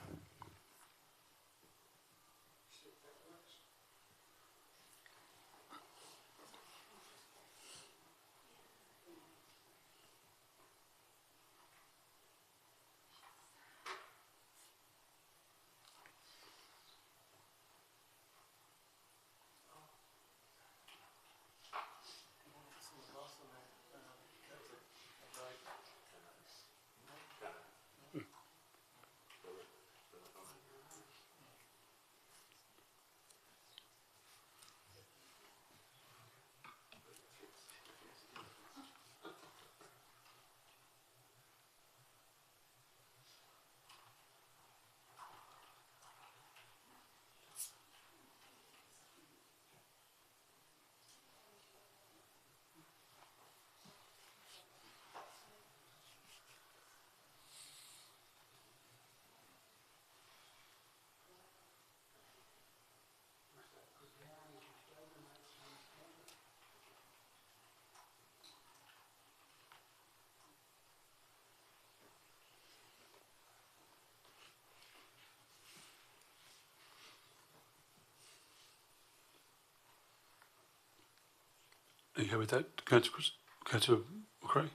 Are you happy with that, Councillor McRae?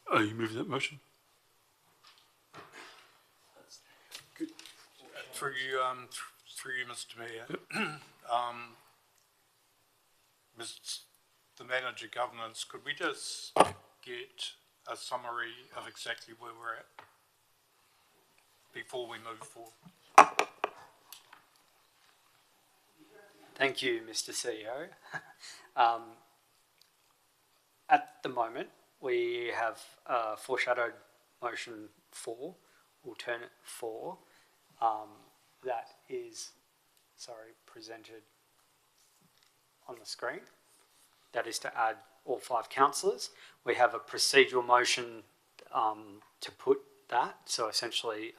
Are you moving that motion? Through you, Mr. Mayor. The manager governance, could we just get a summary of exactly where we're at before we move forward? Thank you, Mr. CEO. At the moment, we have foreshadowed motion 4, alternate 4, that is, presented on the screen. That is to add all 5 councillors. We have a procedural motion to put that, so essentially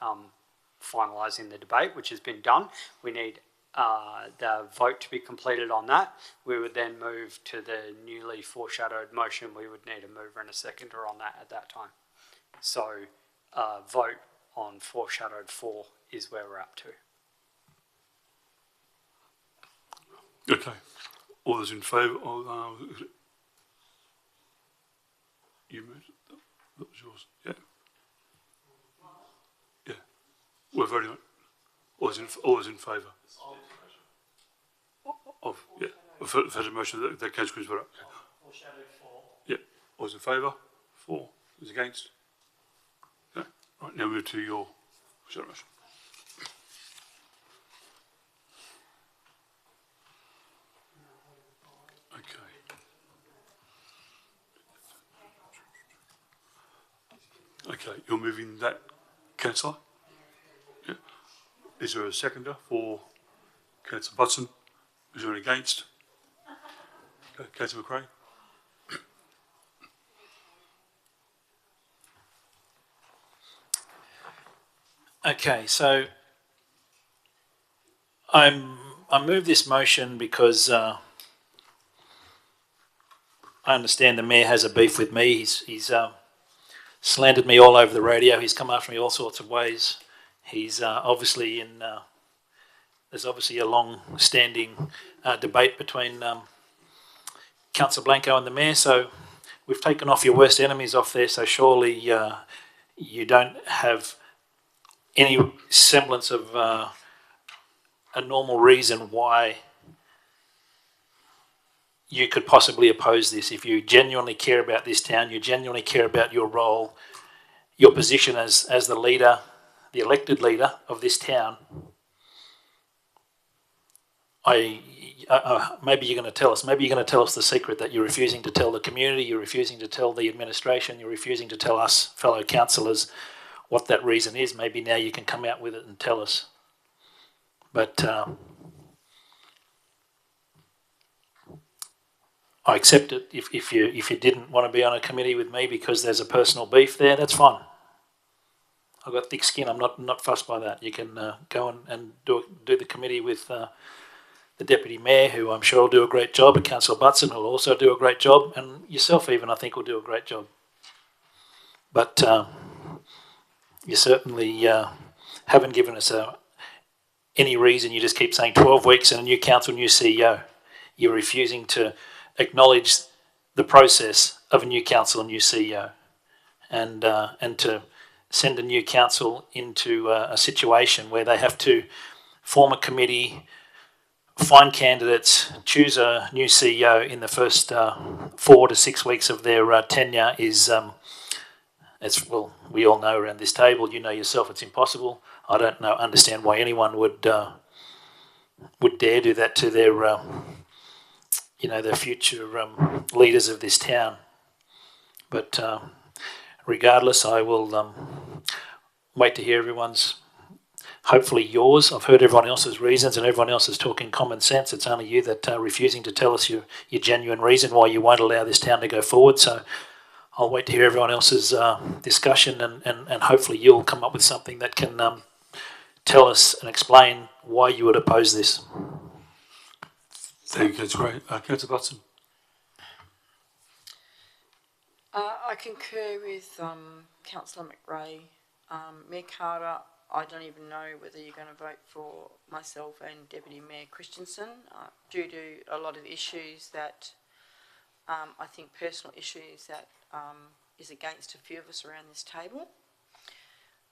finalising the debate, which has been done. We need the vote to be completed on that. We would then move to the newly foreshadowed motion. We would need a mover and a seconder on that at that time. So vote on foreshadowed 4 is where we're up to. Okay. All those in favour of... you moved it? That was yours. Yeah. Yeah. We're voting on it. All those in favour? We've had a motion that Councillor Queen's vote up. Foreshadowed 4. Yeah. All those in favour? 4. Those against? Okay. Right, now move to your shadow motion. Okay, you're moving that, Councillor? Yeah. Is there a seconder for Councillor Butson? Is there any against? Okay, Councillor McRae? Okay, so I move this motion because I understand the Mayor has a beef with me. He's slandered me all over the radio. He's come after me all sorts of ways. He's obviously in... there's obviously a long-standing debate between Councillor Blanco and the Mayor, so we've taken off your worst enemies off there, so surely you don't have any semblance of a normal reason why you could possibly oppose this. If you genuinely care about this town, you genuinely care about your role, your position as the leader, the elected leader of this town, maybe you're going to tell us. Maybe you're going to tell us the secret that you're refusing to tell the community, you're refusing to tell the administration, you're refusing to tell us fellow councillors what that reason is. Maybe now you can come out with it and tell us. But I accept it. If you didn't want to be on a committee with me because there's a personal beef there, that's fine. I've got thick skin. I'm not fussed by that. You can go and do the committee with the Deputy Mayor, who I'm sure will do a great job, and Councillor Butson, who will also do a great job, and yourself even, I think, will do a great job. But you certainly haven't given us any reason. You just keep saying 12 weeks and a new council, new CEO. You're refusing to acknowledge the process of a new council and new CEO, and to send a new council into a situation where they have to form a committee, find candidates, choose a new CEO in the first 4 to 6 weeks of their tenure is, as well, we all know around this table, you know yourself, it's impossible. I don't understand why anyone would dare do that to their, their future leaders of this town. But regardless, I will wait to hear everyone's, hopefully yours. I've heard everyone else's reasons and everyone else is talking common sense. It's only you that are refusing to tell us your genuine reason why you won't allow this town to go forward. So I'll wait to hear everyone else's discussion and hopefully you'll come up with something that can tell us and explain why you would oppose this. Thank you, that's great. Councillor Butson. I concur with Councillor McRae. Mayor Carter, I don't even know whether you're going to vote for myself and Deputy Mayor Christensen due to a lot of issues that I think personal issues that is against a few of us around this table.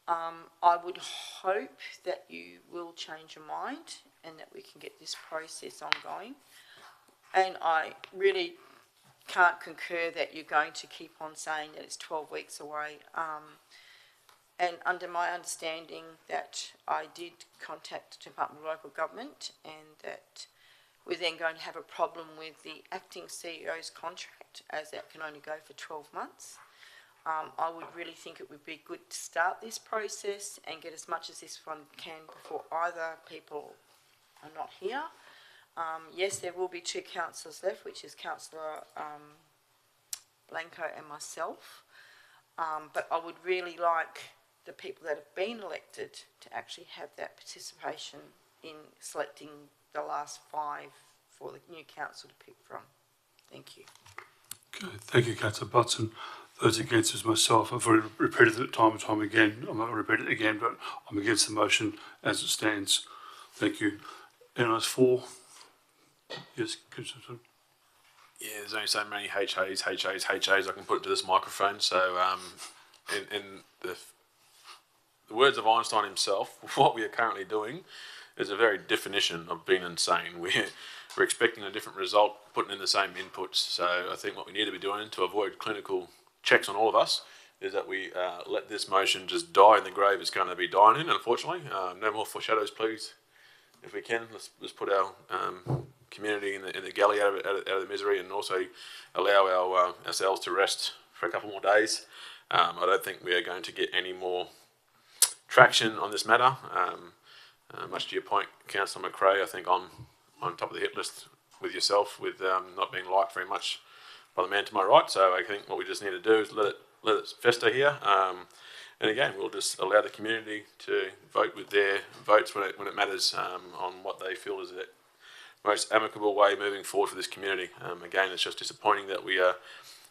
I would hope that you will change your mind and that we can get this process ongoing. And I really can't concur that you're going to keep on saying that it's 12 weeks away. And under my understanding that I did contact the Department of Local Government and that we're then going to have a problem with the acting CEO's contract, as that can only go for 12 months. I would really think it would be good to start this process and get as much as this one can before either people are not here. Yes, there will be 2 councillors left, which is Councillor Blanco and myself. But I would really like the people that have been elected to actually have that participation in selecting the last 5 for the new council to pick from. Thank you. Okay, thank you, Councillor Butson. Those against is myself. I've already repeated it time and time again. I'm not going to repeat it again, but I'm against the motion as it stands. Thank you. Anyone else for? Yes, Councillor. Yeah, there's only so many HAs I can put into this microphone. So, in the words of Einstein himself, what we are currently doing is a very definition of being insane. We're expecting a different result, putting in the same inputs. So I think what we need to be doing to avoid clinical checks on all of us is that we let this motion just die in the grave it's going to be dying in, unfortunately. No more foreshadows, please. If we can, let's put our community in the galley out of the misery and also allow ourselves to rest for a couple more days. I don't think we are going to get any more traction on this matter. Much to your point, Councillor McRae, I think I'm on top of the hit list with yourself, with not being liked very much by the man to my right. So I think what we just need to do is let it fester here. And again, we'll just allow the community to vote with their votes when it matters on what they feel is the most amicable way moving forward for this community. Again, it's just disappointing that we are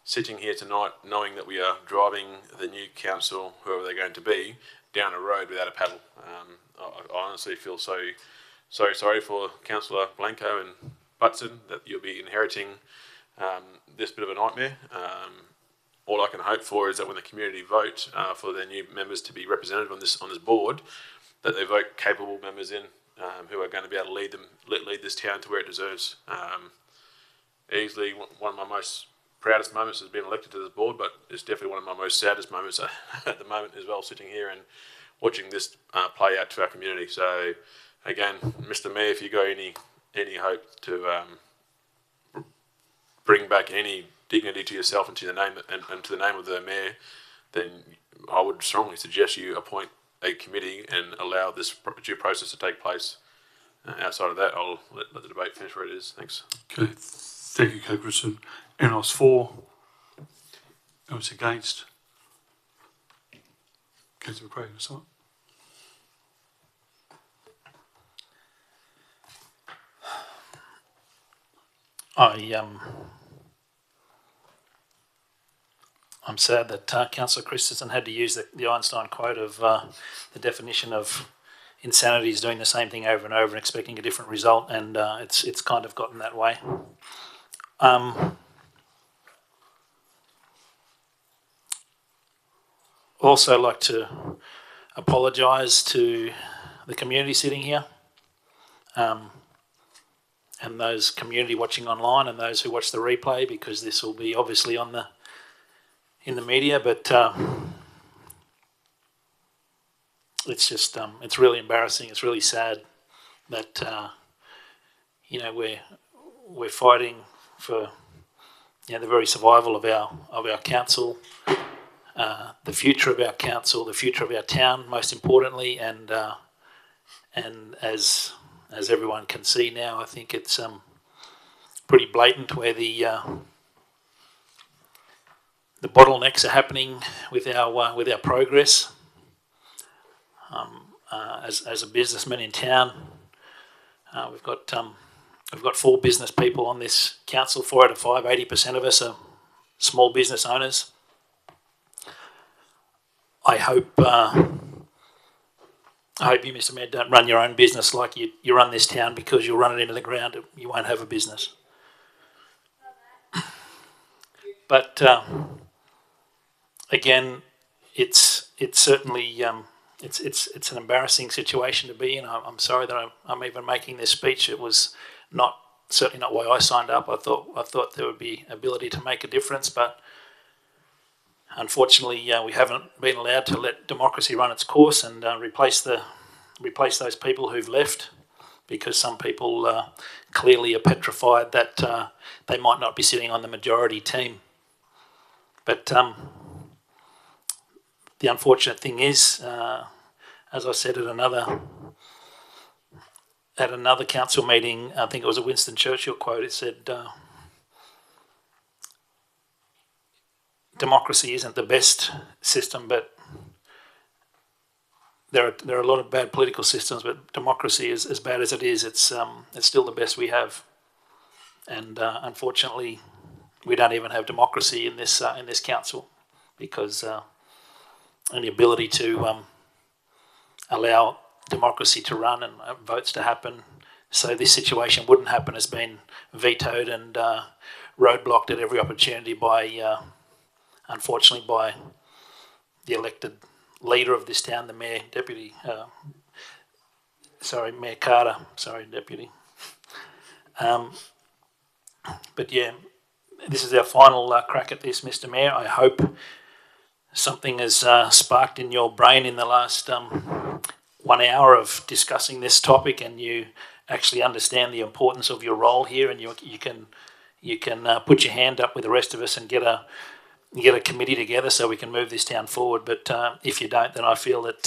sitting here tonight knowing that we are driving the new council, whoever they're going to be, down a road without a paddle. I honestly feel so sorry for Councillor Blanco and Butson that you'll be inheriting this bit of a nightmare. All I can hope for is that when the community vote for their new members to be represented on this board, that they vote capable members in who are going to be able to lead this town to where it deserves. Easily one of my most proudest moments has been elected to this board, but it's definitely one of my most saddest moments at the moment as well, sitting here and watching this play out to our community. So again, Mr. Mayor, if you got any hope to bring back any dignity to yourself and to the name and to the name of the mayor then I would strongly suggest you appoint a committee and allow this due process to take place. Outside of that, I'll let the debate finish where it is. Thanks. Okay, thank you, Councillor Christensen. Anyone else for? Anyone else against? Councillor McRae, sorry. I'm sad that Councillor Christensen had to use the Einstein quote of the definition of insanity is doing the same thing over and over and expecting a different result, and it's kind of gotten that way. Also like to apologise to the community sitting here, and those community watching online and those who watch the replay, because this will be obviously in the media, but it's just it's really embarrassing. It's really sad that you know, we're fighting for, you know, the very survival of our council, the future of our council, the future of our town, most importantly, and as everyone can see now, I think it's pretty blatant where the bottlenecks are happening with our progress. As a businessman in town, we've got 4 business people on this council, 4 out of 5, 80% of us are small business owners. I hope you, Mr. Mayor, don't run your own business like you run this town, because you'll run it into the ground. You won't have a business. But again, it's certainly it's an embarrassing situation to be in. I'm sorry that I'm even making this speech. It was certainly not why I signed up. I thought there would be ability to make a difference, but unfortunately, we haven't been allowed to let democracy run its course and replace those people who've left, because some people clearly are petrified that they might not be sitting on the majority team. But the unfortunate thing is, as I said at another council meeting, I think it was a Winston Churchill quote. It said, democracy isn't the best system, but there are a lot of bad political systems, but democracy is as bad as it is. It's still the best we have, and unfortunately, we don't even have democracy in this council, because any ability to allow democracy to run and votes to happen, so this situation wouldn't happen, has been vetoed and roadblocked at every opportunity by, unfortunately, by the elected leader of this town, the Mayor Carter, Deputy. But yeah, this is our final crack at this, Mr. Mayor. I hope something has sparked in your brain in the last 1 hour of discussing this topic, and you actually understand the importance of your role here, and you can put your hand up with the rest of us and get a committee together so we can move this town forward. But if you don't, then I feel that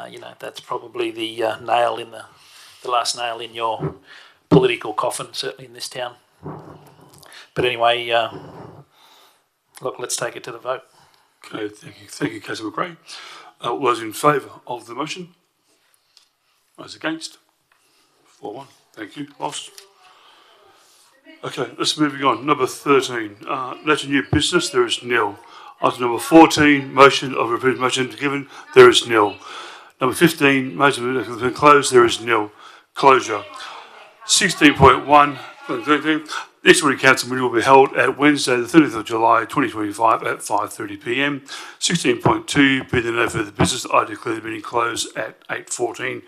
you know, that's probably the nail in the last nail in your political coffin, certainly in this town. But anyway, look, let's take it to the vote. Okay, thank you, Councillor McRae. All those in favour of the motion? Those against? 4-1. Thank you. Lost. Okay, let's move on. Number 13, that's a new business. There is nil. Item number 14, motion of approved motion given. There is nil. Number 15, motion has been closed. There is nil. Closure. 16.1. Next week council meeting will be held at Wednesday, the 30th of July, 2025 at 5:30 p.m. 16.2, being there no further business, I declare the meeting closed at 8:14